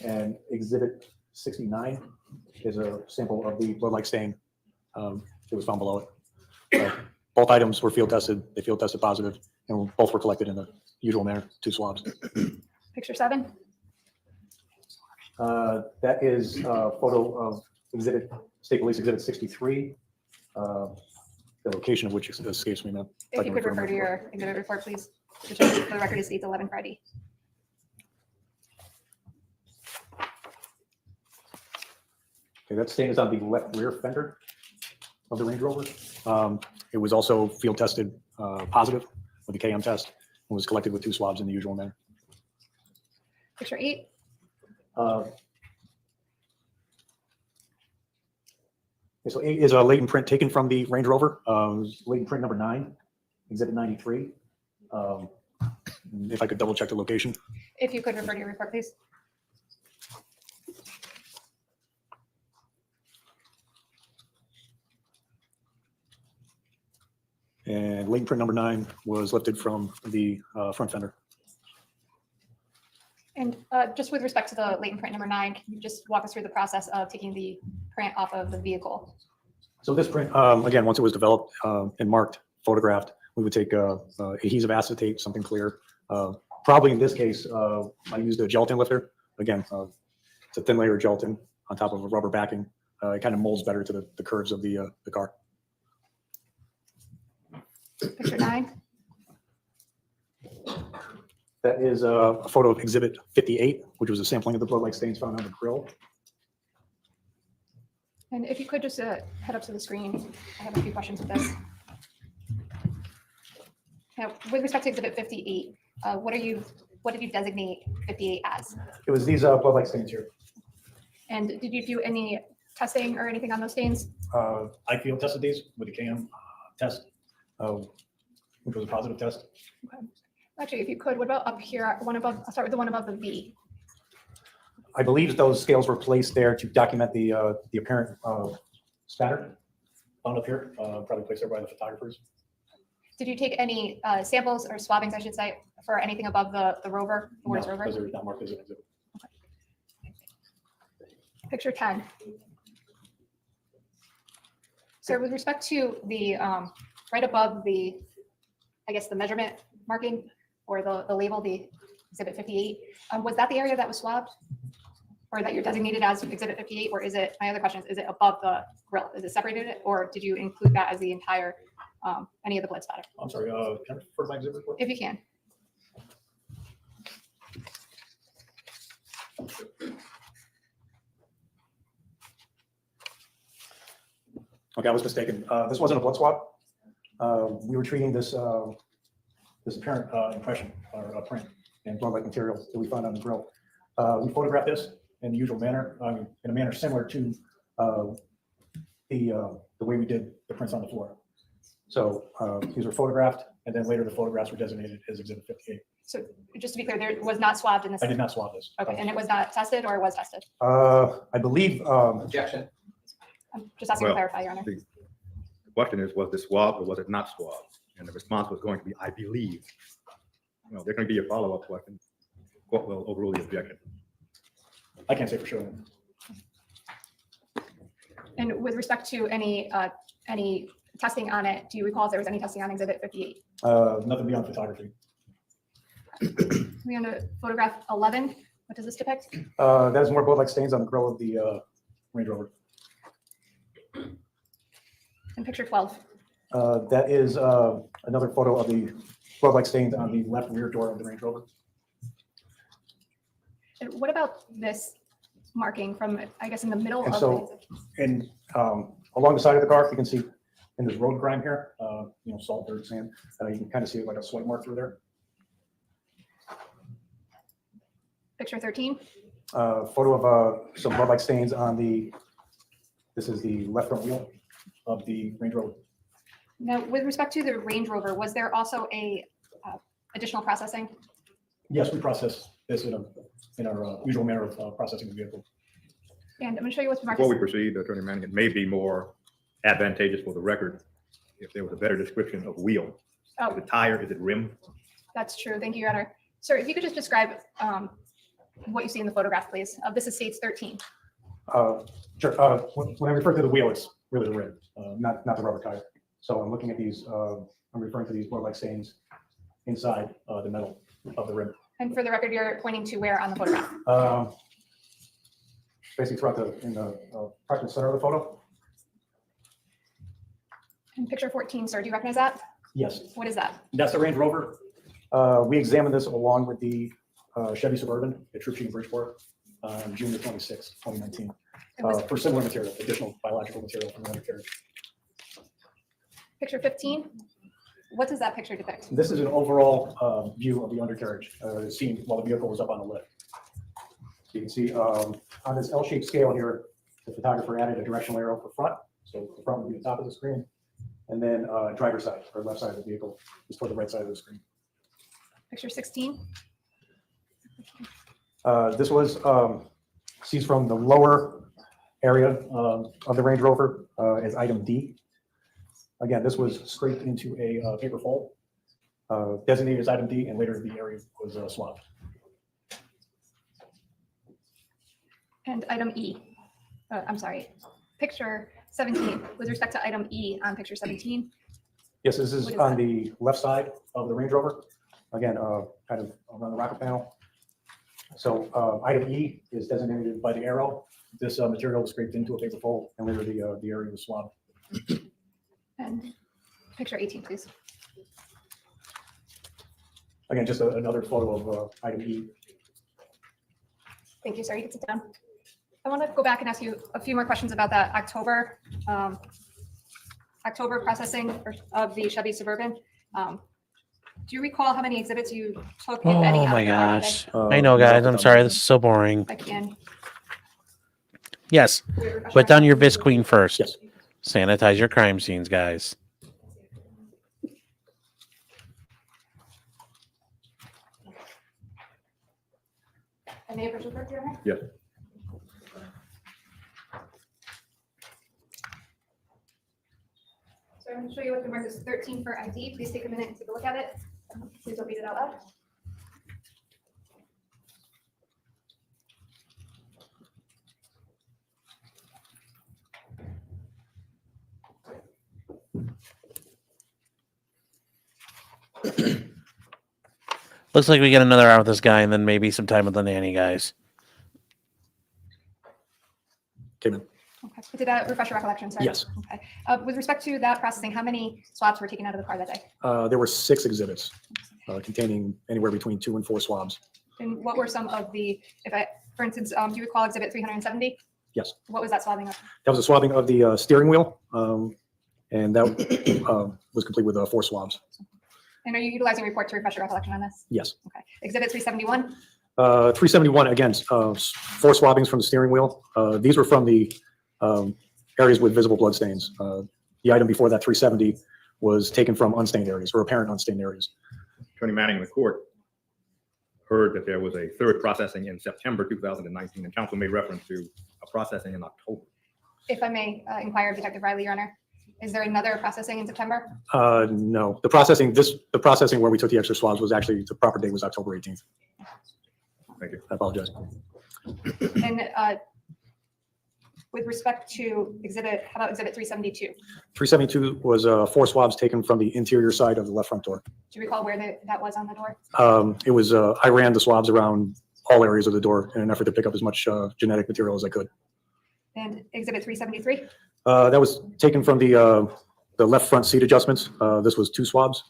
And Exhibit 69 is a sample of the blood-like stain that was found below it. Both items were field tested. They field tested positive, and both were collected in the usual manner, 2 swabs. Picture 7. That is a photo of State Police Exhibit 63, the location of which escapes me now. If you could refer to your exhibit report, please. Which for the record is 8/11 Friday. Okay, that stain is on the left rear fender of the Range Rover. It was also field tested positive with the KM test and was collected with 2 swabs in the usual manner. Picture 8. So A is a latent print taken from the Range Rover, latent print number 9, exhibit 93. If I could double check the location. If you could refer to your report, please. And latent print number 9 was lifted from the front fender. And just with respect to the latent print number 9, can you just walk us through the process of taking the print off of the vehicle? So this print, again, once it was developed and marked, photographed, we would take adhesive acetate, something clear. Probably in this case, I used a gelatin lifter. Again, it's a thin layer of gelatin on top of a rubber backing. It kind of molds better to the curves of the car. Picture 9. That is a photo of exhibit 58, which was a sampling of the blood-like stains found on the grill. And if you could just head up to the screen, I have a few questions with this. Now, with respect to exhibit 58, what did you designate 58 as? It was these blood-like stains here. And did you do any testing or anything on those stains? I field tested these with a CAM test, which was a positive test. Okay. Actually, if you could, what about up here, one above, I'll start with the one above the V. I believe those scales were placed there to document the apparent spatter found up here, probably placed there by the photographers. Did you take any samples or swabbings, I should say, for anything above the rover, the words No, rover? because they're not marked as an exhibit. Picture 10. So with respect to the, right above the, I guess, the measurement marking or the label, the exhibit 58, was that the area that was swabbed? Or that you're designated as exhibit 58, or is it, my other question is it above the grill? Is it separated, or did you include that as the entire, any of the blood spatter? I'm sorry, can I refer to my exhibit report? If you can. Okay, I was mistaken. This wasn't a blood swab. We were treating this this apparent impression or print and blood-like material that we found on the grill. We photographed this in the usual manner, in a manner similar to the way we did the prints on the floor. So these were photographed, and then later the photographs were designated as exhibit 58. So just to be clear, there was not swabbed in this. I did not swab this. Okay, and it was not tested or was tested? I believe, Objection. I'm just asking to Well, clarify, Your Honor. The question is, was this swabbed or was it not swabbed? And the response was going to be, I believe. Well, there's going to be a follow-up question. Court will overrule the objection. I can't say for sure. And with respect to any testing on it, do you recall if there was any testing on exhibit 58? Nothing beyond photography. We on to photograph 11. What does this depict? That is more blood-like stains on the grill of the Range Rover. And picture 12. That is another photo of the blood-like stains on the left rear door of the Range Rover. And what about this marking from, I guess, in the middle And of so- the, And along the side of the car, you can see in this road grime here, salt, dirt, sand, you can kind of see it like a swipe mark through there. picture 13? Photo of some blood-like stains on this is the left front wheel of the Range Rover. Now, with respect to the Range Rover, was there also a additional processing? Yes, we process this in our usual manner of processing the vehicle. And I'm going to show you what's marked. Before we proceed, Attorney Manning, it may be more advantageous for the record if there was a better description of wheel. Oh, Is it tire? Is it rim? that's true. Thank you, Your Honor. Sir, if you could just describe what you see in the photograph, please. This is States 13. Sure. When I refer to the wheel, it's really the rim, not the rubber tire. So I'm looking at these, I'm referring to these blood-like stains inside the metal of the rim. And for the record, you're pointing to where on the photograph? Basically throughout in the approximate center of the photo. And picture 14, sir, do you recognize that? Yes, What is that? that's the Range Rover. We examined this along with the Chevy Suburban at Troop Shooting Bridgeport on June 26, 2019, It was for similar material, additional biological material from the undercarriage. picture 15. What does that picture depict? This is an overall view of the undercarriage seen while the vehicle was up on the lift. So you can see on this L-shaped scale here, the photographer added a directional arrow for front. So the front would be the top of the screen. And then driver's side, or left side of the vehicle, is toward the right side of the screen. Picture 16. This was seized from the lower area of the Range Rover as item D. Again, this was scraped into a paper fold, designated as item D, and later the area was swapped. And item E. I'm sorry, picture 17, with respect to item E on picture 17. Yes, this is What is on that? the left side of the Range Rover. Again, kind of around the rocker panel. So item E is designated by the arrow. This material was scraped into a paper fold, and later the area was swabbed. And picture 18, please. Again, just another photo of item E. Thank you, sir. You can sit down. I want to go back and ask you a few more questions about that October processing of the Chevy Suburban. Do you recall how many exhibits you took, if any? Oh out my of that Friday? gosh. Uh, I know, guys. I'm sorry. This is so boring. If I can. Yes. Will you refresh Put my down your memory? Bisqueen first. Yes. Sanitize your crime scenes, guys. And the official clerk, Your Honor? Yes. So I'm going to show you what the mark is 13 for ID. Please take a minute and take a look at it. Please don't read it out loud. Looks like we get another hour with this guy and then maybe some time with the nanny guys. Came in. Okay. Did that refresh your recollection, sir? Yes. Okay. With respect to that processing, how many swabs were taken out of the car that day? There were 6 exhibits containing anywhere between 2 and 4 swabs. And what were some of the, for instance, do you recall exhibit 370? Yes. What was that swabbing of? That was a swabbing of the steering wheel, and that was complete with 4 swabs. And are you utilizing a report to refresh your recollection on this? Yes. Okay. Exhibit 371? 371, again, 4 swabbings from the steering wheel. These were from the areas with visible blood stains. The item before that, 370, was taken from unstained areas or apparent unstained areas. Attorney Manning in the court heard that there was a third processing in September 2019, and counsel made reference to a processing in October. If I may inquire, Detective Riley, Your Honor, is there another processing in September? No, the processing where we took the extra swabs was actually, the proper date was October 18th. Thank you. I apologize. And with respect to how about exhibit 372? 372 was 4 swabs taken from the interior side of the left front door. Do you recall where that was on the door? It was, I ran the swabs around all areas of the door in an effort to pick up as much genetic material as I could. And exhibit 373? That was taken from the left front seat adjustments. This was 2 swabs.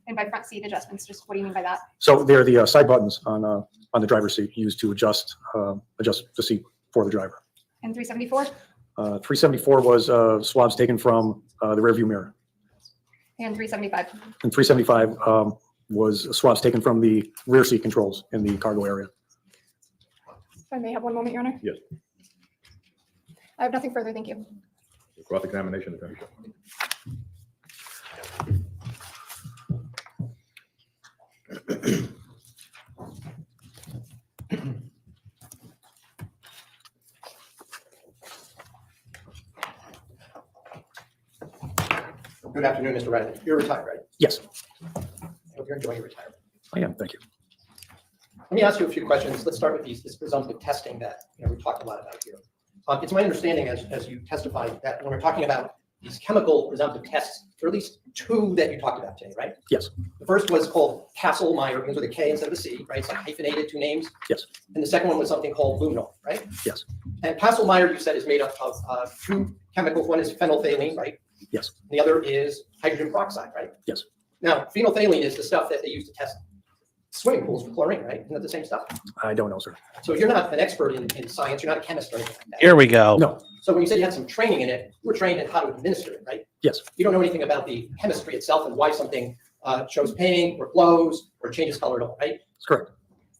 And by front seat adjustments, just what do you mean by that? So they're the side buttons on the driver's seat used to adjust the seat for the driver. And 374? 374 was swabs taken from the rearview mirror. And 375? And 375 was swabs taken from the rear seat controls in the cargo area. If I may have one moment, Your Honor? Yes. I have nothing further. Thank you. Cross-examination, Attorney. Good afternoon, Mr. Riley. You're retired, right? Yes, I hope you're enjoying your retirement. I am. Thank you. Let me ask you a few questions. Let's start with this presumptive testing that we talked a lot about here. It's my understanding, as you testified, that when we're talking about these chemical presumptive tests, there are at least 2 that you talked about today, right? Yes. The first was called Castle-Meyer, begins with a K instead of a C, right? It's like hyphenated 2 names. Yes. And the second one was something called Luminol, right? Yes. And Castle-Meyer, you said, is made up of 2 chemicals. One is phenolphthalein, right? Yes. And the other is hydrogen peroxide, right? Yes. Now, phenolphthalein is the stuff that they use to test swimming pools for chlorine, right? Isn't that the same stuff? I don't know, sir. So you're not an expert in science. You're not a chemist or anything like that. Here we go. No. So when you said you had some training in it, you were trained in how to administer it, right? Yes. You don't know anything about the chemistry itself and why something shows pain or glows or changes color at all, right? That's correct.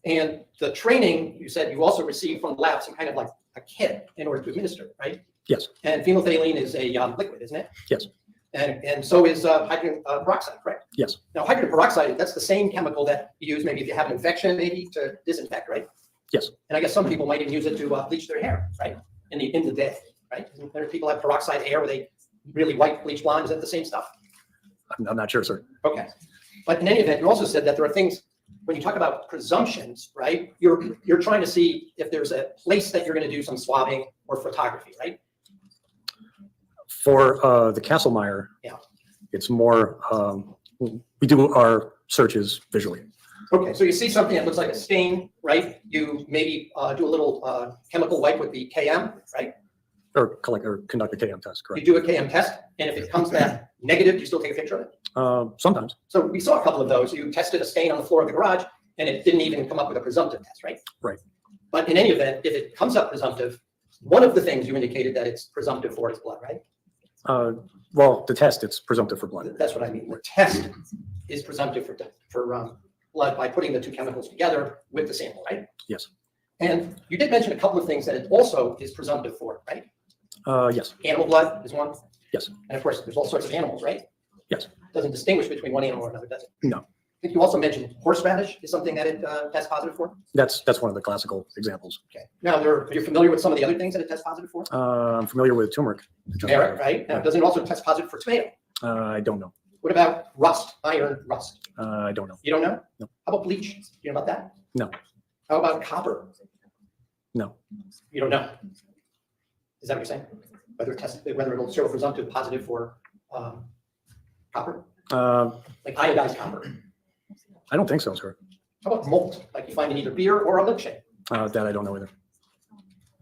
And the training, you said you also received from the lab some kind of like a kit in order to administer, right? Yes. And phenolphthalein is a liquid, isn't it? Yes. And so is hydrogen peroxide, correct? Yes. Now, hydrogen peroxide, that's the same chemical that you use maybe if you have an infection, maybe to disinfect, right? Yes. And I guess some people might even use it to bleach their hair, right? In the day, right? There people have peroxide hair where they really white bleach blonde. Is that the same stuff? I'm not sure, sir. Okay. But in any event, you also said that there are things, when you talk about presumptions, right? You're trying to see if there's a place that you're going to do some swabbing or photography, right? For the Castlemeyer, Yeah. it's more, we do our searches visually. Okay, so you see something that looks like a stain, right? You maybe do a little chemical wipe with the KM, right? Or conduct a KM test, You correct? do a KM test, and if it comes back negative, you still take a picture of it? Sometimes, So we saw a couple of those. You tested a stain on the floor of the garage, and it didn't even come up with a presumptive test, right? Right. But in any event, if it comes up presumptive, one of the things you indicated that it's presumptive for is blood, right? well, the test, it's presumptive for blood. That's what I mean. The test is presumptive for blood by putting the two chemicals together with the sample, right? Yes. And you did mention a couple of things that it also is presumptive for, right? Yes. Animal blood is one. Yes. And of course, there's all sorts of animals, right? Yes. Doesn't distinguish between one animal or another, does it? No. I think you also mentioned horseradish is something that it tests positive for. That's one of the classical examples. Okay. Now, you're familiar with some of the other things that it tests positive for? I'm familiar with turmeric. Turmeric, right? Now, does it also test positive for tomato? I don't know. What about rust, iron rust? I don't know. You don't know? No. How about bleach? You know about that? No. How about copper? No. You don't know? Is that what you're saying? Whether it'll show presumptive positive for copper? Like iodized copper? I don't think so, sir. How about malt, like you find in either beer or a milkshake? That I don't know either.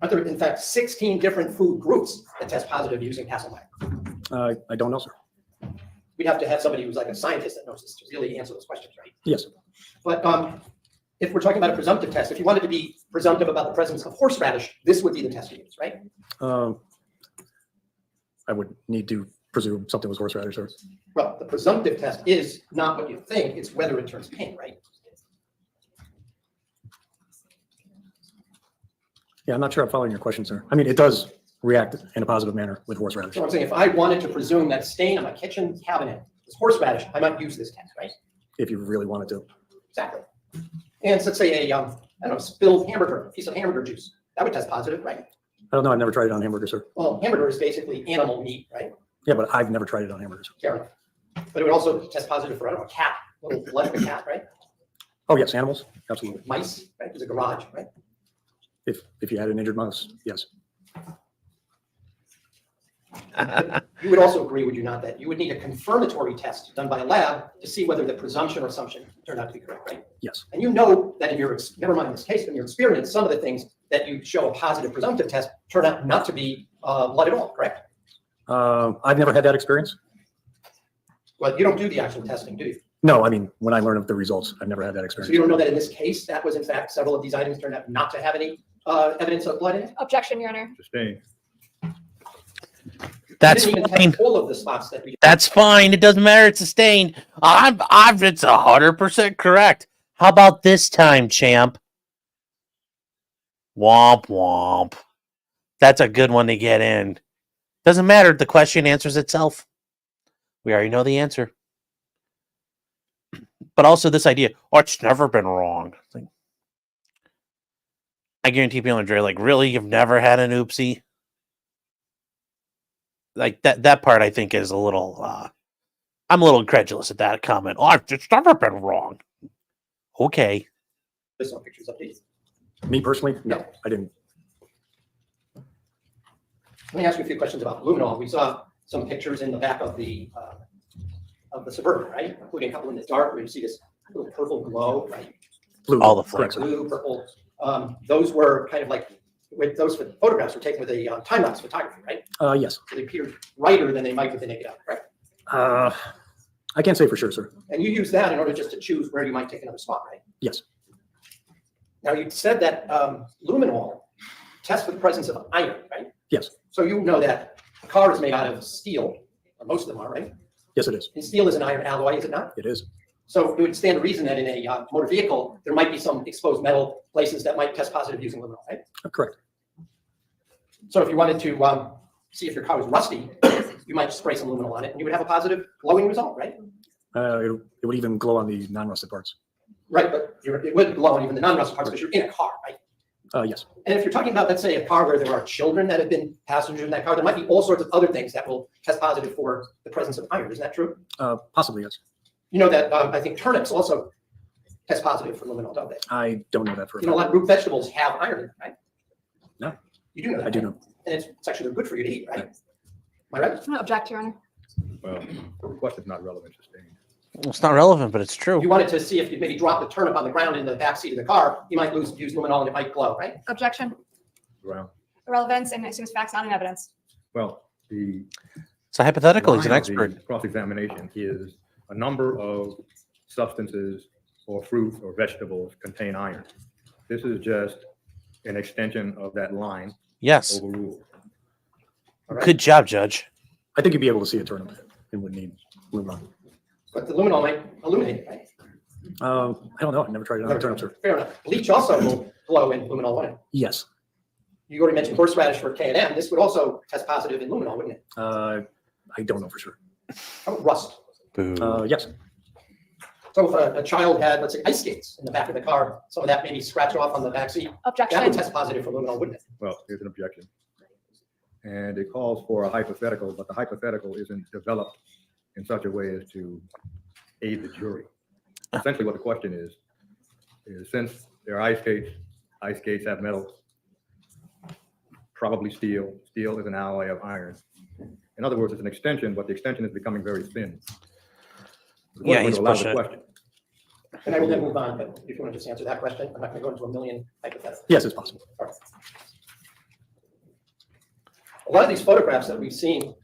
Aren't there, in fact, 16 different food groups that test positive using Castlemeyer? I don't know, sir. We'd have to have somebody who's like a scientist that knows this to really answer those questions, right? Yes. But if we're talking about a presumptive test, if you wanted to be presumptive about the presence of horseradish, this would be the test to use, right? I would need to presume something was horseradish, sir. Well, the presumptive test is not what you think, it's whether it turns pink, right? Yeah, I'm not sure I'm following your question, sir. I mean, it does react in a positive manner with horseradish. So I'm saying if I wanted to presume that stain on my kitchen cabinet is horseradish, I might use this test, right? If you really wanted to. Exactly. And so let's say a, I don't know, spilled hamburger, piece of hamburger juice, that would test positive, right? I don't know. I've never tried it on hamburger, sir. Well, hamburger is basically animal meat, right? Yeah, but I've never tried it on hamburgers. Fair enough. But it would also test positive for, I don't know, a cat, a little blood of a cat, right? Oh, yes, animals. Absolutely. Mice, right? There's a garage, right? If you had an injured mouse, yes. You would also agree, would you not, that you would need a confirmatory test done by a lab to see whether the presumption or assumption turned out to be correct, right? Yes. And you know that in your, never mind this case, but in your experience, some of the things that you show a positive presumptive test turn out not to be blood at all, correct? I've never had that experience. Well, you don't do the actual testing, do you? No, I mean, when I learn of the results, I've never had that So experience. you don't know that in this case, that was in fact, several of these items turned out not to have any evidence of blood in it? Objection, Your Honor. Sustained. That's You didn't even fine. test all of the spots that we. That's fine. It doesn't matter. It's sustained. It's 100% correct. How about this time, champ? Womp womp. That's a good one to get in. Doesn't matter. The question answers itself. We already know the answer. But also this idea, oh, it's never been wrong. Like, I guarantee people in Dre, like, really? You've never had an oopsie? Like that part I think is a little I'm a little incredulous at that comment. Oh, it's never been wrong. Okay. There's no pictures updated. Me personally, no, I didn't. Let me ask you a few questions about Luminol. We saw some pictures in the back of the Suburban, right? Including a couple in the dark where you see this little purple glow, right? Blue, All the correct, sir. Blue, purple. Those were kind of like, with those photographs were taken with a time-lapse photography, right? Yes. So they appeared brighter than they might with the naked eye, right? I can't say for sure, sir. And you use that in order just to choose where you might take another spot, right? Yes. Now, you said that Luminol tests for the presence of iron, right? Yes. So you know that a car is made out of steel, or most of them are, right? Yes, it is. And steel is an iron alloy, is it not? It is. So it would stand to reason that in a motor vehicle, there might be some exposed metal places that might test positive using luminol, right? Correct. So if you wanted to see if your car was rusty, you might spray some luminol on it and you would have a positive glowing result, right? It would even glow on the non-rusted parts. Right, but it would glow on even the non-rusted parts because you're in a car, right? Yes. And if you're talking about, let's say, a car where there are children that have been passengers in that car, there might be all sorts of other things that will test positive for the presence of iron. Isn't that true? Possibly, yes. You know that I think turnips also test positive for luminol, don't they? I don't know that for a You know, a fact. lot of root vegetables have iron in them, right? No. You do know that? I do right? know. And it's actually good for you to eat, right? Am I right? No, object, Your Honor. Well, the question is not relevant, Justine. It's not relevant, but it's If true. you wanted to see if you maybe drop the turnip on the ground in the back seat of the car, you might use luminol and it might glow, right? Objection. Well, Irrelevance and assumes facts not in evidence. well, the It's a hypothetical. He's an line of the expert. cross-examination is a number of substances or fruits or vegetables contain iron. This is just an extension of that line Yes. overruled. All right. Good job, Judge. I think you'd be able to see a turnip and would need luminol. But the luminol might illuminate, right? I don't know. I never tried it on a turnip, sir. Fair enough. Bleach also will glow in luminol, wouldn't it? Yes. You already mentioned horseradish for K&M. This would also test positive in luminol, wouldn't it? I don't know for sure. How about rust? Boo. Yes. So if a child had, let's say, ice skates in the back of the car, some of that maybe scratched off on the back seat, that would Objection. test positive for luminol, wouldn't it? Well, here's an objection. And it calls for a hypothetical, but the hypothetical isn't developed in such a way as to aid the jury. Essentially what the question is since there are ice skates have metals, probably steel is an alloy of iron. In other words, it's an extension, but the extension is becoming very thin. The court Yeah, would he's allow the pushing it. question. And I will then move on, but if you want to just answer that question, I'm not going to go into a million hypotheticals. Yes, it's possible. A lot of these photographs that we've seen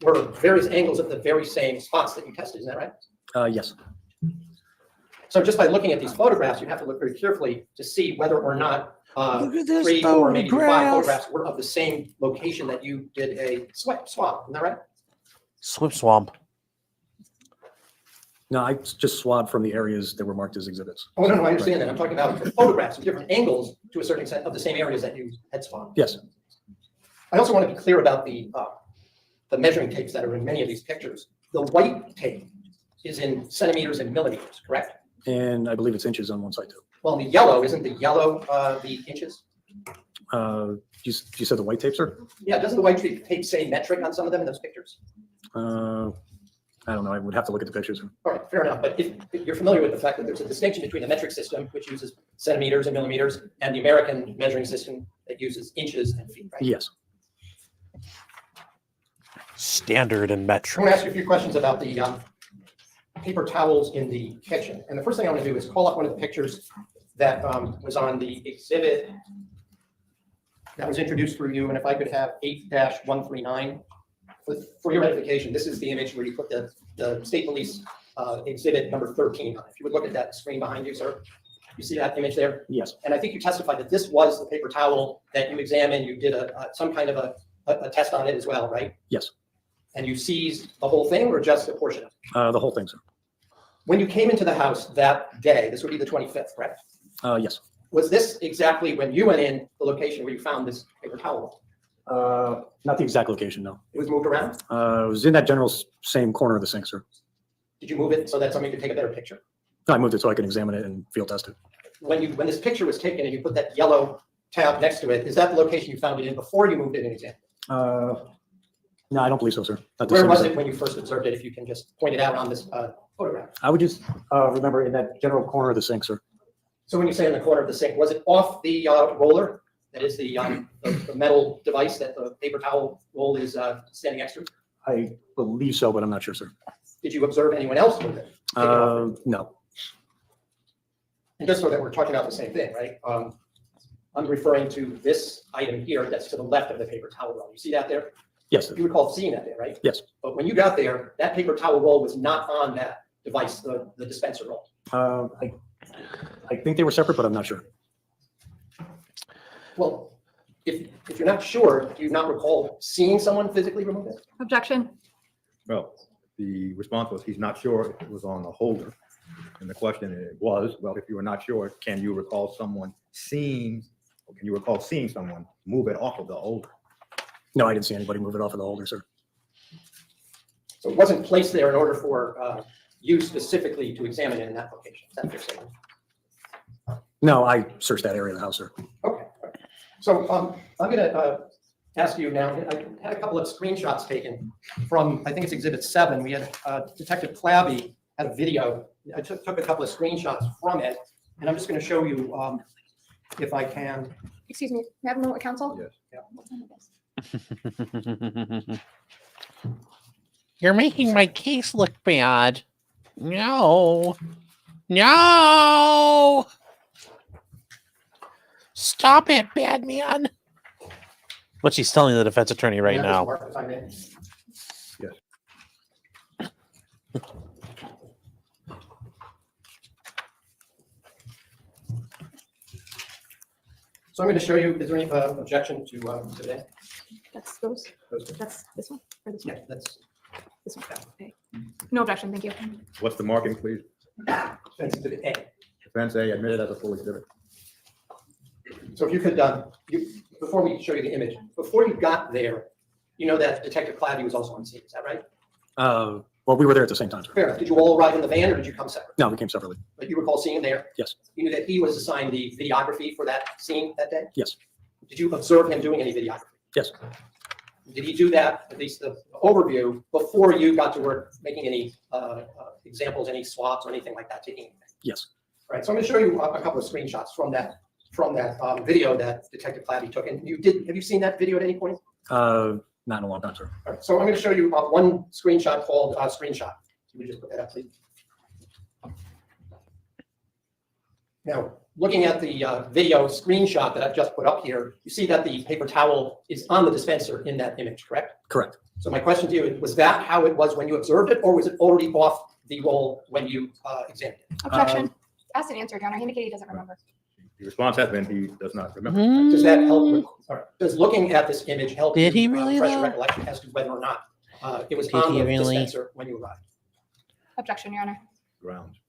were various angles of the very same spots that you tested, isn't that right? Yes. So just by looking at these photographs, you have to look very carefully to see whether or not Look at this 3, 4, maybe 5 photograph. photographs were of the same location that you did a swab, isn't that right? Swim swamp. No, I just swabbed from the areas that were marked as exhibits. Oh, no, I understand that. I'm talking about the photographs of different angles to a certain extent of the same areas that you had swabbed. Yes. I also want to be clear about the measuring tapes that are in many of these pictures. The white tape is in centimeters and millimeters, correct? And I believe it's inches on one side too. Well, the yellow, isn't the yellow the inches? You said the white tape, sir? Yeah, doesn't the white tape say metric on some of them in those pictures? I don't know. I would have to look at the pictures. All right, fair enough. But if you're familiar with the fact that there's a distinction between the metric system, which uses centimeters and millimeters, and the American measuring system that uses inches and feet, right? Yes. Standard and I'm metric. going to ask you a few questions about the paper towels in the kitchen. And the first thing I want to do is call up one of the pictures that was on the exhibit that was introduced for you. And if I could have 8-139 for your edification, this is the image where you put the state police exhibit number 13 on. If you would look at that screen behind you, sir, you see that image there? Yes. And I think you testified that this was the paper towel that you examined. You did some kind of a test on it as well, right? Yes. And you seized the whole thing or just a portion of it? The whole thing, sir. When you came into the house that day, this would be the 25th, correct? Yes. Was this exactly when you went in the location where you found this paper towel? Not the exact location, no. It was moved around? It was in that general same corner of the sink, sir. Did you move it so that somebody could take a better picture? No, I moved it so I could examine it and field test it. When this picture was taken and you put that yellow tab next to it, is that the location you found it in before you moved it and examined it? No, I don't believe so, sir. Not the Where same was sink. it when you first observed it, if you can just point it out on this photograph? I would just remember in that general corner of the sink, sir. So when you say in the corner of the sink, was it off the roller? That is the metal device that the paper towel roll is standing next to? I believe so, but I'm not sure, sir. Did you observe anyone else move it? Take it off? No. And just so that we're talking about the same thing, right? I'm referring to this item here that's to the left of the paper towel roll. You see that there? Yes, sir. You recall seeing that there, right? Yes. But when you got there, that paper towel roll was not on that device, the dispenser roll. I think they were separate, but I'm not sure. Well, if you're not sure, do you not recall seeing someone physically remove it? Objection. Well, the response was he's not sure if it was on the holder. And the question was, well, if you were not sure, can you recall someone seeing, or can you recall seeing someone move it off of the holder? No, I didn't see anybody move it off of the holder, sir. So it wasn't placed there in order for you specifically to examine it in that location. Is that fair statement? No, I searched that area of the house, sir. Okay. So I'm going to ask you now, I had a couple of screenshots taken from, I think it's Exhibit 7. We had Detective Clabby had a video. I took a couple of screenshots from it, and I'm just going to show you if I can. Excuse me, may I have a moment with counsel? Yes. Yeah. What time it is? You're making my case look bad. No. No. Stop it, bad man. What she's telling the defense attorney right Yeah, now. Mark, if I may. Yes. So I'm going to show you, is there any objection to today? That's those. That's this one or this one? Yeah, that's This one. Okay. No objection, thank you. What's the marking, please? Exhibit A. Defense A admitted as a full exhibit. So if you could, before we show you the image, before you got there, you know that Detective Clabby was also on scene, is that right? Well, we were there at the same time, sir. Fair enough. Did you all arrive in the van or did you come separate? No, we came separately. But you recall seeing him there? Yes. You knew that he was assigned the videography for that scene that day? Yes. Did you observe him doing any videography? Yes. Did he do that, at least the overview, before you got to work making any examples, any swaps or anything like that, taking anything? Yes. All right, so I'm going to show you a couple of screenshots from that video that Detective Clabby took. And have you seen that video at any point? Not in a long time, sir. All right, so I'm going to show you one screenshot called screenshot. Can we just put that up, please? Now, looking at the video screenshot that I've just put up here, you see that the paper towel is on the dispenser in that image, correct? Correct. So my question to you, was that how it was when you observed it, or was it already off the roll when you examined it? Objection. Asked and answered, Your Honor. He indicated he doesn't remember. The response has been he does not remember. Does that help? All right. Does looking at this image help Did he you, really, refresh your though? recollection as to whether or not it was Did on he the really? dispenser when you arrived? Objection, Your Honor. Grounds.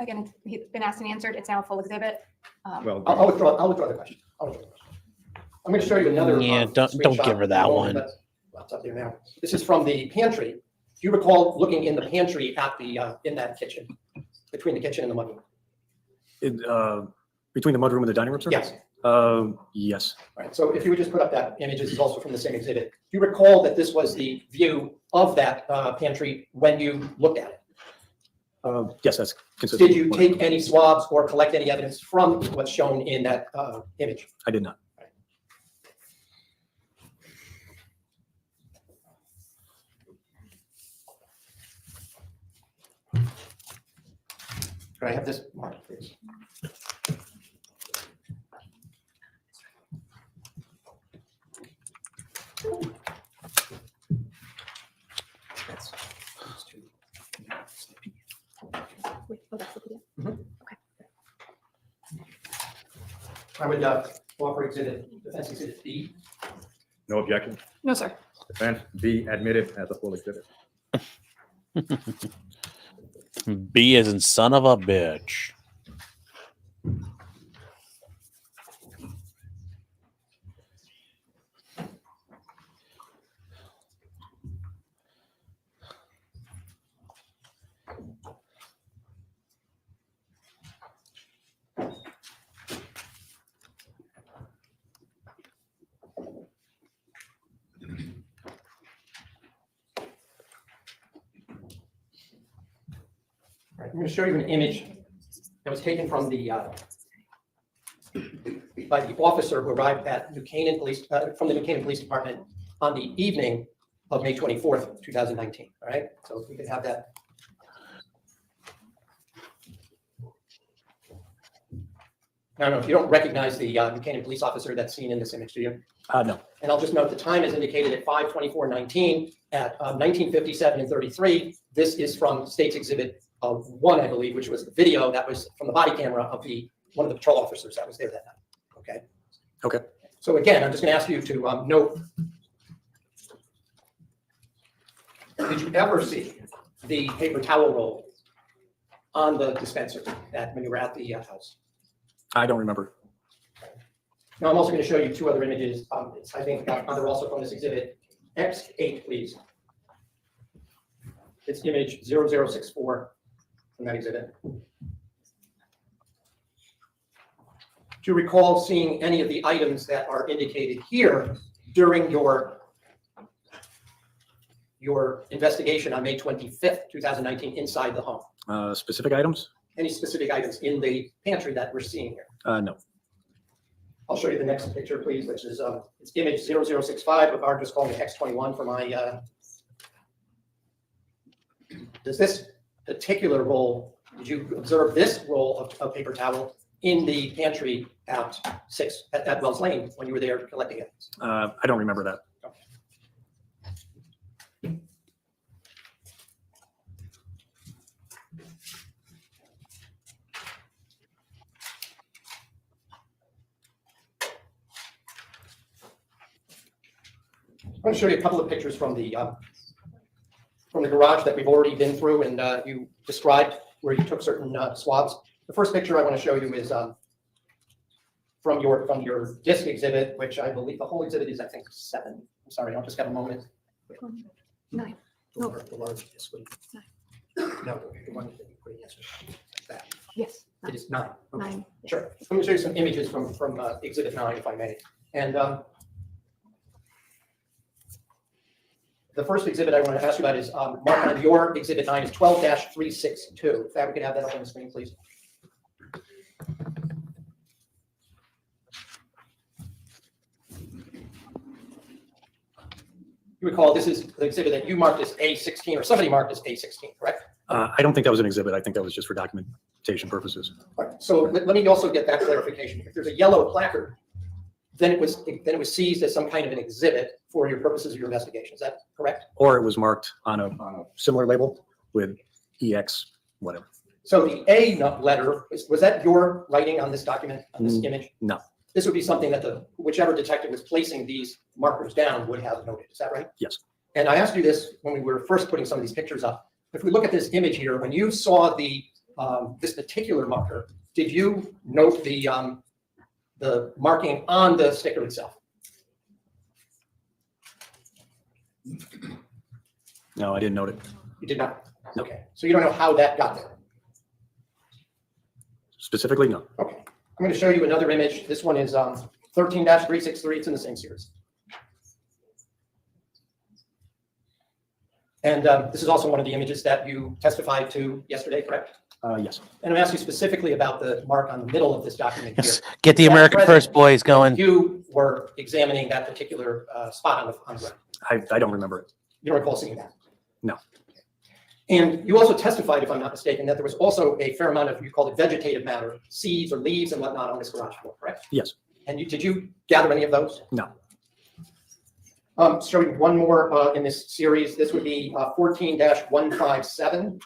Again, he's been asked and answered. It's now a full exhibit. Well, I'll withdraw the question. I'm going to show you another. Yeah, don't screenshot. give her that one. Well, it's up there now. This is from the pantry. Do you recall looking in the pantry at the in that kitchen, between the kitchen and the mudroom? Between the mudroom and the dining room, sir? Yes. Yes. All right. So if you would just put up that image, this is also from the same exhibit. Do you recall that this was the view of that pantry when you looked at it? Yes, that's consistent. Did you take any swabs or collect any evidence from what's shown in that image? I did not. Could I have this marked, please? Wait, oh, that's the video. I would offer defense exhibit B. no objection. No, sir. Defense B admitted as a full exhibit. B as in son of a bitch. All right, I'm going to show you an image that was taken from the by the officer who arrived at New Canaan Police from the New Canaan Police Department on the evening of May 24th, 2019. All right, so if we could have that. I don't know if you don't recognize the New Canaan police officer that's seen in this image, do you? No. And I'll just note the time is indicated at 5:24:19 at 19:57 and 33. This is from State's Exhibit 1, I believe, which was the video that was from the body camera of one of the patrol officers that was there that night. Okay. Okay. So again, I'm just going to ask you to note. Did you ever see the paper towel roll on the dispenser when you were at the house? I don't remember. Now, I'm also going to show you two other images. I think they're also from this exhibit. X8, please. It's image 0064 from that exhibit. Do you recall seeing any of the items that are indicated here during your investigation on May 25th, 2019, inside the home? Specific items? Any specific items in the pantry that we're seeing here? No. I'll show you the next picture, please, which is it's image 0065, but I'm just calling it X21 for my. Does this particular roll, did you observe this roll of paper towel in the pantry at Wells Lane when you were there collecting it? I don't remember that. I'm going to show you a couple of pictures from the garage that we've already been through and you described where you took certain swabs. The first picture I want to show you is from your disc exhibit, which I believe the whole exhibit is, I think, 7. I'm sorry, I'll just have a moment. 9. The large disc. No, the one that you put in yesterday. Like that. Yes. It is 9. Okay. 9. Sure. Let me show you some images from exhibit 9, if I may. And the first exhibit I want to ask you about is marked on your exhibit 9 is 12-362. If that we could have that up on the screen, please. You recall this is the exhibit that you marked as A16, or somebody marked as A16, correct? I don't think that was an exhibit. I think that was just for documentation purposes. All right. So let me also get that clarification. If there's a yellow placard, then it was seized as some kind of an exhibit for your purposes of your investigation. Is that correct? Or it was marked on a similar label with EX, whatever. So the A letter, was that your writing on this document, on this image? No. This would be something that whichever detective was placing these markers down would have noted. Is that right? Yes. And I asked you this when we were first putting some of these pictures up. If we look at this image here, when you saw this particular marker, did you note the marking on the sticker itself? No, I didn't note it. You did not? No. Okay. So you don't know how that got there? Specifically, no. Okay. I'm going to show you another image. This one is 13-363. It's in the same series. And this is also one of the images that you testified to yesterday, correct? Yes. And I'm asking specifically about the mark on the middle of this document here. Yes. Get the That American present, First boys going. You were examining that particular spot on the ground. I don't remember it. You don't recall seeing that? No. And you also testified, if I'm not mistaken, that there was also a fair amount of, you called it vegetative matter, seeds or leaves and whatnot on this garage floor, correct? Yes. And did you gather any of those? No. Show you one more in this series. This would be 14-157.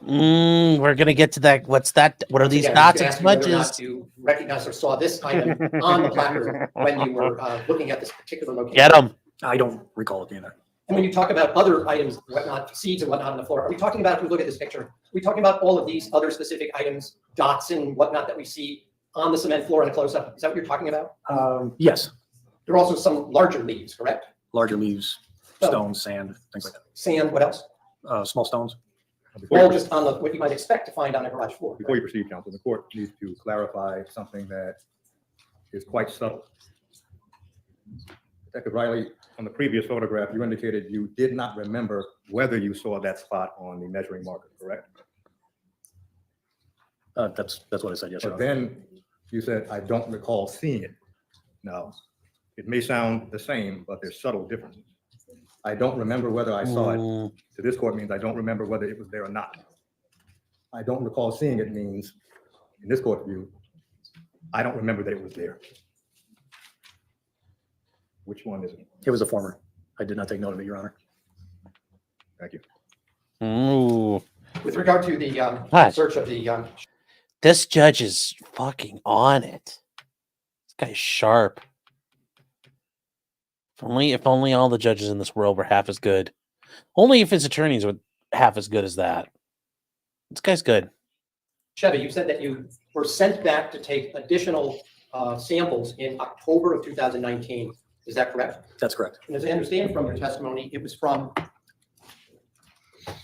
We're gonna get to that. What's that? What are these Again, dots I'm and gonna ask you whether or not smudges? you recognize or saw this item on the placard when you were looking at this particular location. Get them. I don't recall it being there. And when you talk about other items, whatnot, seeds and whatnot on the floor, are we talking about, if we look at this picture, are we talking about all of these other specific items, dots and whatnot that we see on the cement floor in a close-up? Is that what you're talking about? Yes. There are also some larger leaves, correct? Larger leaves, Oh. stones, sand, things like Sand, what else? that. Small stones. All just on what you might expect to find on a garage floor. Before you proceed, counsel, the court needs to clarify something that is quite subtle. Detective Riley, on the previous photograph, you indicated you did not remember whether you saw that spot on the measuring marker, correct? That's what I said, yes. Your But Honor. then you said, I don't recall seeing it. Now, it may sound the same, but there's subtle differences. I don't remember whether I saw it. To this court means I don't remember whether it was there or not. I don't recall seeing it means, in this court view, I don't remember that it was there. Which one is it? It was a former. I did not take note of it, Your Honor. Thank you. Ooh. With regard to the What? search of the, This judge is fucking on it. This guy's sharp. If only all the judges in this world were half as good. Only if his attorneys would half as good as that. This guy's good. Chevy, you said that you were sent back to take additional samples in October of 2019. Is that correct? That's correct. And as I understand from your testimony, it was from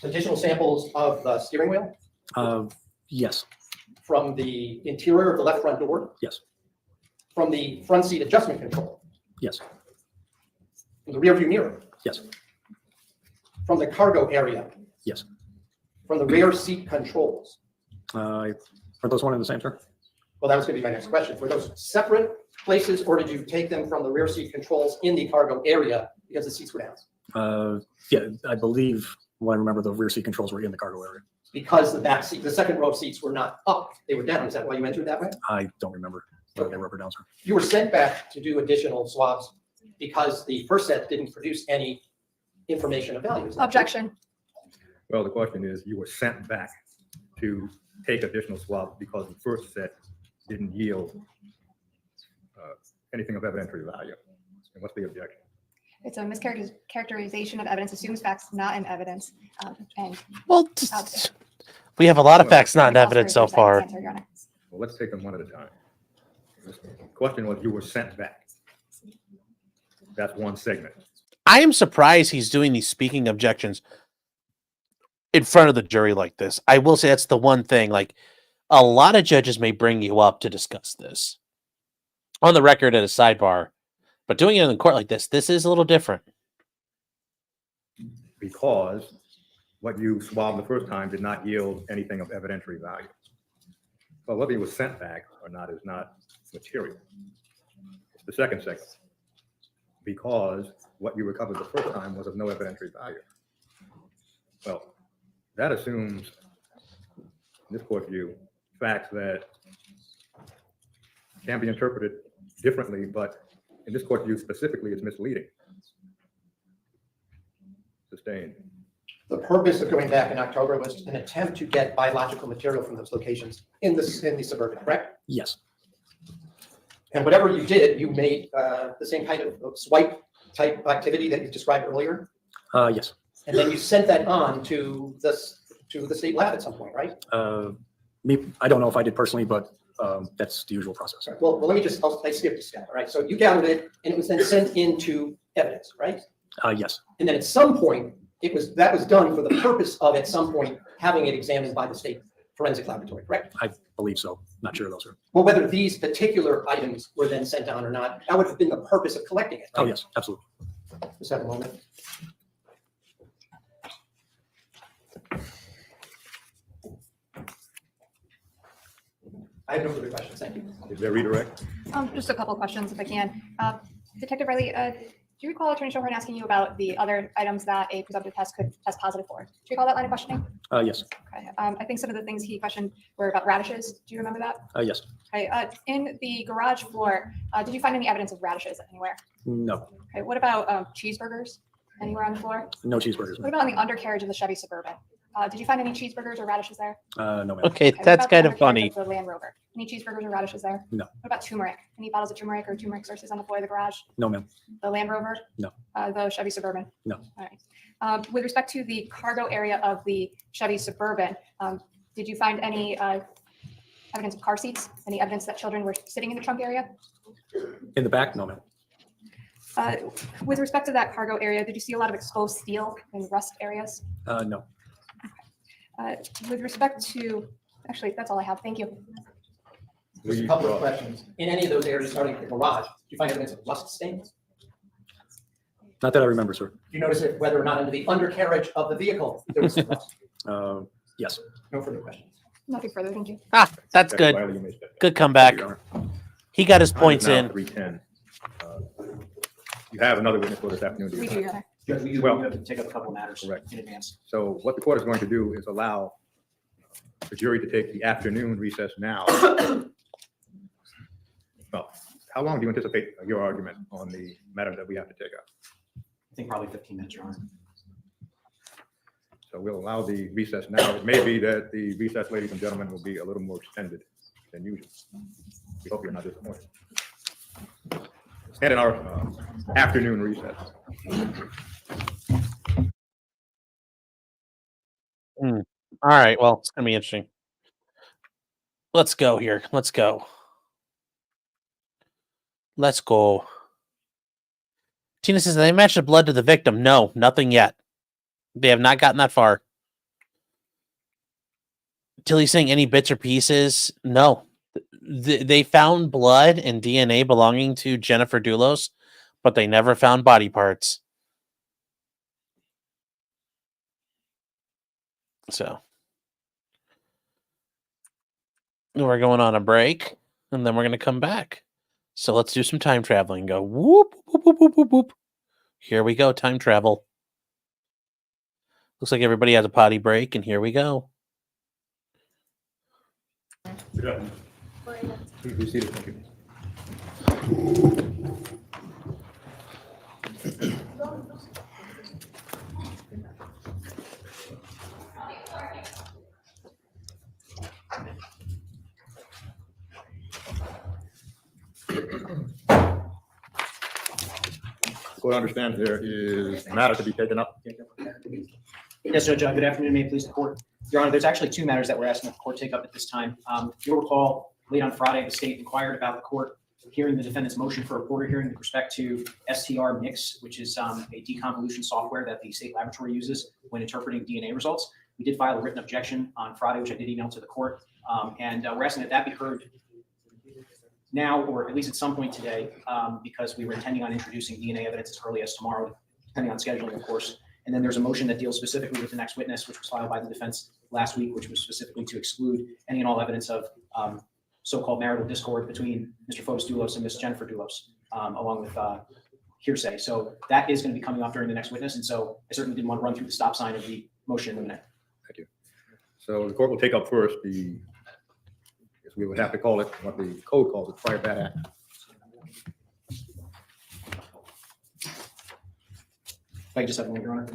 additional samples of the steering wheel, Yes, from the interior of the left front door, yes, from the front seat adjustment control, yes, from the rear view mirror, yes, from the cargo area, yes. from the rear seat controls. Are those one and the same, sir? Well, that was going to be my next question. Were those separate places, or did you take them from the rear seat controls in the cargo area because the seats were down? Yeah, I believe when I remember the rear seat controls were in the cargo area. Because the back seat, the second row of seats were not up, they were down. Is that why you entered that way? I don't remember whether they were up or down, sir. You were sent back to do additional swabs because the first set didn't produce any information of value. Is that true? Objection. Well, the question is, you were sent back to take additional swabs because the first set didn't yield anything of evidentiary value. And what's the objection? It's a mischaracterization of evidence, assumes facts not in evidence. And Well, we have a lot of facts not in I'll evidence pause so for a far. second to answer, Your Honor. Well, let's take them one at a time. The question was, you were sent back. That's one segment. I am surprised he's doing these speaking objections in front of the jury like this. I will say that's the one thing. Like, a lot of judges may bring you up to discuss this on the record at a sidebar, but doing it in the court like this is a little different. Because what you swabbed the first time did not yield anything of evidentiary value. But whether he was sent back or not is not material. It's the second segment. Because what you recovered the first time was of no evidentiary value. Well, that assumes, in this court view, facts that can be interpreted differently, but in this court view specifically, it's misleading. Sustained. The purpose of going back in October was an attempt to get biological material from those locations in the suburban, correct? Yes, And whatever you did, you made the same kind of swipe type activity that you described earlier. yes. And then you sent that on to the state lab at some point, right? I don't know if I did personally, but that's the usual process. Well, let me just, I skipped a step, all right? So you gathered it and it was then sent into evidence, right? Yes, And then at some point, that was done for the purpose of at some point having it examined by the state forensic laboratory, correct? I believe so. Not sure though, sir. Well, whether these particular items were then sent on or not, that would have been the purpose of collecting it. Oh, right? yes, absolutely. Just have a moment. I have no further questions. Thank you. Is there redirect? Just a couple of questions if I can. Detective Riley, do you recall Attorney Shohorn asking you about the other items that a presumptive test could test positive for? Do you recall that line of questioning? Yes, Okay. I think some of the things he questioned were about radishes. Do you remember that? yes. Okay. In the garage floor, did you find any evidence of radishes anywhere? No, Okay. What about cheeseburgers anywhere on the floor? no cheeseburgers. What about on the undercarriage of the Chevy Suburban? Did you find any cheeseburgers or radishes there? No, ma'am. Okay, Okay, what that's about the kind of undercarriage funny. of the Land Rover. Any cheeseburgers or radishes there? No. What about turmeric? Any bottles of turmeric or turmeric sources on the floor of the garage? No, ma'am. The Land Rover? No. The Chevy Suburban? No. All right. With respect to the cargo area of the Chevy Suburban, did you find any evidence of car seats? Any evidence that children were sitting in the trunk area? In the back? No, ma'am. With respect to that cargo area, did you see a lot of exposed steel and rust areas? No. With respect to, actually, that's all I have. Thank you. Just a couple of questions. In any of those areas starting with the garage, do you find evidence of rust stains? Not that I remember, sir. Do you notice it whether or not under the undercarriage of the vehicle there was some rust? Yes. No further questions. Nothing further. Thank you. Ah, that's good. Riley, you may step down. Good comeback. Your Honor. He got his Time is points now in. 3:10. You have another witness for this afternoon. do you We not? do, Your Honor. Judge, we Well- have to take up a couple matters Correct. in advance. So what the court is going to do is allow the jury to take the afternoon recess now. Well, how long do you anticipate your argument on the matter that we have to take up? I think probably 15 minutes, Your Honor. So we'll allow the recess now. It may be that the recess, ladies and gentlemen, will be a little more extended than usual. We hope you're not disappointed. Stand in our afternoon recess. All right. Well, it's gonna be interesting. Let's go here. Let's go. Let's go. Tina says, "They matched the blood to the victim." No, nothing yet. They have not gotten that far. Tilly's saying any bits or pieces? No. They found blood and DNA belonging to Jennifer Dulos, but they never found body parts. So we're going on a break, and then we're going to come back. So let's do some time traveling. Go whoop, whoop, whoop, whoop, whoop, whoop. Here we go, time travel. Looks like everybody has a potty break, and here we go. Please be seated. Thank you. Court understands there is a matter to be taken up. Yes, Judge, good afternoon, may it please the court. Your Honor, there's actually two matters that we're asking that the court take up at this time. If you'll recall, late on Friday, the state inquired about the court hearing the defendant's motion for a reporter hearing with respect to STR Mix, which is a deconvolution software that the state laboratory uses when interpreting DNA results. We did file a written objection on Friday, which I did email to the court, and we're asking that be heard now, or at least at some point today, because we were intending on introducing DNA evidence as early as tomorrow, depending on scheduling, of course. And then there's a motion that deals specifically with the next witness, which was filed by the defense last week, which was specifically to exclude any and all evidence of so-called marital discord between Mr. Fotis Dulos and Ms. Jennifer Dulos, along with hearsay. So that is going to be coming up during the next witness. And so I certainly didn't want to run through the stop sign of the motion in a minute. Thank you. So the court will take up first the, I guess we would have to call it what the code calls it, prior bad act. If I just have one, Your Honor.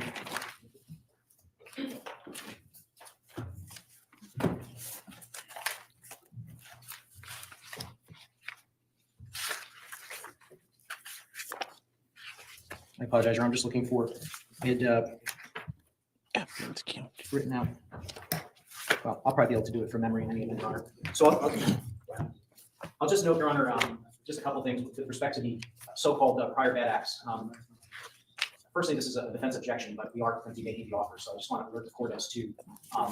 I apologize, Your Honor. I'm just looking for it. Written out. Well, I'll probably be able to do it from memory in any event, Your Honor. So I'll just note, Your Honor, just a couple things with respect to the so-called prior bad acts. Firstly, this is a defense objection, but we are going to be making the offer. So I just want to alert the court as to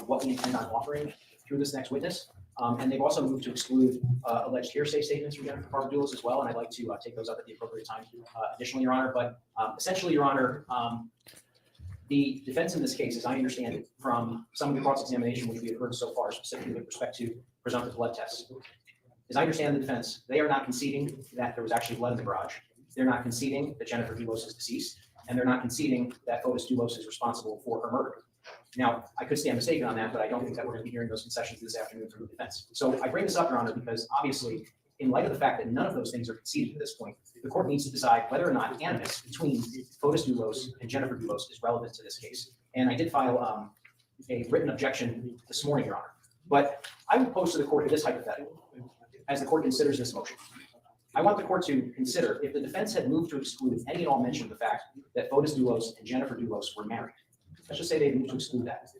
what we intend on offering through this next witness. And they've also moved to exclude alleged hearsay statements from Jennifer Dulos as well. And I'd like to take those up at the appropriate time additionally, Your Honor. But essentially, Your Honor, the defense in this case, as I understand it, from some of the cross-examination which we have heard so far, specifically with respect to presumptive blood tests, as I understand the defense, they are not conceding that there was actually blood in the garage. They're not conceding that Jennifer Dulos is deceased. And they're not conceding that Fotis Dulos is responsible for her murder. Now, I could stand mistaken on that, but I don't think that we're going to be hearing those concessions this afternoon from the defense. So I bring this up, Your Honor, because obviously, in light of the fact that none of those things are conceded at this point, the court needs to decide whether or not animus between Fotis Dulos and Jennifer Dulos is relevant to this case. And I did file a written objection this morning, Your Honor. But I would pose to the court this hypothetical as the court considers this motion. I want the court to consider if the defense had moved to exclude any and all mention of the fact that Fotis Dulos and Jennifer Dulos were married. Let's just say they moved to exclude that.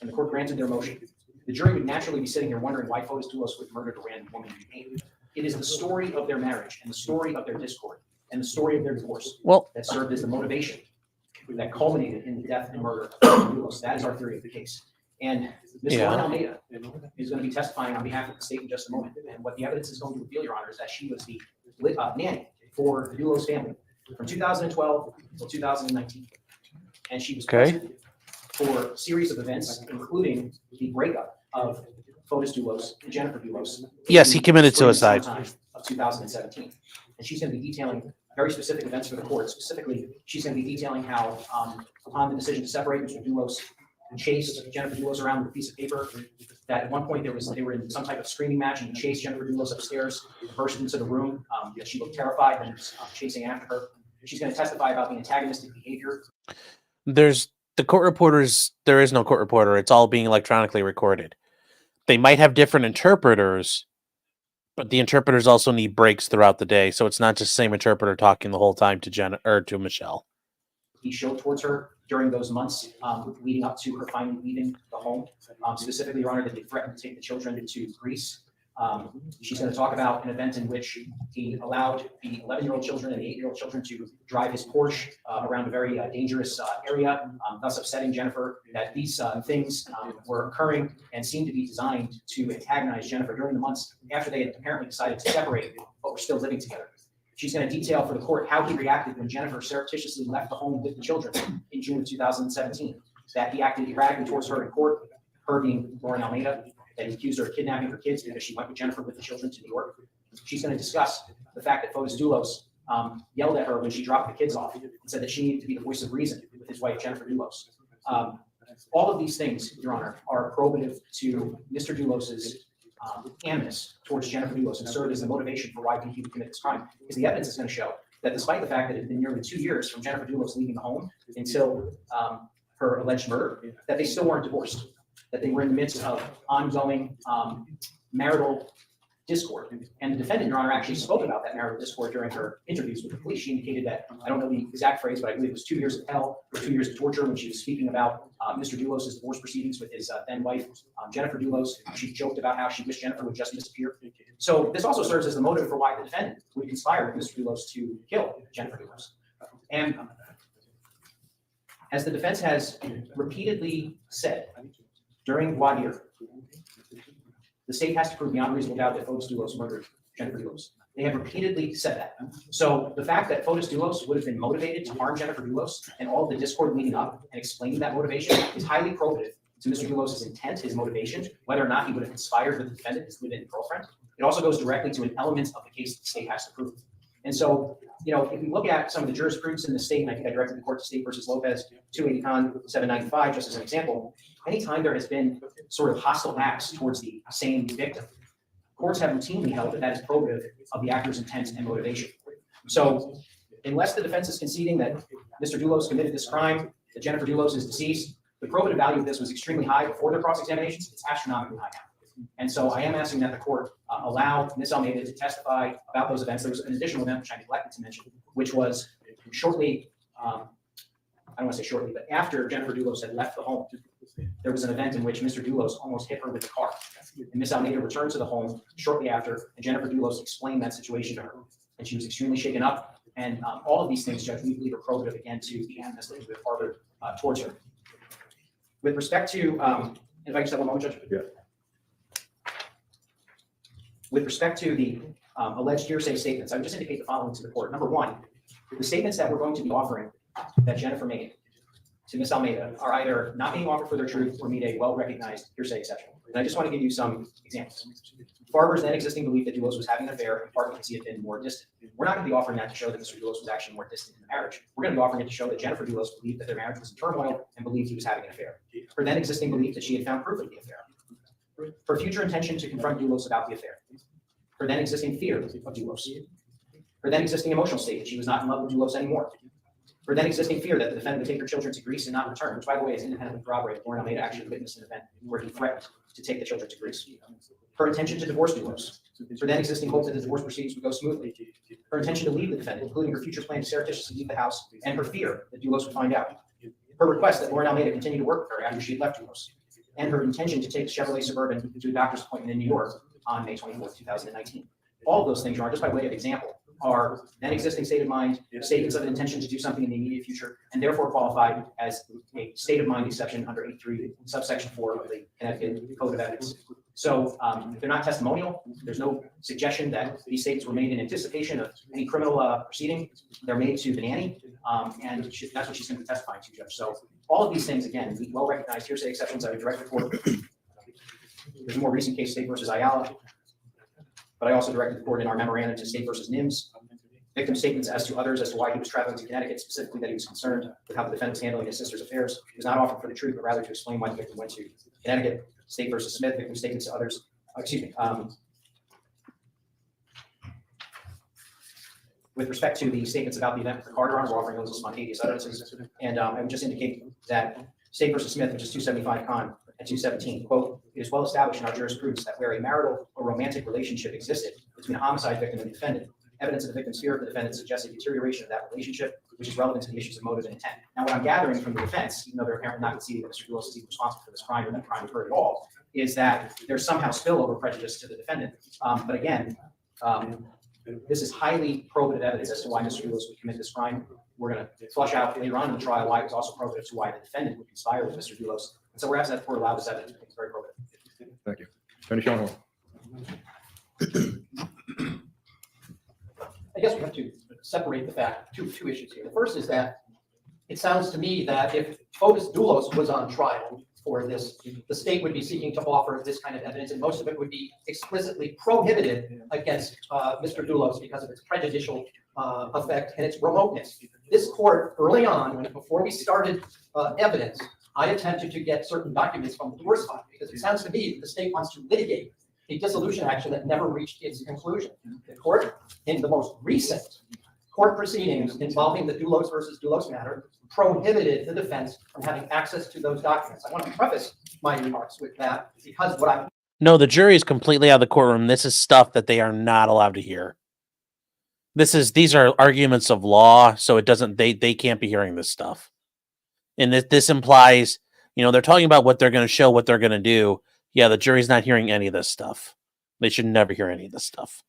And the court granted their motion. The jury would naturally be sitting here wondering why Fotis Dulos would murder a random woman in pain. It is the story of their marriage and the story of their discord and the story of their divorce that served as the motivation that culminated in the death and murder of Dulos. That is our theory of the case. And Ms. Lauren Almeida is going to be testifying on behalf of the state in just a moment. And what the evidence is going to reveal, Your Honor, is that she was the nanny for the Dulos family from 2012 until 2019. And she was present for a series of events, including the breakup of Fotis Dulos and Jennifer Dulos. Yes, he committed suicide. Of 2017. And she's going to be detailing very specific events for the court. Specifically, she's going to be detailing how, upon the decision to separate, Mr. Dulos chased Jennifer Dulos around with a piece of paper. That at one point they were in some type of screaming match, and he chased Jennifer Dulos upstairs, burst into the room. That she looked terrified and was chasing after her. She's going to testify about the antagonistic behavior. There's the court reporters. There is no court reporter. It's all being electronically recorded. They might have different interpreters, but the interpreters also need breaks throughout the day. So it's not just the same interpreter talking the whole time to Jen or to Michelle. he showed towards her during those months leading up to her finally leaving the home. Specifically, Your Honor, that they threatened to take the children to Greece. She's going to talk about an event in which he allowed the 11-year-old children and the 8-year-old children to drive his Porsche around a very dangerous area, thus upsetting Jennifer. That these things were occurring and seemed to be designed to antagonize Jennifer during the months after they had apparently decided to separate, but were still living together. She's going to detail for the court how he reacted when Jennifer surreptitiously left the home with the children in June of 2017. That he acted erratically towards her in court, her being Lauren Almeida, that he accused her of kidnapping her kids because she went with Jennifer with the children to New York. She's going to discuss the fact that Fotis Dulos yelled at her when she dropped the kids off and said that she needed to be the voice of reason with his wife, Jennifer Dulos. All of these things, Your Honor, are probative to Mr. Dulos's animus towards Jennifer Dulos and served as the motivation for why he would commit this crime. Because the evidence is going to show that despite the fact that it had been nearly 2 years from Jennifer Dulos leaving the home until her alleged murder, that they still weren't divorced, that they were in the midst of ongoing marital discord. And the defendant, Your Honor, actually spoke about that marital discord during her interviews with the police. She indicated that, I don't know the exact phrase, but I believe it was 2 years of hell or 2 years of torture when she was speaking about Mr. Dulos' divorce proceedings with his then wife, Jennifer Dulos. She joked about how she wished Jennifer would just disappear. So this also serves as the motive for why the defendant would conspire with Mr. Dulos to kill Jennifer Dulos. And as the defense has repeatedly said during voir dire, the state has to prove beyond reasonable doubt that Fotis Dulos murdered Jennifer Dulos. They have repeatedly said that. So the fact that Fotis Dulos would have been motivated to harm Jennifer Dulos and all of the discord leading up and explaining that motivation is highly probative to Mr. Dulos' intent, his motivation, whether or not he would have conspired with the defendant, his live-in girlfriend. It also goes directly to an element of the case that the state has to prove. And so, you know, if we look at some of the jurisprudence in the state, and I think I directed the court to State versus Lopez, 280 Con 795, just as an example, anytime there has been sort of hostile acts towards the same victim, courts have routinely held that that is probative of the actor's intent and motivation. So unless the defense is conceding that Mr. Dulos committed this crime, that Jennifer Dulos is deceased, the probative value of this was extremely high before their cross-examinations. It's astronomically high now. And so I am asking that the court allow Ms. Almeida to testify about those events. There was an additional event which I neglected to mention, which was shortly, I don't want to say shortly, but after Jennifer Dulos had left the home, there was an event in which Mr. Dulos almost hit her with a car. And Ms. Almeida returned to the home shortly after, and Jennifer Dulos explained that situation to her. And she was extremely shaken up. And all of these things, Judge, we believe are probative again to the animus that we have harbored towards her. With respect to, if I just have one moment, Judge? Yeah. With respect to the alleged hearsay statements, I would just indicate the following to the court. Number one, the statements that we're going to be offering that Jennifer made to Ms. Almeida are either not being offered for their truth or meet a well-recognized hearsay exception. And I just want to give you some examples. Farber's then existing belief that Dulos was having an affair, in part because he had been more distant. We're not going to be offering that to show that Mr. Dulos was actually more distant in the marriage. We're going to be offering it to show that Jennifer Dulos believed that their marriage was in turmoil and believed he was having an affair. Her then existing belief that she had found proof of the affair. Her future intention to confront Dulos about the affair. Her then existing fear of Dulos. Her then existing emotional state that she was not in love with Dulos anymore. Her then existing fear that the defendant would take her children to Greece and not return, which, by the way, is independently corroborated. Lauren Almeida actually witnessed an event where he threatened to take the children to Greece. Her intention to divorce Dulos. Her then existing hope that the divorce proceedings would go smoothly. Her intention to leave the defendant, including her future plan to surreptitiously leave the house, and her fear that Dulos would find out. Her request that Lauren Almeida continue to work with her after she had left Dulos. And her intention to take the Chevrolet Suburban to a doctor's appointment in New York on May 24th, 2019. All of those things, just by way of example, are then existing state of mind, statements of an intention to do something in the immediate future, and therefore qualified as a state of mind exception under 8.3, subsection 4 of the Connecticut Code of Ethics. So they're not testimonial. There's no suggestion that these statements were made in anticipation of any criminal proceeding. They're made to the nanny, and that's what she's going to be testifying to, Judge. So all of these things, again, well-recognized hearsay exceptions. I would direct the court. There's a more recent case, State versus Ayala. But I also directed the court in our memorandum to State versus NIMS, victim statements as to others as to why he was traveling to Connecticut, specifically that he was concerned with how the defendant was handling his sister's affairs. He was not offered for the truth, but rather to explain why the victim went to Connecticut. State versus Smith, victim statements to others. With respect to the statements about the event with the car, we're offering those as spontaneous utterances. And I would just indicate that State versus Smith, which is 275 Con and 217, quote, it is well established in our jurisprudence that where a marital or romantic relationship existed between a homicide victim and defendant, Evidence of the victim's fear of the defendant suggests a deterioration of that relationship, which is relevant to the issues of motive and intent. Now, what I'm gathering from the defense, even though they're apparently not conceding that Mr. Dulos is even responsible for this crime or that crime occurred at all, is that there's somehow spillover prejudice to the defendant. But again, this is highly probative evidence as to why Mr. Dulos would commit this crime. We're going to flush out later on in the trial why it was also probative to why the defendant would conspire with Mr. Dulos. And so we're asking that the court allow this evidence. It's very probative. Thank you. Attorney Schoenhorn. I guess we have to separate the fact, two issues here. The first is that it sounds to me that if Fotis Dulos was on trial for this, the state would be seeking to offer this kind of evidence, and most of it would be explicitly prohibited against Mr. Dulos because of its prejudicial effect and its remoteness. This court, early on, before we started evidence, I attempted to get certain documents from the divorce file because it sounds to me that the state wants to litigate a dissolution action that never reached its conclusion. The court, in the most recent court proceedings involving the Dulos versus Dulos matter, prohibited the defense from having access to those documents. I want to preface my remarks with that because what I'm No, the jury is completely out of the courtroom. This is stuff that they are not allowed to hear. These are arguments of law, so it doesn't. They can't be hearing this stuff. And this implies, they're talking about what they're going to show, what they're going to do. Yeah, the jury's not hearing any of this stuff. They should never hear any of this stuff.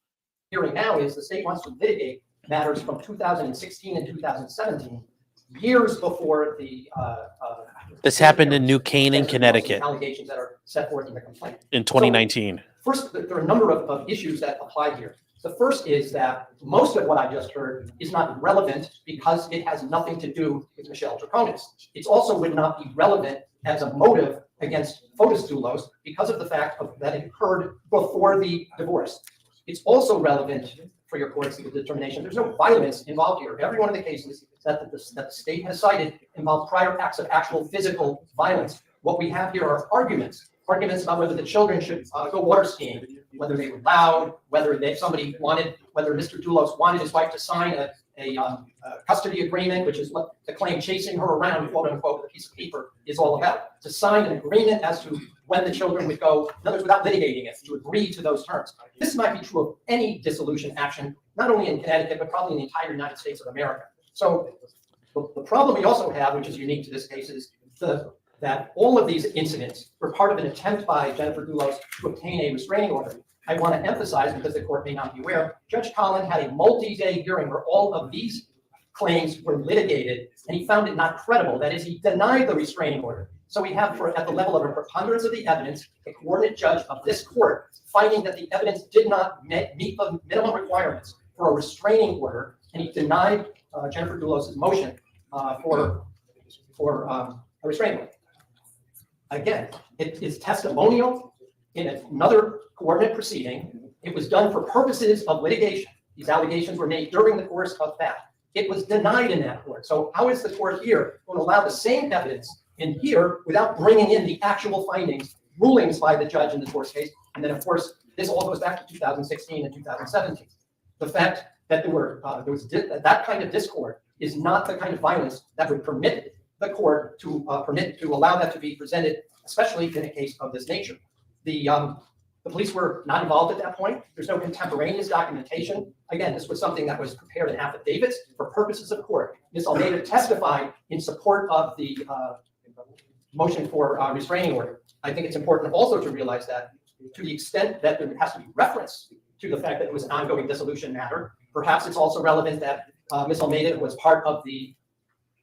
hearing now is the state wants to litigate matters from 2016 and 2017, years before the This happened in New Canaan, Connecticut allegations that are set forth in the complaint. in 2019. First, there are a number of issues that apply here. The first is that most of what I just heard is not relevant because it has nothing to do with Michelle Troconis. It also would not be relevant as a motive against Fotis Dulos because of the fact that it occurred before the divorce. It's also relevant for your court's determination. There's no violence involved here. Every one of the cases that the state has cited involve prior acts of actual physical violence. What we have here are arguments about whether the children should go water skiing, whether they were loud, whether Mr. Dulos wanted his wife to sign a custody agreement, which is what the claim chasing her around, quote unquote, the piece of paper is all about, to sign an agreement as to when the children would go, in other words, without litigating it, to agree to those terms. This might be true of any dissolution action, not only in Connecticut, but probably in the entire United States of America. So the problem we also have, which is unique to this case, is that all of these incidents were part of an attempt by Jennifer Dulos to obtain a restraining order. I want to emphasize, because the court may not be aware, Judge Collin had a multi-day hearing where all of these claims were litigated, and he found it not credible. That is, he denied the restraining order. So we have, at the level of a preponderance of the evidence, a coordinate judge of this court finding that the evidence did not meet the minimum requirements for a restraining order, and he denied Jennifer Dulos' motion for a restraining order. Again, it is testimonial in another coordinate proceeding. It was done for purposes of litigation. These allegations were made during the course of that. It was denied in that court. So how is the court here going to allow the same evidence in here without bringing in the actual findings, rulings by the judge in the divorce case? And then, of course, this all goes back to 2016 and 2017. The fact that there was that kind of discord is not the kind of violence that would permit the court to allow that to be presented, especially in a case of this nature. The police were not involved at that point. There's no contemporaneous documentation. Again, this was something that was prepared in affidavits for purposes of court. Ms. Almeida testified in support of the motion for restraining order. I think it's important also to realize that to the extent that there has to be reference to the fact that it was an ongoing dissolution matter, perhaps it's also relevant that Ms. Almeida was part of the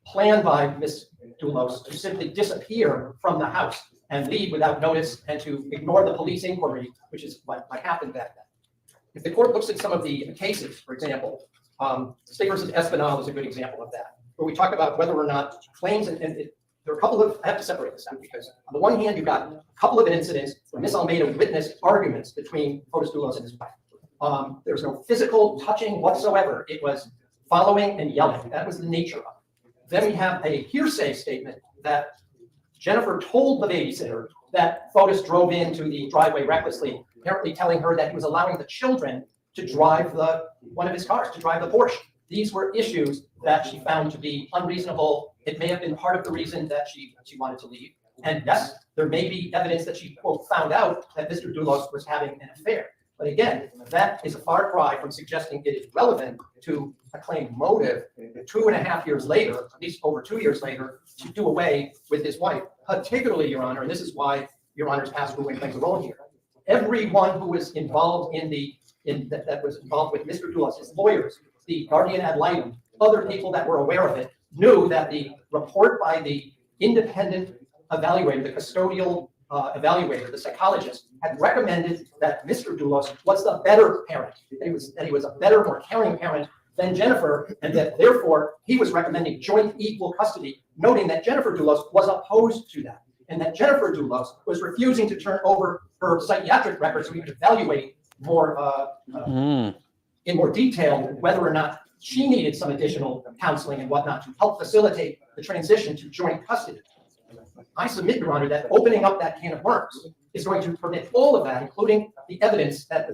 plan by Ms. Dulos to simply disappear from the house and leave without notice and to ignore the police inquiry, which is what happened back then. If the court looks at some of the cases, for example, State versus Espinal is a good example of that, where we talk about whether or not claims, there are a couple of, I have to separate this out because on the one hand, you've got a couple of incidents where Ms. Almeida witnessed arguments between Fotis Dulos and his wife. There was no physical touching whatsoever. It was following and yelling. That was the nature of it. Then we have a hearsay statement that Jennifer told the babysitter that Fotis drove into the driveway recklessly, apparently telling her that he was allowing the children to drive one of his cars, to drive the Porsche. These were issues that she found to be unreasonable. It may have been part of the reason that she wanted to leave. And yes, there may be evidence that she, quote, found out that Mr. Dulos was having an affair. But again, that is a far cry from suggesting it is relevant to a claimed motive 2.5 years later, at least over 2 years later, to do away with his wife. Particularly, Your Honor, and this is why Your Honor's past ruling plays a role here. Everyone who was involved that was involved with Mr. Dulos, his lawyers, the guardian ad litem, other people that were aware of it, knew that the report by the independent evaluator, the custodial evaluator, the psychologist, had recommended that Mr. Dulos was the better parent. That he was a better, more caring parent than Jennifer, and that therefore he was recommending joint equal custody, noting that Jennifer Dulos was opposed to that, and that Jennifer Dulos was refusing to turn over her psychiatric records so we could evaluate more in more detail whether or not she needed some additional counseling and whatnot to help facilitate the transition to joint custody. I submit, Your Honor, that opening up that can of worms is going to permit all of that, including the evidence that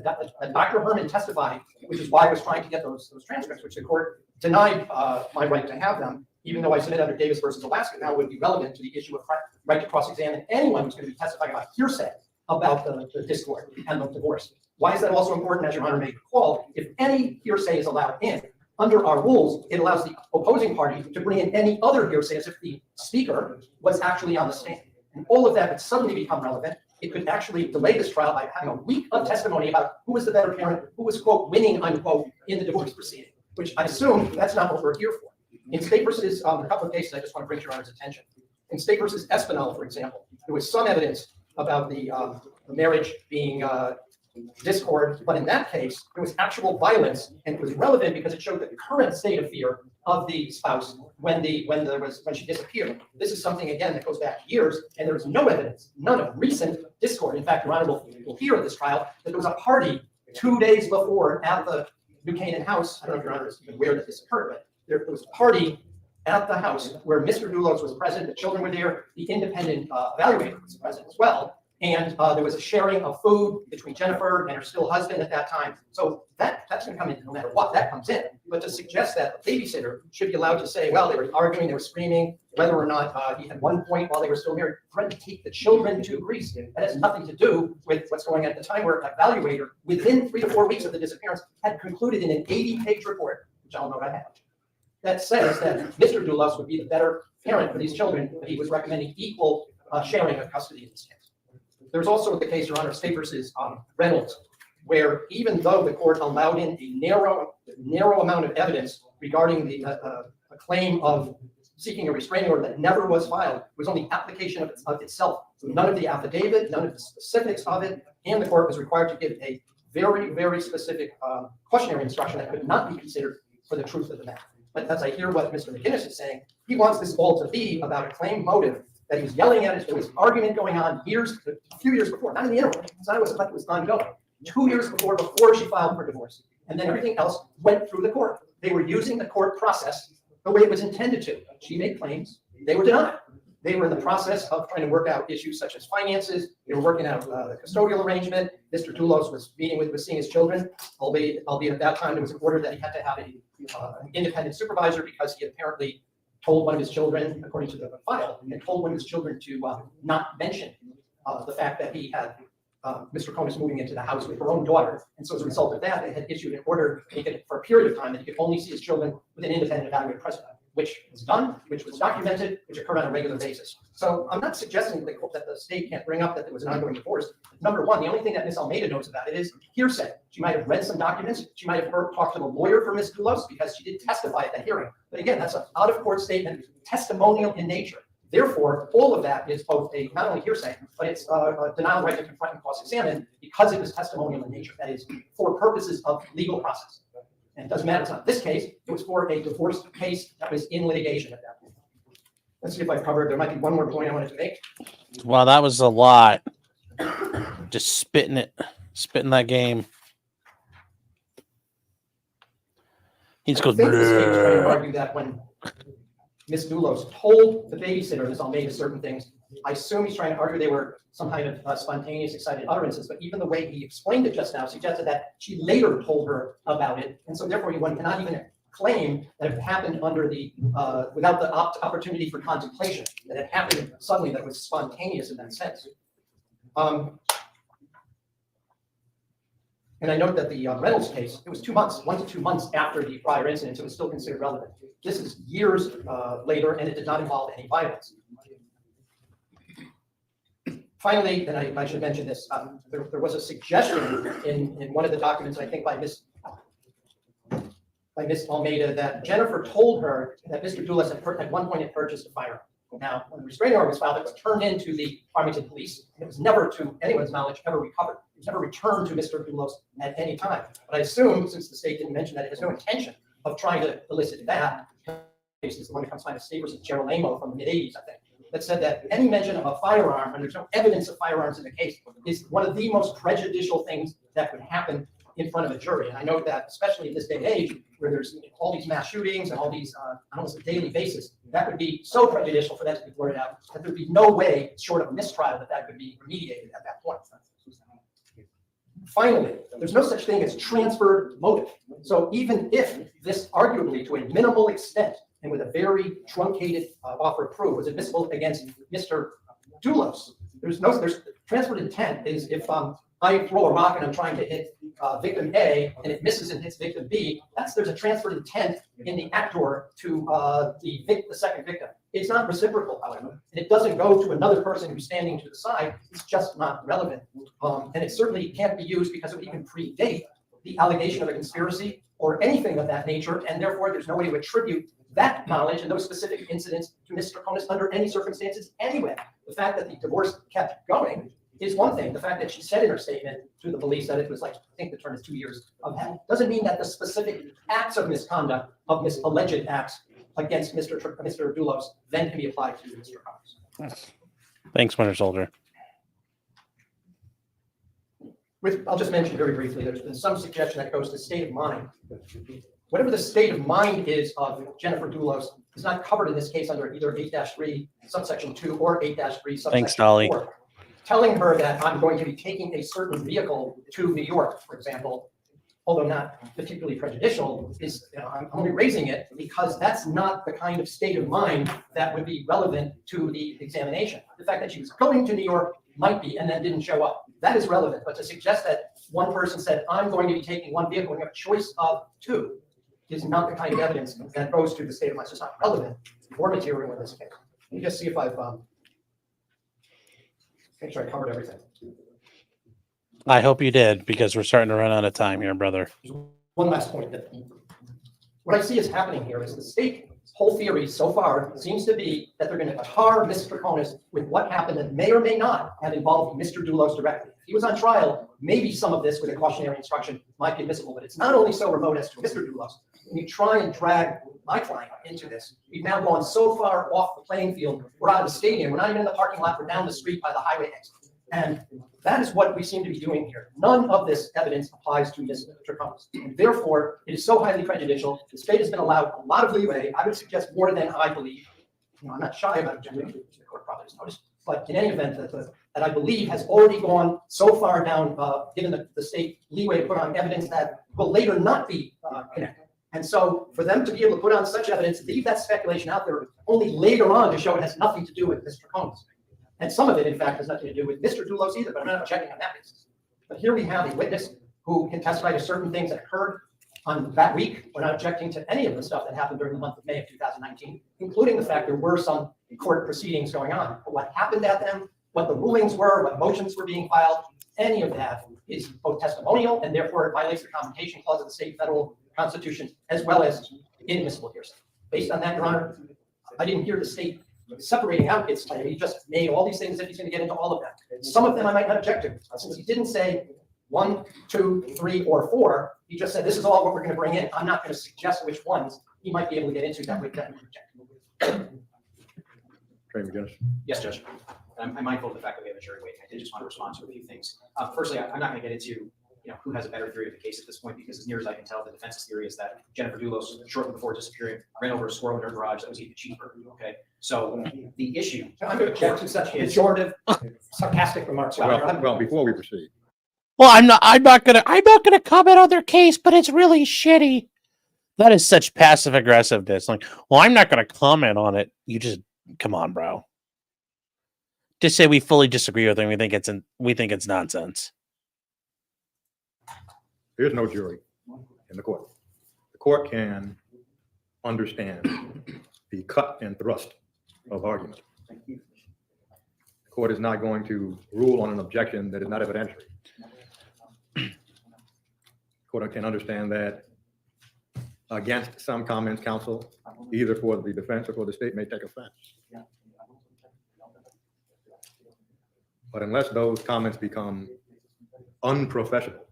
Dr. Herman testified, which is why I was trying to get those transcripts, which the court denied my right to have them, even though I submit under Davis versus Alaska now would be relevant to the issue of right to cross-examine anyone who's going to be testifying about hearsay about the discord and the divorce. Why is that also important, as Your Honor may recall? If any hearsay is allowed in, under our rules, it allows the opposing party to bring in any other hearsay as if the speaker was actually on the stand. And all of that would suddenly become relevant. It could actually delay this trial by having a week of testimony about who was the better parent, who was, quote, winning, unquote, in the divorce proceeding, which I assume that's not what we're here for. In State versus, a couple of cases I just want to bring to Your Honor's attention. In State versus Espinal, for example, there was some evidence about the marriage being discord, but in that case, there was actual violence, and it was relevant because it showed the current state of fear of the spouse when she disappeared. This is something, again, that goes back years, and there is no evidence, none of recent discord. In fact, Your Honor will hear at this trial that there was a party 2 days before at the New Canaan house. I don't know if Your Honor is even aware that this occurred, but there was a party at the house where Mr. Dulos was present, the children were there, the independent evaluator was present as well. And there was a sharing of food between Jennifer and her still husband at that time. So that's going to come in no matter what, that comes in. But to suggest that the babysitter should be allowed to say, well, they were arguing, they were screaming, whether or not he had one point while they were still married, threatened to take the children to Greece. That has nothing to do with what's going on at the time, where an evaluator, within 3 to 4 weeks of the disappearance, had concluded in an 80-page report, which I'll note I have, that says that Mr. Dulos would be the better parent for these children, but he was recommending equal sharing of custody in this case. There's also the case, Your Honor, State versus Reynolds, where even though the court allowed in a narrow amount of evidence regarding a claim of seeking a restraining order that never was filed, it was on the application of itself. So none of the affidavit, none of the specifics of it, and the court was required to give a very, very specific cautionary instruction that could not be considered for the truth of the matter. But as I hear what Mr. McGinnis is saying, he wants this all to be about a claimed motive that he was yelling at. There was argument going on a few years before, not in the interim. It's not like it was ongoing. 2 years before she filed for divorce. And then everything else went through the court. They were using the court process the way it was intended to. She made claims. They were denied. They were in the process of trying to work out issues such as finances. They were working out the custodial arrangement. Mr. Dulos was seeing his children, albeit at that time there was an order that he had to have an independent supervisor because he had apparently told one of his children, according to the file, he had told one of his children to not mention the fact that he had Ms. Troconis moving into the house with her own daughter. And so as a result of that, they had issued an order for a period of time that he could only see his children with an independent evaluator present, which was done, which was documented, which occurred on a regular basis. So I'm not suggesting that the state can't bring up that there was an ongoing divorce. Number one, the only thing that Ms. Almeida knows about it is hearsay. She might have read some documents. She might have talked to the lawyer for Ms. Dulos because she did testify at that hearing. But again, that's an out-of-court statement, testimonial in nature. Therefore, all of that is both not only hearsay, but it's a denial of right to confront and cross-examine because it was testimonial in nature. That is, for purposes of legal process. And it doesn't matter, it's not this case, it was for a divorce case that was in litigation at that point. Let's see if I've covered, there might be one more point I wanted to make. Wow, that was a lot. Just spitting that game. He just I goes, think the state was trying to "Brrr." argue that when Ms. Dulos told the babysitter, Ms. Almeida, certain things, I assume he's trying to argue they were some kind of spontaneous, excited utterances, but even the way he explained it just now suggested that she later told her about it, and so therefore one cannot even claim that it happened under the, without the opportunity for contemplation, that it happened suddenly, that it was spontaneous in that sense. And I note that the Reynolds case, it was 2 months, 1 to 2 months after the prior incident, so it's still considered relevant. This is years later, and it did not involve any violence. Finally, and I should mention this, there was a suggestion in one of the documents, I think by Miss Almeida, that Jennifer told her that Mr. Dulos at one point had purchased a firearm. Now, when the restraining order was filed, it was turned into the Farmington Police, and it was never, to anyone's knowledge, ever recovered. It was never returned to Mr. Dulos at any time. But I assume, since the state didn't mention that, it has no intention of trying to elicit that. This is the one that comes to mind of State versus Gerolamo from the mid-'80s, I think, that said that any mention of a firearm, and there's no evidence of firearms in the case, is one of the most prejudicial things that could happen in front of a jury. And I know that, especially in this day and age, where there's all these mass shootings and all these, on almost a daily basis, that would be so prejudicial for that to be blurted out, that there'd be no way, short of a mistrial, that could be remediated at that point. Finally, there's no such thing as transferred motive. So even if this arguably, to a minimal extent, and with a very truncated offer of proof, was admissible against Mr. Dulos, there's transferred intent is if I throw a rock and I'm trying to hit victim A and it misses and hits victim B, there's a transferred intent in the actor to the second victim. It's not reciprocal, however, and it doesn't go to another person who's standing to the side. It's just not relevant, and it certainly can't be used because it would even predate the allegation of a conspiracy or anything of that nature, and therefore there's no way to attribute that knowledge and those specific incidents to Ms. Troconis under any circumstances anyway. The fact that the divorce kept going is one thing. The fact that she said in her statement to the police that it was like, I think the term is 2 years of hell, doesn't mean that the specific acts of misconduct, of alleged acts against Mr. Dulos then can be applied to Mr. Troconis. Thanks, Winter Soldier. I'll just mention very briefly, there's been some suggestion that goes to state of mind. Whatever the state of mind is of Jennifer Dulos is not covered in this case under either 8-3 subsection 2 or 8-3 subsection Thanks, Dolly. 4. Telling her that I'm going to be taking a certain vehicle to New York, for example, although not particularly prejudicial, is, I'm only raising it because that's not the kind of state of mind that would be relevant to the examination. The fact that she was going to New York might be, and then didn't show up. That is relevant, but to suggest that one person said, I'm going to be taking one vehicle and you have a choice of two, is not the kind of evidence that goes to the state of mind. So it's not relevant or material in this case. Let me just see if I've, make sure I covered everything. I hope you did, because we're starting to run out of time here, brother. One last point. What I see is happening here is the state whole theory so far seems to be that they're going to tar Mr. Troconis with what happened that may or may not have involved Mr. Dulos directly. If he was on trial, maybe some of this with a cautionary instruction might be admissible, but it's not only so remote as to Mr. Dulos. When you try and drag my client into this, we've now gone so far off the playing field, we're out of the stadium, we're not even in the parking lot, we're down the street by the highway exit. And that is what we seem to be doing here. None of this evidence applies to Mr. Troconis. And therefore, it is so highly prejudicial. The state has been allowed a lot of leeway. I would suggest more than I believe. I'm not shy about generally the court properties notice, but in any event, that I believe has already gone so far down, given the state leeway to put on evidence that will later not be connected. And so for them to be able to put on such evidence, leave that speculation out there only later on to show it has nothing to do with Mr. Troconis. And some of it, in fact, has nothing to do with Mr. Dulos either, but I'm not checking on that basis. But here we have a witness who can testify to certain things that occurred on that week. We're not objecting to any of the stuff that happened during the month of May of 2019, including the fact there were some court proceedings going on. But what happened at them, what the rulings were, what motions were being filed, any of that is both testimonial, and therefore it violates the Confrontation Clause of the state federal constitution, as well as inadmissible hearsay. Based on that, Your Honor, I didn't hear the state separating out its claim. He just made all these things that he's going to get into all of that. Some of them I might not object to. Since he didn't say 1, 2, 3, or 4, he just said, this is all what we're going to bring in. I'm not going to suggest which ones he might be able to get into that we can reject. Yes, Judge. I'm mindful of the fact that we have a jury waiting. I did just want to respond to a few things. Firstly, I'm not going to get into who has a better theory of the case at this point, because as near as I can tell, the defense's theory is that Jennifer Dulos, shortly before disappearing, ran over a squirrel in her garage that was even cheaper. Okay, so the issue. I'm going to object to such pejorative, sarcastic remarks. Well, before we proceed, Well, I'm not gonna comment on their case, but it's really shitty. That is such passive aggressiveness. Like, well, I'm not gonna comment on it. You just come on, bro. Just say we fully disagree with him. We think it's nonsense. There's no jury in the court. The court can understand the cut and thrust of argument. The court is not going to rule on an objection that is not evidentiary. The court can understand that against some comments, counsel, either for the defense or for the state, may take offense. But unless those comments become unprofessional,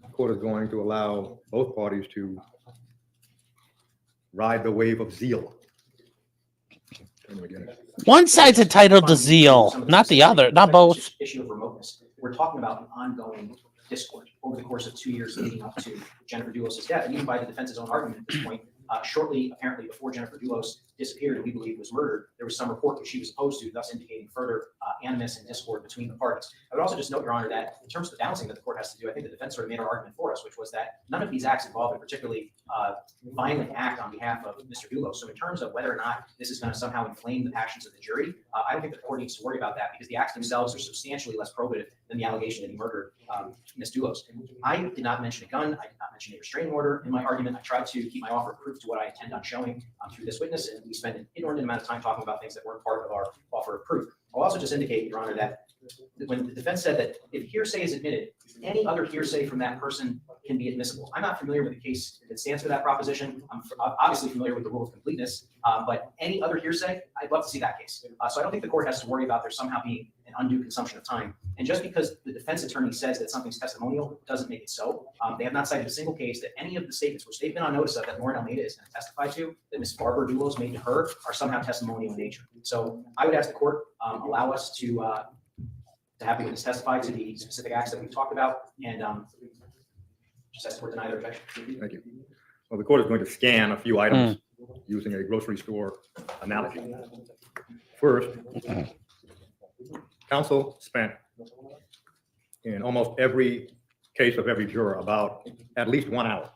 the court is going to allow both parties to ride the wave of zeal. One side's entitled to zeal, not the other, not both. Issue of remoteness. We're talking about an ongoing discord over the course of 2 years leading up to Jennifer Dulos' death, and even by the defense's own argument at this point, shortly, apparently, before Jennifer Dulos disappeared and we believe was murdered, there was some report that she was opposed to, thus indicating further animus and discord between the parties. I would also just note, Your Honor, that in terms of the balancing that the court has to do, I think the defense sort of made our argument for us, which was that none of these acts involve a particularly violent act on behalf of Mr. Dulos. So in terms of whether or not this is going to somehow inflame the passions of the jury, I don't think the court needs to worry about that because the acts themselves are substantially less probative than the allegation that he murdered Ms. Dulos. I did not mention a gun. I did not mention a restraining order in my argument. I tried to keep my offer of proof to what I intend on showing through this witness, and we spent an inordinate amount of time talking about things that weren't part of our offer of proof. I'll also just indicate, Your Honor, that when the defense said that if hearsay is admitted, any other hearsay from that person can be admissible. I'm not familiar with the case that stands for that proposition. I'm obviously familiar with the rule of completeness, but any other hearsay, I'd love to see that case. So I don't think the court has to worry about there somehow being an undue consumption of time. And just because the defense attorney says that something's testimonial doesn't make it so. They have not cited a single case that any of the statements which they've been on notice of that Lauren Almeida is going to testify to, that Ms. Barbara Dulos made to her, are somehow testimonial in nature. So I would ask the court allow us to have the witness testify to the specific acts that we've talked about, and just ask the court to deny their objection. Thank you. Well, the court is going to scan a few items using a grocery store analogy. First, counsel spent in almost every case of every juror about at least 1 hour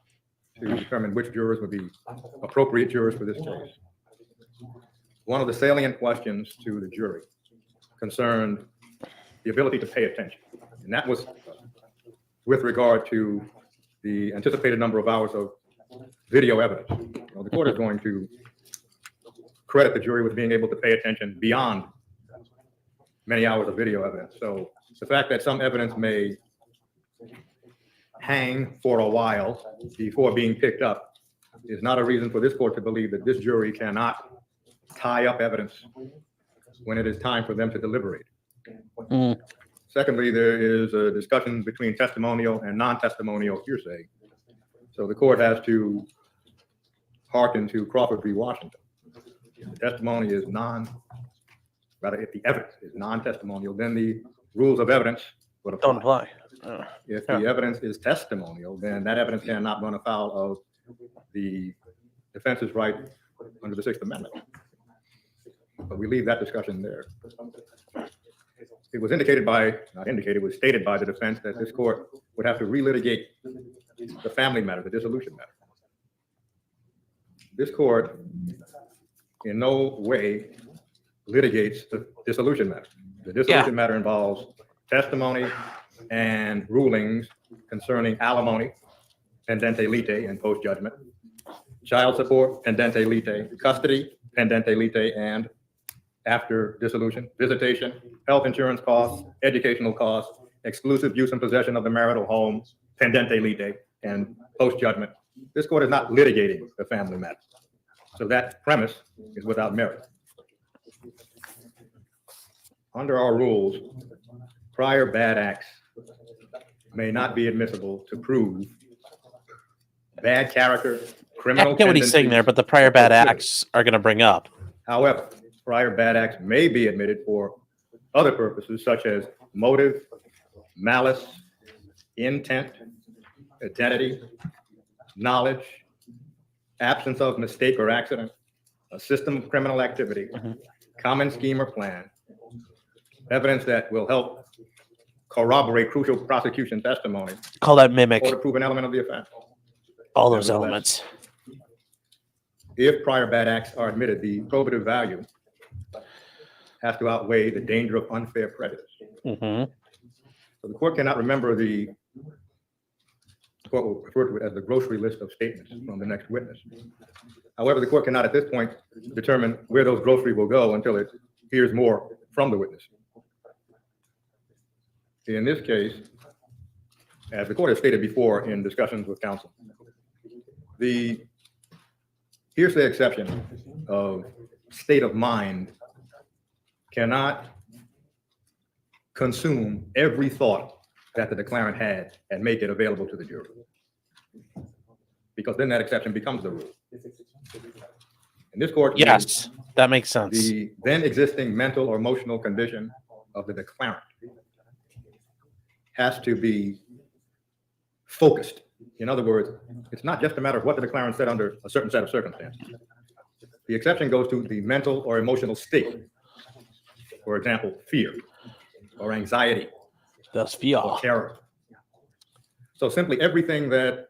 to determine which jurors would be appropriate jurors for this case. One of the salient questions to the jury concerned the ability to pay attention. And that was with regard to the anticipated number of hours of video evidence. Well, the court is going to credit the jury with being able to pay attention beyond many hours of video evidence. So the fact that some evidence may hang for a while before being picked up is not a reason for this court to believe that this jury cannot tie up evidence when it is time for them to deliberate. Secondly, there is a discussion between testimonial and non-testimonial hearsay. So the court has to hearken to Crawford v. Washington. If the testimony is if the evidence is non-testimonial, then the rules of evidence would apply. Don't apply. If the evidence is testimonial, then that evidence cannot run afoul of the defense's right under the Sixth Amendment. But we leave that discussion there. It was stated by the defense that this court would have to relitigate the family matter, the dissolution matter. This court in no way litigates the dissolution matter. The dissolution matter involves testimony and rulings concerning alimony, pendente lite, and post-judgment, child support, pendente lite, custody, pendente lite, and after dissolution, visitation, health insurance costs, educational costs, exclusive use and possession of the marital home, pendente lite, and post-judgment. This court is not litigating the family matter. So that premise is without merit. Under our rules, prior bad acts may not be admissible to prove bad character, criminal I get what he's saying there, but the prior bad acts are going to bring up. However, prior bad acts may be admitted for other purposes such as motive, malice, intent, identity, knowledge, absence of mistake or accident, a system of criminal activity, common scheme or plan, evidence that will help corroborate crucial prosecution testimony, Call that mimic. or to prove an element of the offense. All those Nevertheless, elements. If prior bad acts are admitted, the probative value has to outweigh the danger of unfair prejudice. Mm-hmm. So the court cannot remember the court will refer to it as the grocery list of statements from the next witness. However, the court cannot at this point determine where those grocery will go until it hears more from the witness. In this case, as the court has stated before in discussions with counsel, the hearsay exception of state of mind cannot consume every thought that the declarant had and make it available to the jury. Because then that exception becomes the rule. In this court, Yes, that makes sense. the then existing mental or emotional condition of the declarant has to be focused. In other words, it's not just a matter of what the declarant said under a certain set of circumstances. The exception goes to the mental or emotional state. For example, fear or anxiety That's fear. or terror. So simply everything that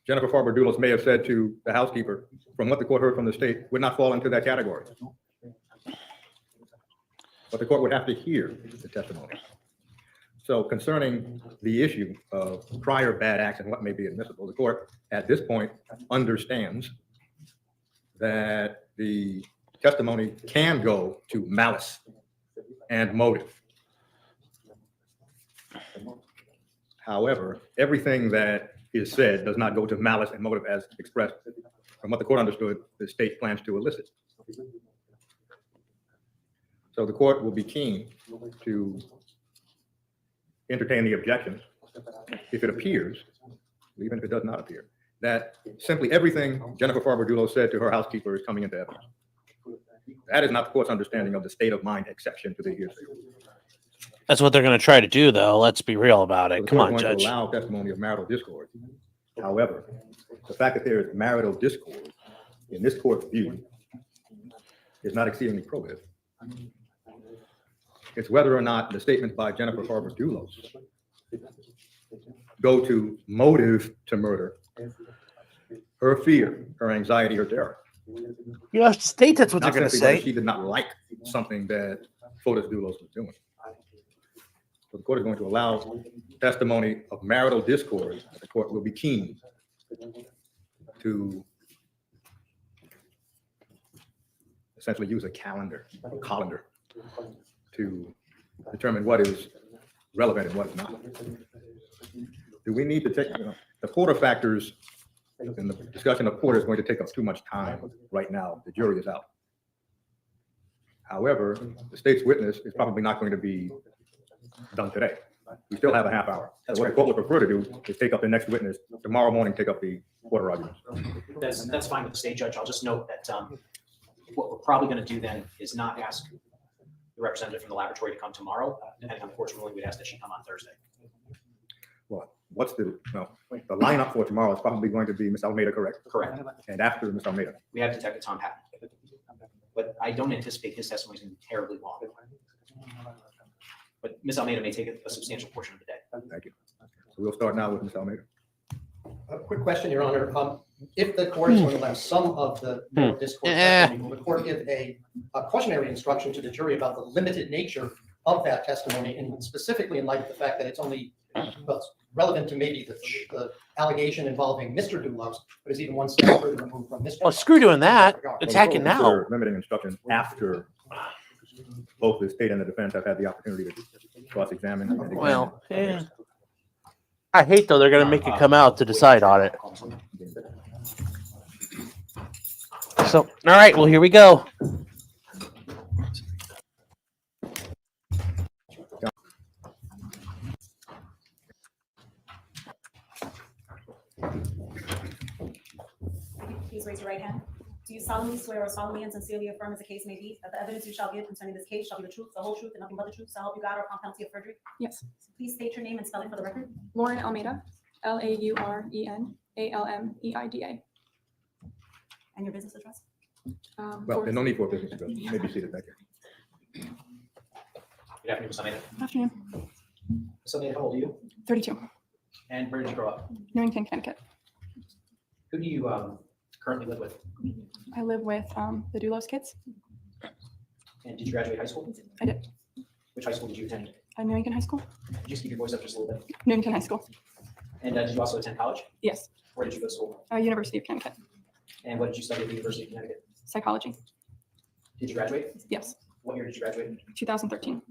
Jennifer Dulos may have said to the housekeeper from what the court heard from the state would not fall into that category. But the court would have to hear the testimony. So concerning the issue of prior bad acts and what may be admissible, the court at this point understands that the testimony can go to malice and motive. However, everything that is said does not go to malice and motive as expressed from what the court understood the state plans to elicit. So the court will be keen to entertain the objections if it appears, even if it does not appear, that simply everything Jennifer Dulos said to her housekeeper is coming into evidence. That is not the court's understanding of the state of mind exception to the hearsay. That's what they're going to try to do, though. Let's be real about So it. the Come court on, is going to Judge. allow testimony of marital discord. However, the fact that there is marital discord in this court's view is not exceedingly probative. It's whether or not the statements by Jennifer Dulos go to motive to murder, her fear, her anxiety, her terror. You have to state that's what Not they're going to simply whether say. she did not like something that Fotis Dulos was doing. So the court is going to allow testimony of marital discord. The court will be keen to essentially use a colander to determine what is relevant and what is not. Do we need to take, the Porter factors, and the discussion of Porter is going to take up too much time right now. The jury is out. However, the state's witness is probably not going to be done today. We still have a half hour. So what the court would prefer to do is take up the next witness tomorrow morning, take up the Porter arguments. That's fine with the state judge. I'll just note that what we're probably going to do then is not ask the representative from the laboratory to come tomorrow. Depending on the court's ruling, we'd ask that she come on Thursday. Well, what's the lineup for tomorrow is probably going to be Ms. Almeida, correct? Correct. And after Ms. Almeida. We have Detective Tom Patton. But I don't anticipate his testimony is going to be terribly long. But Ms. Almeida may take a substantial portion of the day. Thank you. So we'll start now with Ms. Almeida. A quick question, Your Honor. If the court is going to allow some of the discourse, testimony, will the court give a cautionary instruction to the jury about the limited nature of that testimony, and specifically in light of the fact that it's only relevant to maybe the allegation involving Mr. Dulos, but is even one step further removed from Mr. Oh, screw doing that. Attack it now. Consider limiting instruction after both the state and the defense have had the opportunity to cross-examine. and examine Well, the yeah. witness. I hate, though, they're going to make it come out to decide on it. So, all right, well, here we go. Please raise your right hand. Do you solemnly swear or solemnly and sincerely affirm, as the case may be, that the evidence you shall give concerning this case shall be the truth, the whole truth, and nothing but the truth, so help you God, or upon penalty of perjury? Yes. Please state your name and spell it for the record. Lauren Almeida, LAUREN ALMEIDA. And your business address? Well, there's no need for a business to go. You may be seated back here. Good afternoon, Ms. Almeida. Afternoon. Ms. Almeida, how old are you? 32, And where did you grow up? Newington, Connecticut. Who do you currently live with? I live with the Dulos kids. And did you graduate high school? I did. Which high school did you attend? Newington High School. Could you speak your voice up just a little bit? Newington High School. And did you also attend college? Yes. Where did you go to school? University of Connecticut. And what did you study at the University of Connecticut? Psychology. Did you graduate? Yes. What year did you graduate? 2013.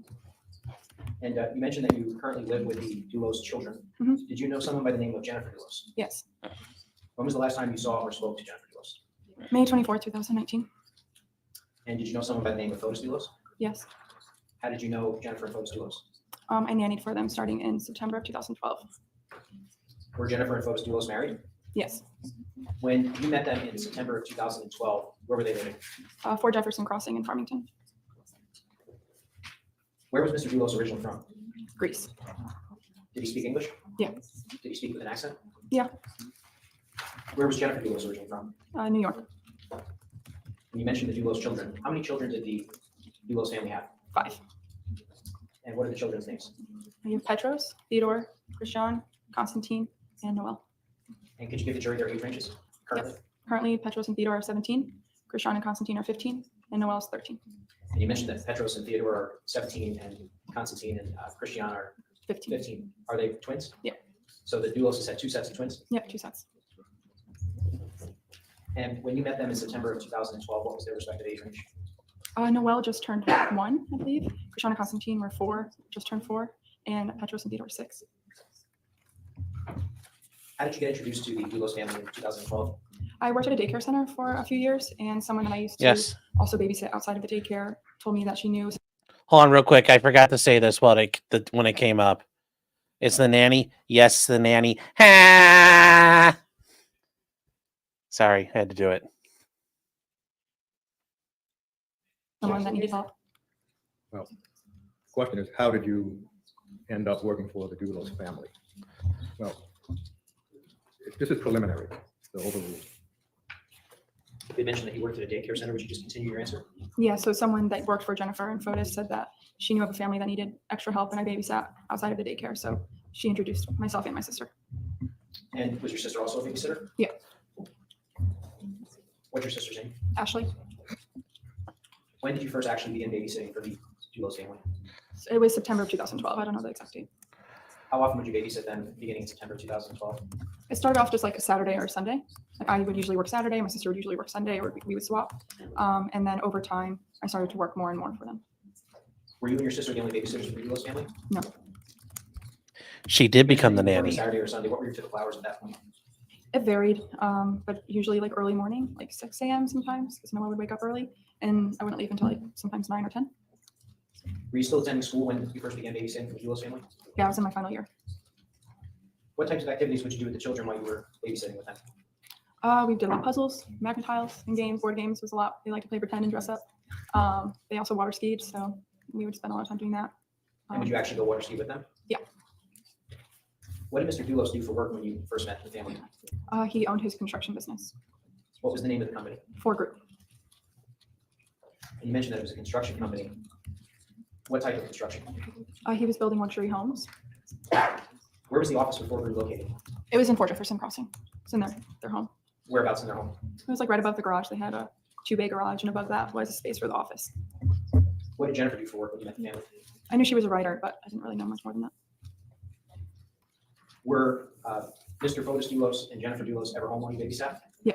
And you mentioned that you currently live with the Dulos children. Mhm. Did you know someone by the name of Jennifer Dulos? Yes. When was the last time you saw or spoke to Jennifer Dulos? May 24, 2019. And did you know someone by the name of Fotis Dulos? Yes. How did you know Jennifer and Fotis Dulos? I nannied for them starting in September of 2012. Were Jennifer and Fotis Dulos married? Yes. When you met them in September of 2012, where were they living? 4 Jefferson Crossing in Farmington, Where was Mr. Dulos originally from? Greece. Did he speak English? Yeah. Did he speak with an accent? Yeah. Where was Jennifer Dulos originally from? New York. When you mentioned the Dulos children, how many children did the Dulos family have? 5. And what are the children's names? I have Petros, Theodore, Christian, Constantine, and Noel. And could you give the jury their age ranges currently? Yes. Currently, Petros and Theodore are 17, Christian and Constantine are 15, and Noel is 13. And you mentioned that Petros and Theodore are 17 and Constantine and Christian are 15. 15. Are they twins? Yeah. So the Dulos has had 2 sets of twins? Yep, 2 sets. And when you met them in September of 2012, what was their respective age range? Noel just turned 1, I believe. Christian and Constantine were 4, just turned 4, and Petros and Theodore 6. How did you get introduced to the Dulos family in 2012? I worked at a daycare center for a few years, and someone that I used to Yes. also babysit outside of the daycare told me that she knew. Hold on real quick. I forgot to say this when it came up. It's the nanny. Yes, the nanny. Ha! Sorry, I had to do it. Someone that needed help. Well, question is, how did you end up working for the Dulos family? Well, this is preliminary, the overrule. You mentioned that you worked at a daycare center. Would you just continue your answer? Yeah, so someone that worked for Jennifer and Fotis said that she knew of a family that needed extra help, and I babysat outside of the daycare, so she introduced myself and my sister. And was your sister also a babysitter? Yeah. What's your sister's name? Ashley. When did you first actually begin babysitting for the Dulos family? It was September of 2012. I don't know the exact date. How often would you babysit them beginning in September 2012? It started off just like a Saturday or Sunday. Like I would usually work Saturday, my sister would usually work Sunday, or we would swap. And then over time, I started to work more and more for them. Were you and your sister the only babysitters for the Dulos family? No. She did become the You worked nanny. Saturday or Sunday, what were your typical hours at that point? It varied, but usually like early morning, like 6 a.m. sometimes, because Noah would wake up early, and I wouldn't leave until like sometimes 9 or 10. Were you still attending school when you first began babysitting for the Dulos family? Yeah, I was in my final year. What types of activities would you do with the children while you were babysitting with them? We did a lot of puzzles, magnet tiles, and games. Board games was a lot. They like to play pretend and dress up. They also water skied, so we would spend a lot of time doing that. And would you actually go water ski with them? Yeah. What did Mr. Dulos do for work when you first met the family? He owned his construction business, What was the name of the company? Ford Group. And you mentioned that it was a construction company. What type of construction? He was building luxury homes. Where was the office for Ford Group located? It was in 4 Jefferson Crossing. It's in their home. Whereabouts in their home? It was like right above the garage. They had a 2-bay garage, and above that was a space for the office. What did Jennifer do for work when you met the family? I knew she was a writer, but I didn't really know much more than that. Were Mr. Fotis Dulos and Jennifer Dulos ever home while you babysat? Yeah.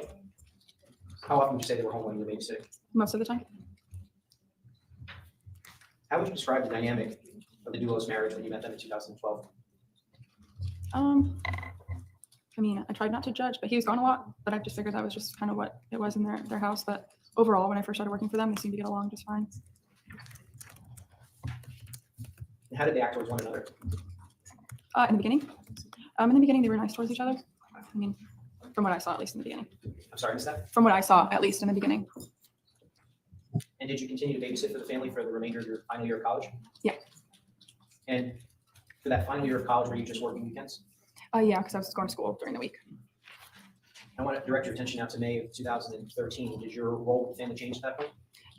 How often would you say they were home when you were babysitting? Most of the time. How would you describe the dynamic of the Dulos marriage when you met them in 2012? I mean, I tried not to judge, but he was gone a lot, but I just figured that was just kind of what it was in their house. But overall, when I first started working for them, they seemed to get along just fine. And how did they act towards one another? In the beginning, they were nice towards each other. I mean, from what I saw, at least in the beginning. I'm sorry, missed that? From what I saw, at least in the beginning. And did you continue to babysit for the family for the remainder of your final year of college? Yeah. And for that final year of college, were you just working weekends? Yeah, because I was going to school during the week. I want to direct your attention now to May of 2013. Did your role with the family change at that point?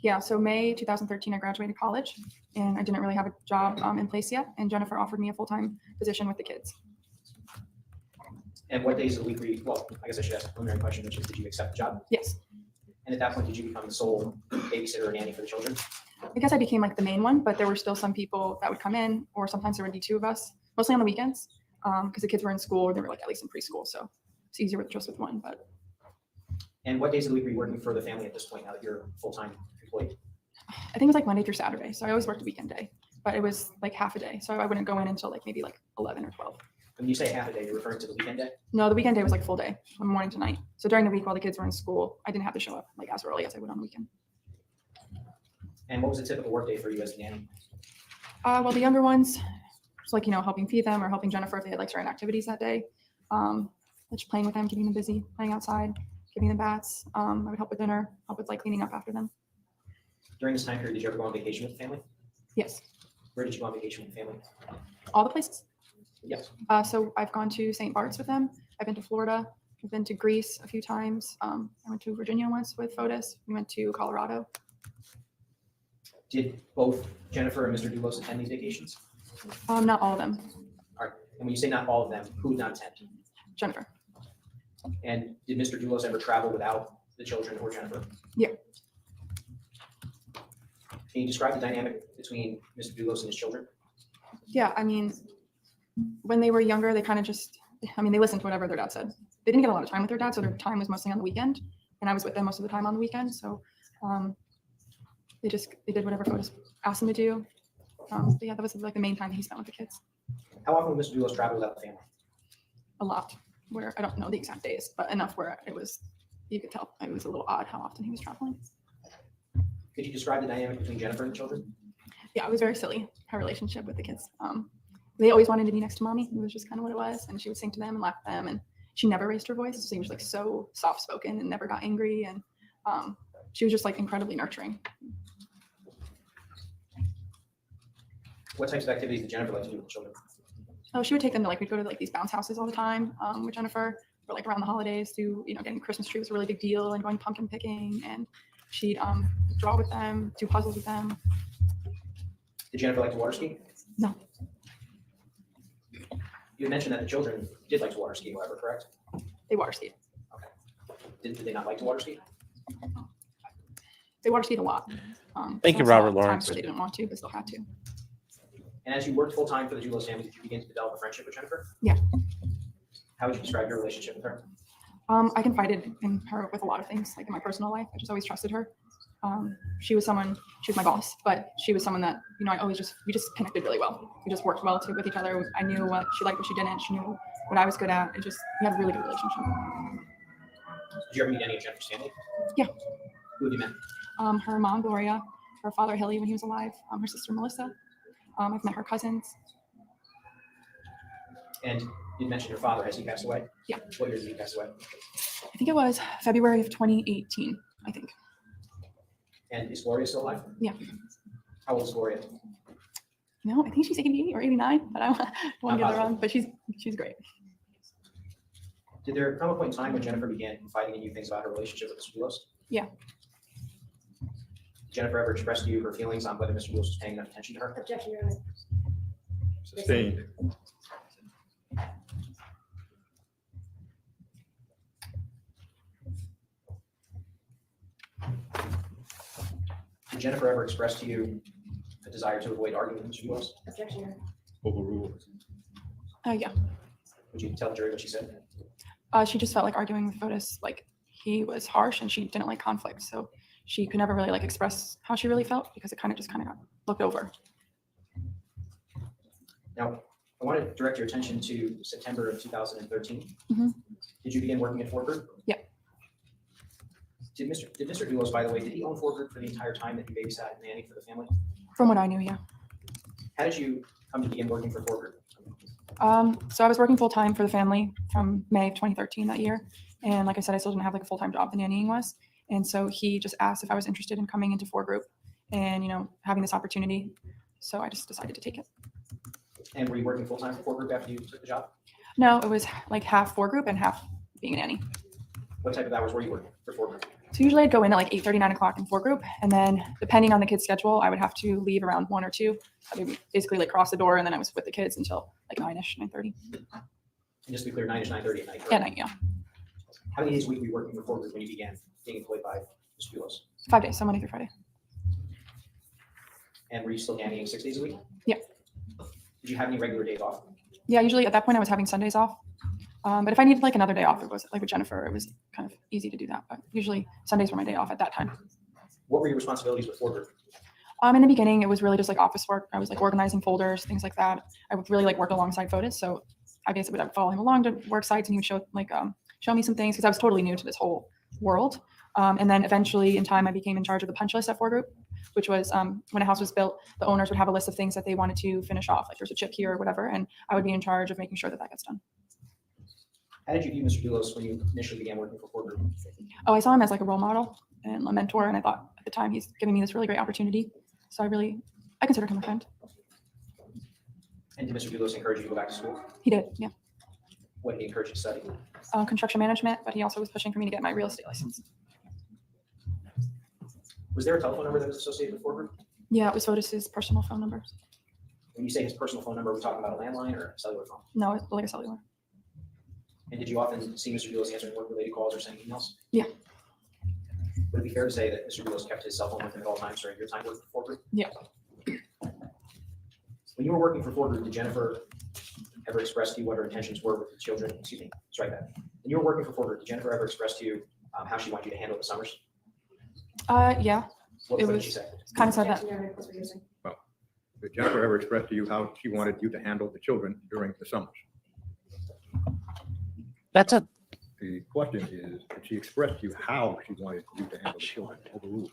Yeah, so May 2013, I graduated college, and I didn't really have a job in place yet, and Jennifer offered me a full-time position with the kids. And what days of the week were you, well, I guess I should ask a preliminary question, which is, did you accept the job? Yes. And at that point, did you become the sole babysitter or nanny for the children? I guess I became like the main one, but there were still some people that would come in, or sometimes there would be two of us, mostly on the weekends, because the kids were in school, or they were like at least in preschool, so it's easier with just with one. But And what days of the week were you working for the family at this point, now that you're a full-time employee? I think it was like Monday through Saturday, so I always worked a weekend day, but it was like half a day, so I wouldn't go in until like maybe like 11 or 12. When you say half a day, you're referring to the weekend day? No, the weekend day was like full day, from morning to night. So during the week while the kids were in school, I didn't have to show up like as early as I would on the weekend. And what was a typical work day for you as a nanny? Well, the younger ones, it's like, helping feed them or helping Jennifer if they had like certain activities that day. Just playing with them, keeping them busy, playing outside, giving them baths. I would help with dinner, help with like cleaning up after them. During this time period, did you ever go on vacation with the family? Yes, Where did you go on vacation with the family? all the places. Yes. So I've gone to St. Bart's with them. I've been to Florida. I've been to Greece a few times. I went to Virginia once with Fotis. We went to Colorado. Did both Jennifer and Mr. Dulos attend these vacations? Not all of them. All right. And when you say not all of them, who did not attend? Jennifer. And did Mr. Dulos ever travel without the children or Jennifer? Yeah. Can you describe the dynamic between Mr. Dulos and his children? Yeah, I mean, when they were younger, they kind of just, they listened to whatever their dad said. They didn't get a lot of time with their dad, so their time was mostly on the weekend. And I was with them most of the time on the weekend. So they did whatever Fotis asked them to do. But yeah, that was like the main time that he spent with the kids. How often would Mr. Dulos travel without the family? A lot, where I don't know the exact days, but enough where it was, you could tell it was a little odd how often he was traveling. Could you describe the dynamic between Jennifer and the children? Yeah, it was very silly, her relationship with the kids. They always wanted to be next to mommy. It was just kind of what it was. And she would sing to them and laugh at them. And she never raised her voice. She was like so soft spoken and never got angry. And she was just like incredibly nurturing. What types of activities did Jennifer like to do with the children? Oh, she would take them to we'd go to these bounce houses all the time with Jennifer, or like around the holidays to, getting a Christmas tree was a really big deal, and going pumpkin picking. And she'd draw with them, do puzzles with them. Did Jennifer like to water ski? No. You had mentioned that the children did like to water ski, however, correct? They water skied. Did they not like to water ski? They water skied a lot. Thank you, so Robert times Lawrence. where they didn't want to, but still had to. And as you worked full-time for the Dulos family, did you begin to develop a friendship with Jennifer? Yeah. How would you describe your relationship with her? I confided in her with a lot of things, like in my personal life. I just always trusted her. She was my boss, but she was someone that, we just connected really well. We just worked well with each other. I knew what she liked, what she didn't. She knew what I was good at. We had a really good relationship. Did you ever meet any of Jennifer's family? Yeah. Who have you met? Her mom, Gloria, her father, Hilly, when he was alive, her sister, Melissa. I've met her cousins. And you mentioned your father. Has he passed away? Yeah. What year did he pass away? I think it was February of 2018, I think. And is Gloria still alive? Yeah. How old is Gloria? No, I think she's 88 or 89, but I want to Not get her positive. wrong, but she's great. Did there come a point in time when Jennifer began confiding in you things about her relationship with Mr. Dulos? Yeah. Did Jennifer ever express to you her feelings on whether Mr. Dulos was paying enough attention to her? Objection, Your Honor. Sustained. Did Jennifer ever express to you a desire to avoid arguing with Mr. Dulos? Objection, Your Honor. Overruled. Yeah. Would you tell the jury what she said? She just felt like arguing with Fotis, like he was harsh and she didn't like conflict. So she could never really express how she really felt because it kind of got looked over. Now, I want to direct your attention to September of 2013. Mhm. Did you begin working at Ford Group? Yeah. Did Mr. Dulos, by the way, did he own Ford Group for the entire time that you babysat and nanny for the family? From what I knew, yeah. How did you come to begin working for Ford Group? So I was working full time for the family from May of 2013 that year. And like I said, I still didn't have a full-time job, the nannying was. And so he just asked if I was interested in coming into Ford Group and, having this opportunity. So I just decided to take it. And were you working full-time for Ford Group after you took the job? No, it was like half Ford Group and half being a nanny. What type of hours were you working for Ford Group? So usually I'd go in at 8:30, 9 o'clock in Ford Group. And then depending on the kids' schedule, I would have to leave around 1 or 2. I would basically cross the door and then I was with the kids until 9-ish, 9:30. And just to be clear, 9 to 9:30 at night. Yeah, correct? night, yeah. How many days a week were you working for Ford Group when you began being employed by Mr. Dulos? 5 days, so Monday through Friday. And were you still nannying 6 days a week? Yeah. Did you have any regular days off? Yeah, usually at that point I was having Sundays off. But if I needed like another day off, it was like with Jennifer, it was kind of easy to do that. But usually Sundays were my day off at that time. What were your responsibilities with Ford Group? In the beginning, it was really just like office work. I was like organizing folders, things like that. I would really like work alongside Fotis. So I basically would follow him along to work sites and he would show me some things because I was totally new to this whole world. And then eventually in time, I became in charge of the punch list at Ford Group, which was when a house was built, the owners would have a list of things that they wanted to finish off. Like there's a chip here or whatever. And I would be in charge of making sure that that gets done. How did you view Mr. Dulos when you initially began working for Ford Group? Oh, I saw him as like a role model and a mentor. And I thought at the time he's giving me this really great opportunity. So I consider him a friend. And did Mr. Dulos encourage you to go back to school? He did, yeah. What did he encourage you to study? Construction management, but he also was pushing for me to get my real estate license. Was there a telephone number that was associated with Ford Group? Yeah, it was Fotis's personal phone number. When you say his personal phone number, are we talking about a landline or a cellular phone? No, it's like a cellular. And did you often see Mr. Dulos answering work-related calls or sending emails? Yeah. Would it be fair to say that Mr. Dulos kept his cell phone with him at all times during your time working for Ford Group? Yeah. When you were working for Ford Group, did Jennifer ever express to you what her intentions were with the children? Excuse me, strike that. When you were working for Ford Group, did Jennifer ever express to you how she wanted you to handle the summers? Yeah, What It did was- she say? kind of said that. Did Jennifer ever express to you how she wanted you to handle the children during the summers? That's a The question is, did she express to you how she wanted you to handle the children overruled?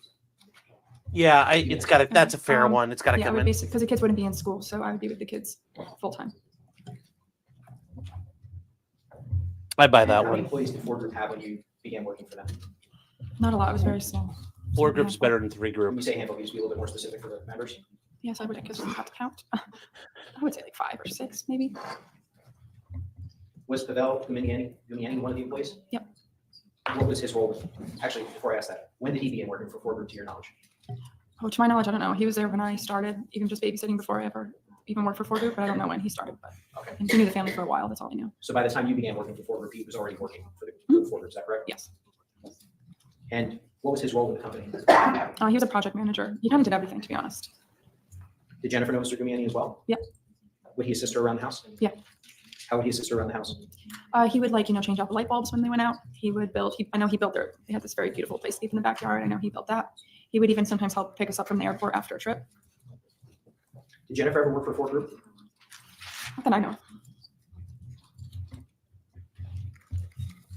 yeah. It's got to. That's a fair Um, one. It's got to Yeah, come it would in. be because the kids wouldn't be in school, so I would be with the kids full time. I buy And that how many one. employees did Ford Group have when you began working for them? Not a lot. It was very small. 4 groups better than 3 When groups. you say handful, can you just be a little bit more specific for the members? Yes, I would just have to count. I would say like 5 or 6, maybe. Was Pavel Luminiani one of the employees? Yep. What was his role? Actually, before I ask that, when did he begin working for Ford Group to your knowledge? Oh, to my knowledge, I don't know. He was there when I started, even just babysitting before I ever even worked for Ford Group, but I don't know when he started. But Okay. he knew the family for a while. That's all I knew. So by the time you began working for Ford Group, he was already working for the Ford Group, is that correct? Yes. And what was his role in the company? He was a project manager. He kind of did everything, to be honest. Did Jennifer know Mr. Gumiani as well? Yep. Would he assist her around the house? Yeah. How would he assist her around the house? He would change out the light bulbs when they went out. He would build, I know he built they had this very beautiful playscape in the backyard. I know he built that. He would even sometimes help pick us up from the airport after a trip. Did Jennifer ever work for Ford Group? Not that I know.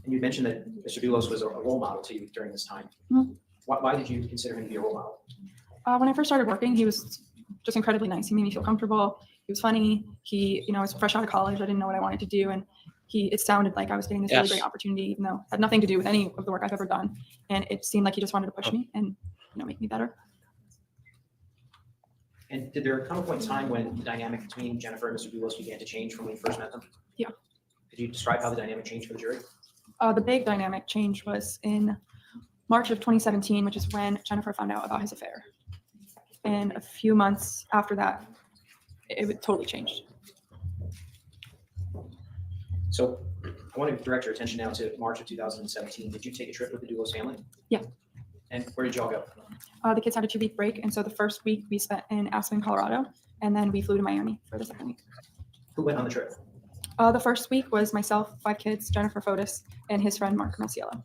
And you mentioned that Mr. Dulos was a role model to you during this time. Mhm. Why did you consider him to be a role model? When I first started working, he was just incredibly nice. He made me feel comfortable. He was funny. He, was fresh out of college. I didn't know what I wanted to do. And it sounded like I was getting this really Yes. great opportunity, even though it had nothing to do with any of the work I've ever done. And it seemed like he just wanted to push me and, make me better. And did there come a point in time when the dynamic between Jennifer and Mr. Dulos began to change from when you first met them? Yeah. Could you describe how the dynamic changed for the jury? The big dynamic change was in March of 2017, which is when Jennifer found out about his affair. And a few months after that, it totally changed. So I want to direct your attention now to March of 2017. Did you take a trip with the Dulos family? Yeah. And where did y'all go? The kids had a 2-week break. And so the first week we spent in Aspen, Colorado, and then we flew to Miami for the second week. Who went on the trip? The first week was myself, 5 kids, Jennifer Fotis, and his friend Mark Marciello.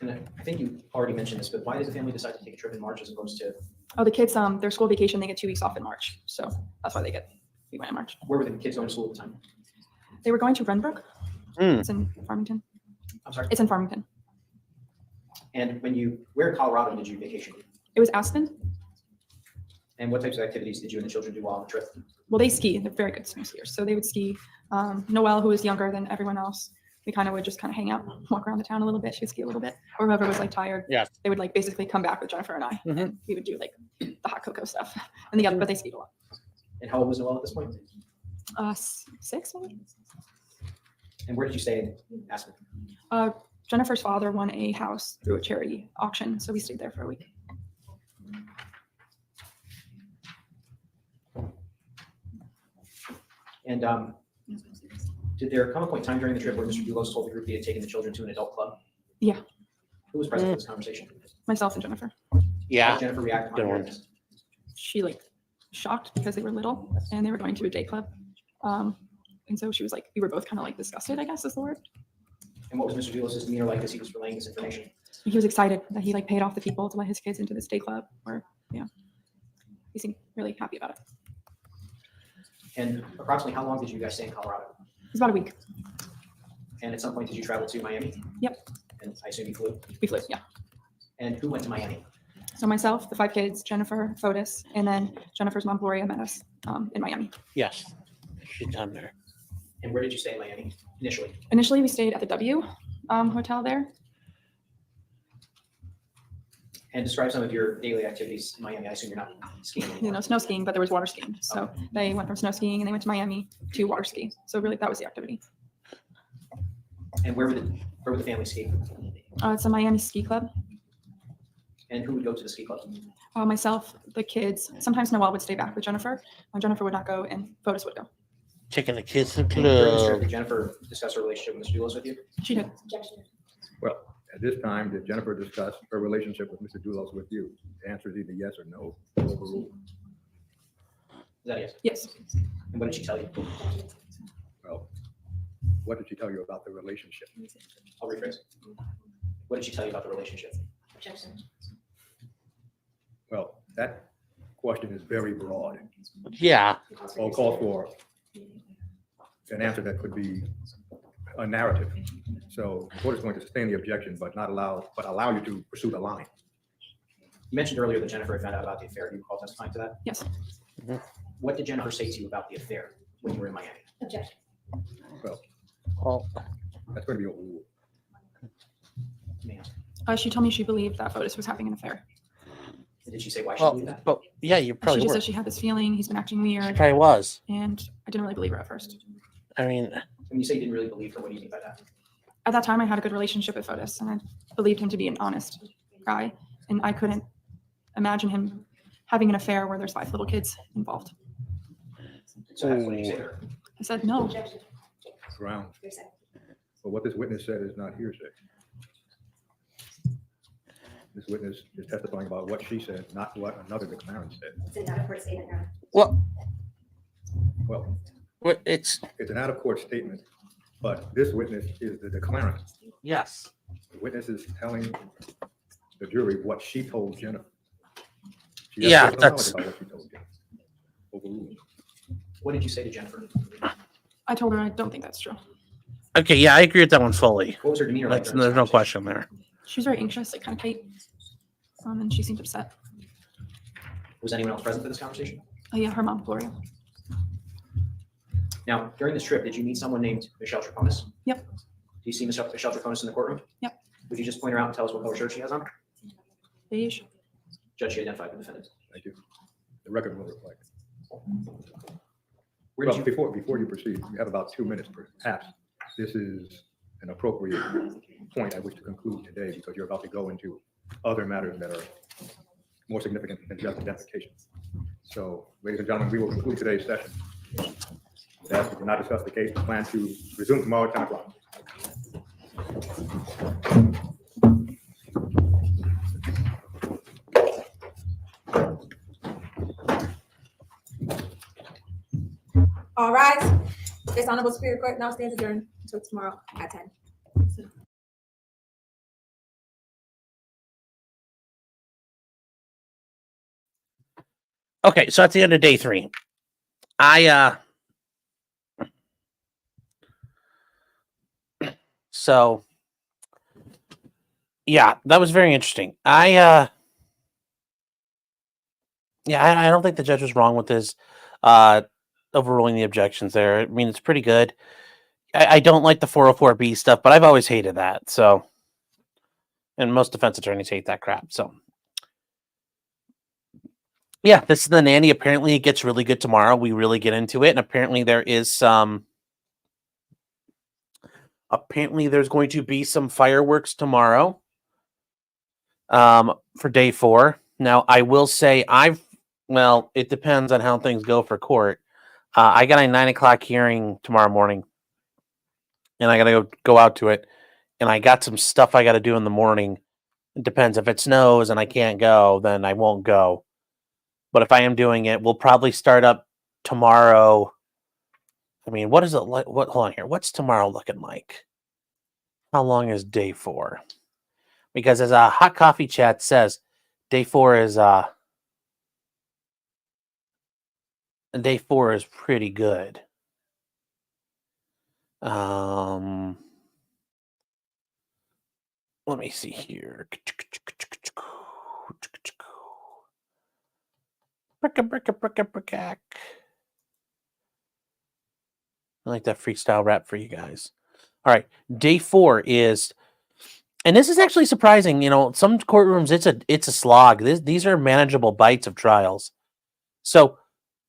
And I think you already mentioned this, but why did the family decide to take a trip in March as opposed to, The kids, their school vacation, they get 2 weeks off in March. So that's why we went in March. where were the kids going to school at the time? They were going to Renbrook. Mm. It's in Farmington. I'm sorry. It's in Farmington. And where in Colorado did you vacation? It was Aspen. And what types of activities did you and the children do while on the trip? Well, they ski. They're very good snow skiers. So they would ski. Noelle, who was younger than everyone else, we would just hang out, walk around the town a little bit. She would ski a little bit. Or whoever was tired, Yes. they would basically come back with Jennifer and I. Mhm. And we would do the hot cocoa stuff. And but they skied a lot. And how old was Noelle at this point? 6 maybe. And where did you stay in Aspen? Jennifer's father won a house through a charity auction. So we stayed there for a week. And did there come a point in time during the trip where Mr. Dulos told the group he had taken the children to an adult club? Yeah. Who was present for this conversation? Myself and Jennifer. How Yeah. did Jennifer react upon Good hearing one. this? She like shocked because they were little and they were going to a day club. And so she was like, we were both kind of like disgusted, I guess is the word. And what was Mr. Dulos' demeanor like as he was relaying this information? He was excited that he like paid off the people to let his kids into this day club or yeah. He seemed really happy about it. And approximately how long did you guys stay in Colorado? It was about a week. And at some point, did you travel to Miami? Yep. And I assume you flew? We flew, yeah. And who went to Miami? So myself, the 5 kids, Jennifer, Fotis, and then Jennifer's mom, Gloria, met us in Miami. Yes. She's done there. And where did you stay in Miami initially? Initially, we stayed at the W hotel there. And describe some of your daily activities in Miami. I assume you're not skiing You anymore. know, snow skiing, but there was water skiing. So they went from snow skiing and they went to Miami to water ski. So really, that was the activity. And where would the family ski? It's a Miami ski club. And who would go to the ski club? Myself, the kids. Sometimes Noelle would stay back with Jennifer. Jennifer would not go, and Fotis would go. Taking the kids to the And during this trip, club. did Jennifer discuss her relationship with Mr. Dulos with you? She did. Well, at this time, did Jennifer discuss her relationship with Mr. Dulos with you? The answer is either yes or no. Overruled. Is that a yes? Yes. And what did she tell you? Well, what did she tell you about the relationship? I'll rephrase. What did she tell you about the relationship? Well, that question is very broad. Yeah. All calls for an answer that could be a narrative. So the court is going to sustain the objection, but allow you to pursue the line. You mentioned earlier that Jennifer had found out about the affair. Do you recall testifying to that? Yes. What did Jennifer say to you about the affair when you were in Miami? Well, Well, that's going to be overruled. Ma'am. She told me she believed that Fotis was having an affair. And did she say why she well, believed that? but yeah, you She probably just were. said she had this feeling he's been acting She weird, probably was. and I didn't really believe her at first. I mean, When you say you didn't really believe her, what do you mean by that? At that time, I had a good relationship with Fotis, and I believed him to be an honest guy, and I couldn't imagine him having an affair where there's 5 little kids involved. So what did you say to her? I said no. Grounds. But what this witness said is not hearsay. This witness is testifying about what she said, not what another declarant said. well, Well, it's it's an out-of-court statement, but this witness is the declarant. yes. The witness is telling the jury what she told Jennifer. She has Yeah, personal that's- knowledge about what she told Jennifer. Overruled. What did you say to Jennifer? I told her I don't think that's true. Okay. Yeah, I agree with that one fully. What was her demeanor like? That's, during this there's no conversation? question there. She was very anxious, like kind of tight, and she seemed upset. Was anyone else present for this conversation? Oh yeah, her mom, Gloria. Now, during this trip, did you meet someone named Michelle Troconis? Yep. Do you see Michelle Troconis in the courtroom? Yep. Would you just point her out and tell us what color shirt she has on? Beige. Judge, she identified the defendant. Thank you. The record will reflect. Where did Well, you, before you proceed, you have about 2 minutes perhaps. This is an appropriate point at which to conclude today because you're about to go into other matters that are more significant than just identification. So, ladies and gentlemen, we will conclude today's session. As we cannot discuss the case, we plan to resume tomorrow at 10 o'clock. All right. This honorable Superior Court now stands adjourned until tomorrow at 10. Okay, so at the end of day 3, so yeah, that was very interesting. I don't think the judge was wrong with his overruling the objections there. I mean, it's pretty good. I don't like the 404B stuff, but I've always hated that. So, and most defense attorneys hate that crap. So, yeah, this is the nanny. Apparently, it gets really good tomorrow. We really get into it, and apparently there is some. Apparently, there's going to be some fireworks tomorrow. For day 4. Now, I will say well, it depends on how things go for court. I got a 9 o'clock hearing tomorrow morning, and I got to go out to it. And I got some stuff I got to do in the morning It depends. If it snows and I can't go, then I won't go. But if I am doing it, we'll probably start up tomorrow. I mean, what is it like? Hold on here. What's tomorrow looking like? How long is day 4? Because as a hot coffee chat says, day 4 is pretty good. Let me see here. I like that freestyle rap for you guys. All right, day 4 is, and this is actually surprising. You know, some courtrooms it's a slog. These are manageable bites of trials. So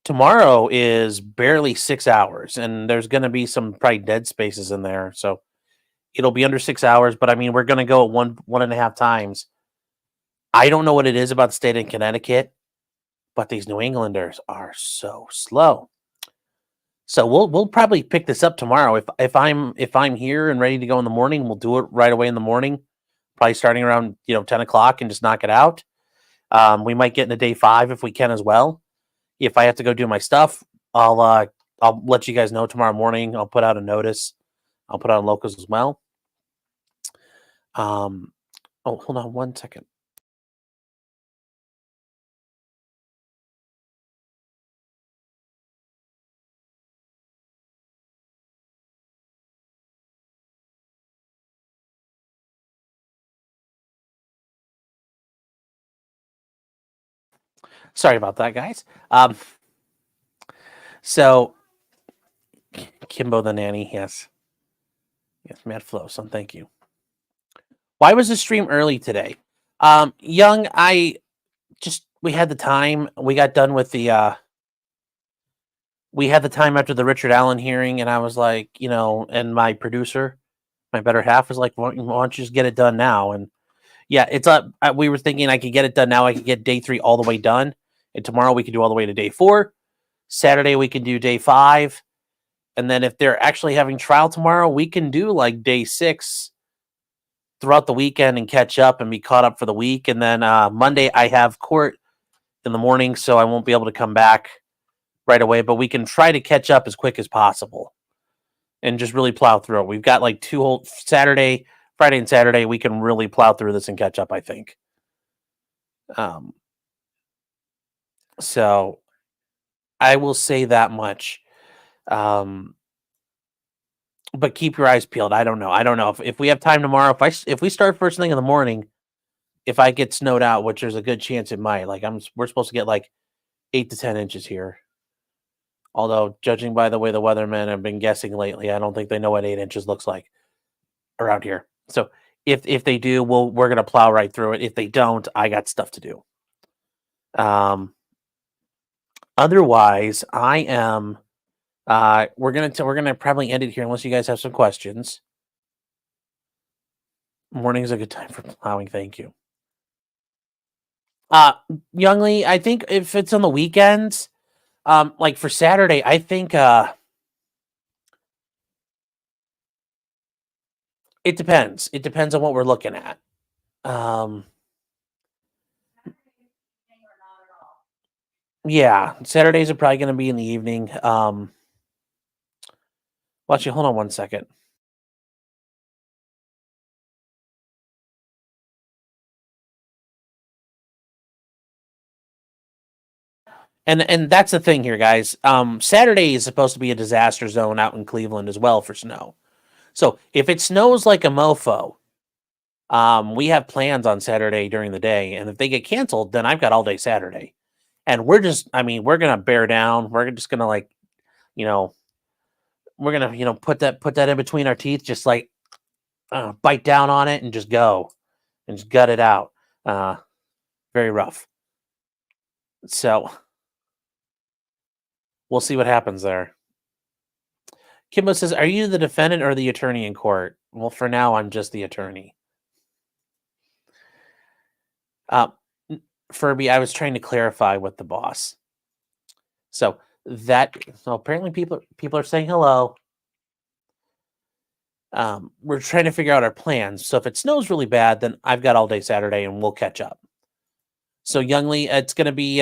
tomorrow is barely 6 hours, and there's going to be some probably dead spaces in there. So it'll be under 6 hours. But I mean, we're going to go at one and a half times. I don't know what it is about the state of Connecticut, but these New Englanders are so slow. So we'll probably pick this up tomorrow. If I'm here and ready to go in the morning, we'll do it right away in the morning. Probably starting around 10 o'clock and just knock it out. We might get into day 5 if we can as well. If I have to go do my stuff, I'll let you guys know tomorrow morning. I'll put out a notice. I'll put out on locals as well. Oh, hold on one second. Sorry about that, guys. So Kimbo the Nanny, yes, Matt Flow, son, thank you. Why was the stream early today? Young, we had the time. We got done with we had the time after the Richard Allen hearing, and I was like, and my producer, my better half, was like, why don't you just get it done now? And yeah, it's up. We were thinking I could get it done now. I could get day 3 all the way done, and tomorrow we could do all the way to day 4. Saturday we can do day 5, and then if they're actually having trial tomorrow, we can do like day 6 throughout the weekend and catch up and be caught up for the week. And then Monday I have court in the morning, so I won't be able to come back right away. But we can try to catch up as quick as possible and just really plow through it. We've got like 2 whole Friday and Saturday. We can really plow through this and catch up, I think. So I will say that much. But keep your eyes peeled. I don't know if we have time tomorrow. If we start first thing in the morning, if I get snowed out, which there's a good chance it might. Like we're supposed to get like 8 to 10 inches here. Although, judging by the way the weathermen have been guessing lately, I don't think they know what 8 inches looks like around here. So if they do, we're gonna plow right through it. If they don't, I got stuff to do. Otherwise, I am. We're gonna probably end it here unless you guys have some questions. Morning is a good time for plowing. Thank you. Youngly, I think if it's on the weekends, like for Saturday, I think it depends. It depends on what we're looking at. Yeah, Saturdays are probably going to be in the evening. Well, actually, hold on one second. And that's the thing here, guys. Saturday is supposed to be a disaster zone out in Cleveland as well for snow. So if it snows like a mofo, we have plans on Saturday during the day, and if they get canceled, then I've got all day Saturday. And we're gonna bear down. We're just gonna we're gonna put that in between our teeth, just like bite down on it and just go and just gut it out. Very rough. So we'll see what happens there. Kimbo says, "Are you the defendant or the attorney in court?" Well, for now, I'm just the attorney. Furby, I was trying to clarify with the boss. So apparently people are saying hello. we're trying to figure out our plans. So if it snows really bad, then I've got all day Saturday and we'll catch up. So Youngly, it's going to be,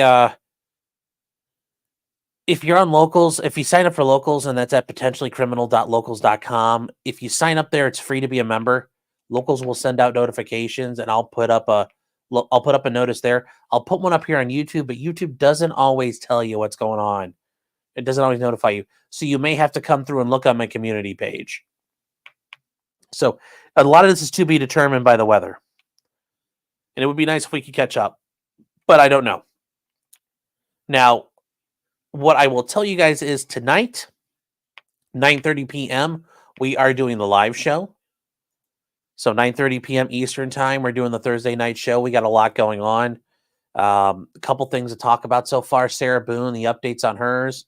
if you're on locals, if you sign up for locals, and that's at potentiallycriminal.locals.com, if you sign up there, it's free to be a member. Locals will send out notifications, and I'll put up a notice there. I'll put one up here on YouTube, but YouTube doesn't always tell you what's going on. It doesn't always notify you. So you may have to come through and look on my community page. So a lot of this is to be determined by the weather. And it would be nice if we could catch up, but I don't know. Now, what I will tell you guys is tonight, 9:30 p.m., we are doing the live show. So 9:30 p.m. Eastern time, we're doing the Thursday night show. We got a lot going on. A couple things to talk about so far. Sarah Boone, the updates on hers,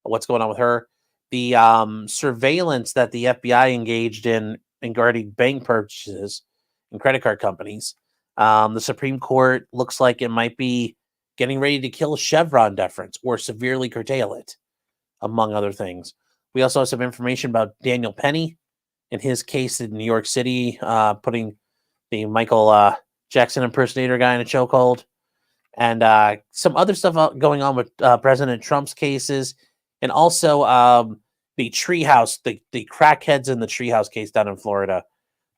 what's going on with her. The surveillance that the FBI engaged in regarding bank purchases and credit card companies. The Supreme Court looks like it might be getting ready to kill Chevron deference or severely curtail it, among other things. We also have some information about Daniel Penny and his case in New York City, putting the Michael Jackson impersonator guy in a chokehold, and some other stuff going on with President Trump's cases, and also the treehouse, the crackheads in the treehouse case down in Florida.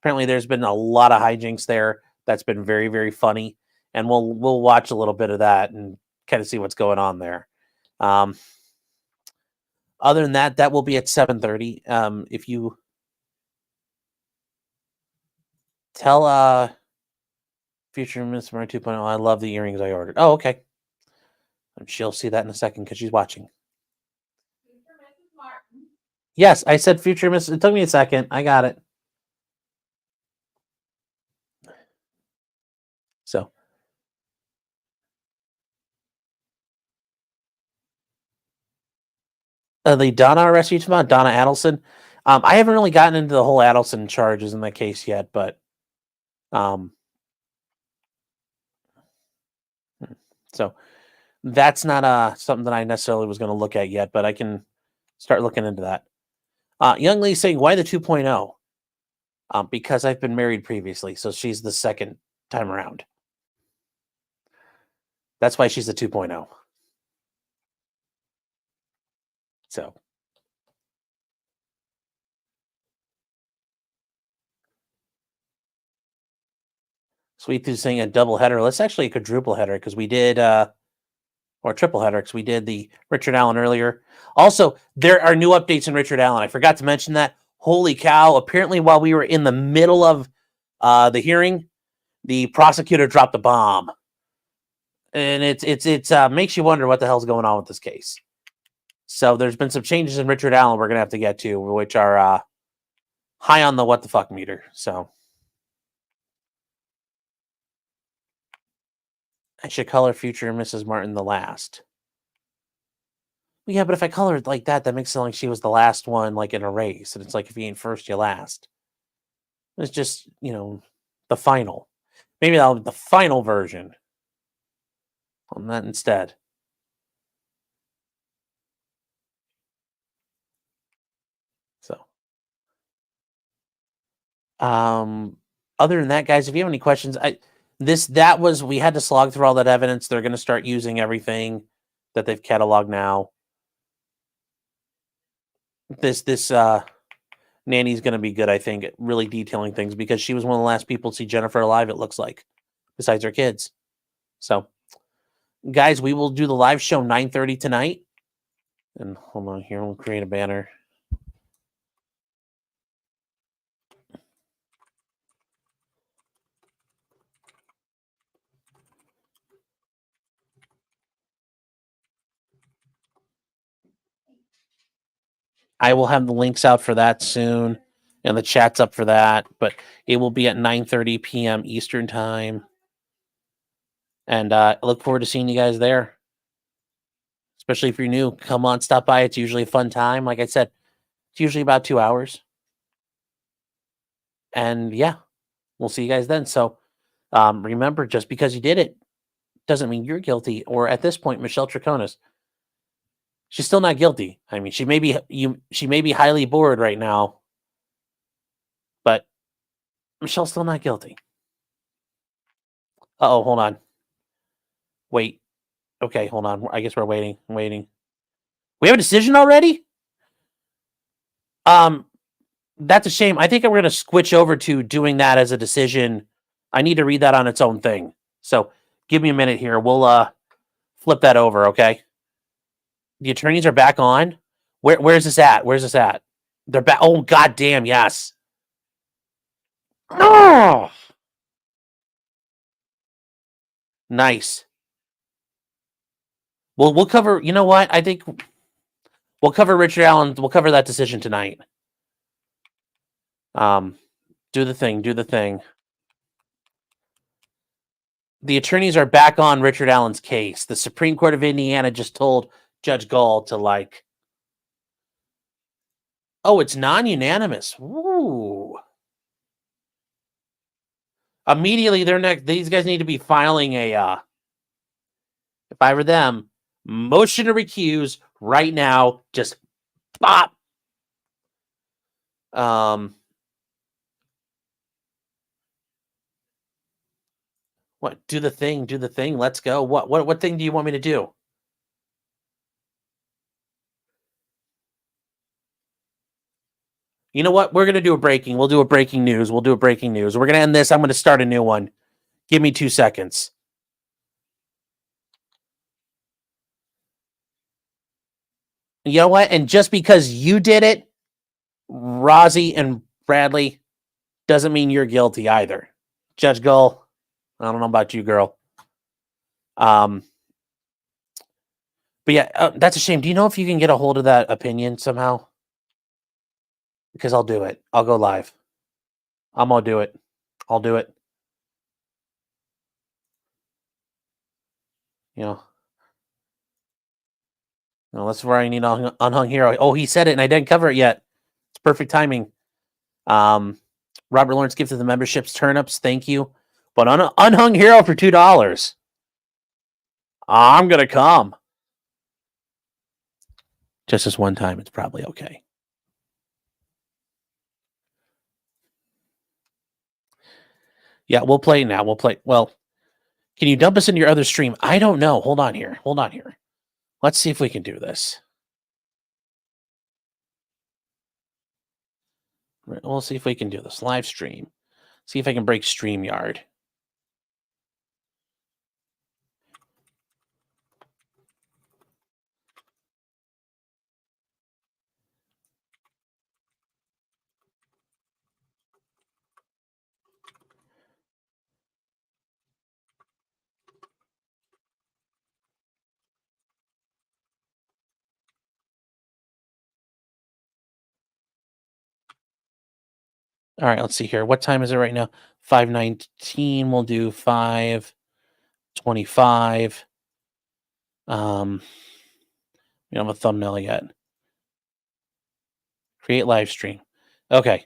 Apparently, there's been a lot of hijinks there. That's been very, very funny, and we'll watch a little bit of that and kind of see what's going on there. Other than that, that will be at 7:30. If you tell future Miss Murray 2.0, I love the earrings I ordered. Oh, okay. And she'll see that in a second because she's watching. Yes, I said future Miss. It took me a second. I got it. So. The Donna arrest you talking about, Donna Adelson. I haven't really gotten into the whole Adelson charges in that case yet, but so that's not something that I necessarily was going to look at yet, but I can start looking into that. Young Lee saying, why the 2.0? Because I've been married previously, so she's the second time around. That's why she's the 2.0. So. Sweet Tooth saying a double header. Let's actually a quadruple header because we did, or triple header because we did the Richard Allen earlier. Also, there are new updates in Richard Allen. I forgot to mention that. Holy cow. Apparently, while we were in the middle of the hearing, the prosecutor dropped a bomb. And it makes you wonder what the hell's going on with this case. So there's been some changes in Richard Allen we're going to have to get to, which are high on the what the fuck meter. So I should color future Mrs. Martin the last. Well, yeah, but if I color it like that, that makes it sound like she was the last one, like in a race. And it's like, if you ain't first, you last. It's just, the final. Maybe that'll be the final version on that instead. So, other than that, guys, if you have any questions, we had to slog through all that evidence. They're going to start using everything that they've cataloged now. This Nanny's going to be good, I think, at really detailing things because she was one of the last people to see Jennifer alive, it looks like, besides her kids. So, guys, we will do the live show 9:30 tonight. And hold on here, we'll create a banner. I will have the links out for that soon, and the chat's up for that, but it will be at 9:30 p.m. Eastern time. And I look forward to seeing you guys there. Especially if you're new, come on, stop by. It's usually a fun time. Like I said, it's usually about 2 hours. And yeah, we'll see you guys then. So remember, just because you did it doesn't mean you're guilty. Or at this point, Michelle Troconis, she's still not guilty. I mean, she may be highly bored right now, Michelle's still not guilty. Uh-oh, hold on. Wait. Okay, hold on. I guess we're waiting. We have a decision already? That's a shame. I think we're going to switch over to doing that as a decision. I need to read that on its own thing. So give me a minute here. We'll flip that over, okay? The attorneys are back on. Where's this at? They're back. Oh, goddamn, yes. Oh! Nice. Well, we'll cover, you know what? I think we'll cover Richard Allen. We'll cover that decision tonight. Do the thing. The attorneys are back on Richard Allen's case. The Supreme Court of Indiana just told Judge Gall to oh, it's non-unanimous. Ooh. Immediately, these guys need to be filing a, if I were them, motion to recuse right now. Just pop. What? Do the thing. Let's go. What thing do you want me to do? You know what? We're going to do a breaking. We'll do a breaking news. We're going to end this. I'm going to start a new one. Give me 2 seconds. You know what? And just because you did it, Rozzy and Bradley, doesn't mean you're guilty either. Judge Gull, I don't know about you, girl. But yeah, that's a shame. Do you know if you can get a hold of that opinion somehow? Because I'll do it. I'll go live. I'm going to do it. I'll do it. No, that's where I need Unhung Hero. Oh, he said it and I didn't cover it yet. It's perfect timing. Robert Lawrence gifted the memberships turnips. Thank you. But Unhung Hero for $2. I'm going to come. Just this one time, it's probably okay. Yeah, we'll play now. Well, can you dump us into your other stream? I don't know. Hold on here. Let's see if we can do this. We'll see if we can do this. Live stream. See if I can break StreamYard. All right, let's see here. What time is it right now? 5:19. We'll do 5:25. We don't have a thumbnail yet. Create live stream. Okay.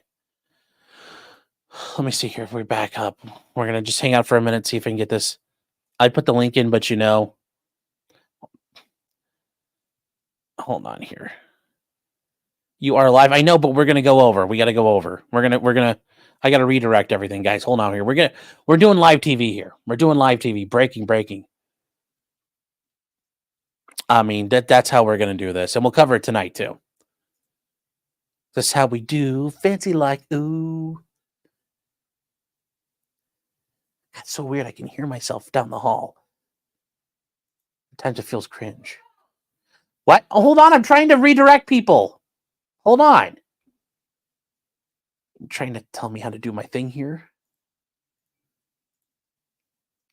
Let me see here if we're back up. We're going to just hang out for a minute, see if I can get this. I put the link in, but hold on here. You are live. I know, but we're going to go over. We got to go over. I got to redirect everything, guys. Hold on here. We're doing live TV here. We're doing live TV. Breaking. I mean, that's how we're going to do this. And we'll cover it tonight, too. That's how we do. Fancy like, ooh. That's so weird. I can hear myself down the hall. Sometimes it feels cringe. What? Oh, hold on. I'm trying to redirect people. Hold on. You're trying to tell me how to do my thing here?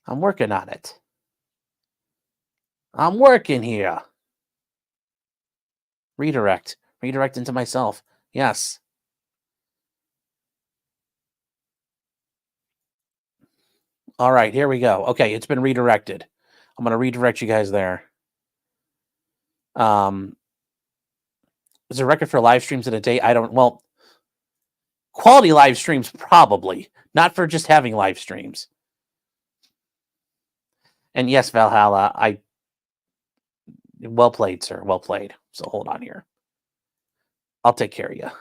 I'm working on it. I'm working here. Redirect. Redirect into myself. Yes. All right, here we go. Okay, it's been redirected. I'm going to redirect you guys there. Is there a record for live streams in a day? Well, quality live streams, probably. Not for just having live streams. And yes, Valhalla, well played, sir. Well played. So hold on here. I'll take care of you.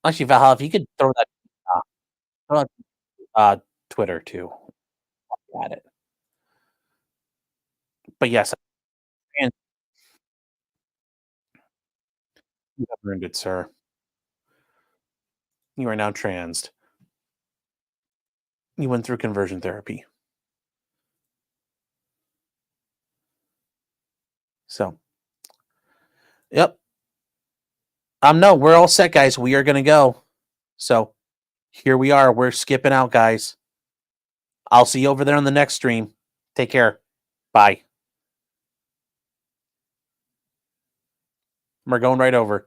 Actually, Val, if you could throw that, throw that Twitter too. At it. But yes, and you have earned it, sir. You are now transed. You went through conversion therapy. So, yep. No, we're all set, guys. We are going to go. So, here we are. We're skipping out, guys. I'll see you over there on the next stream. Take care. Bye. We're going right over.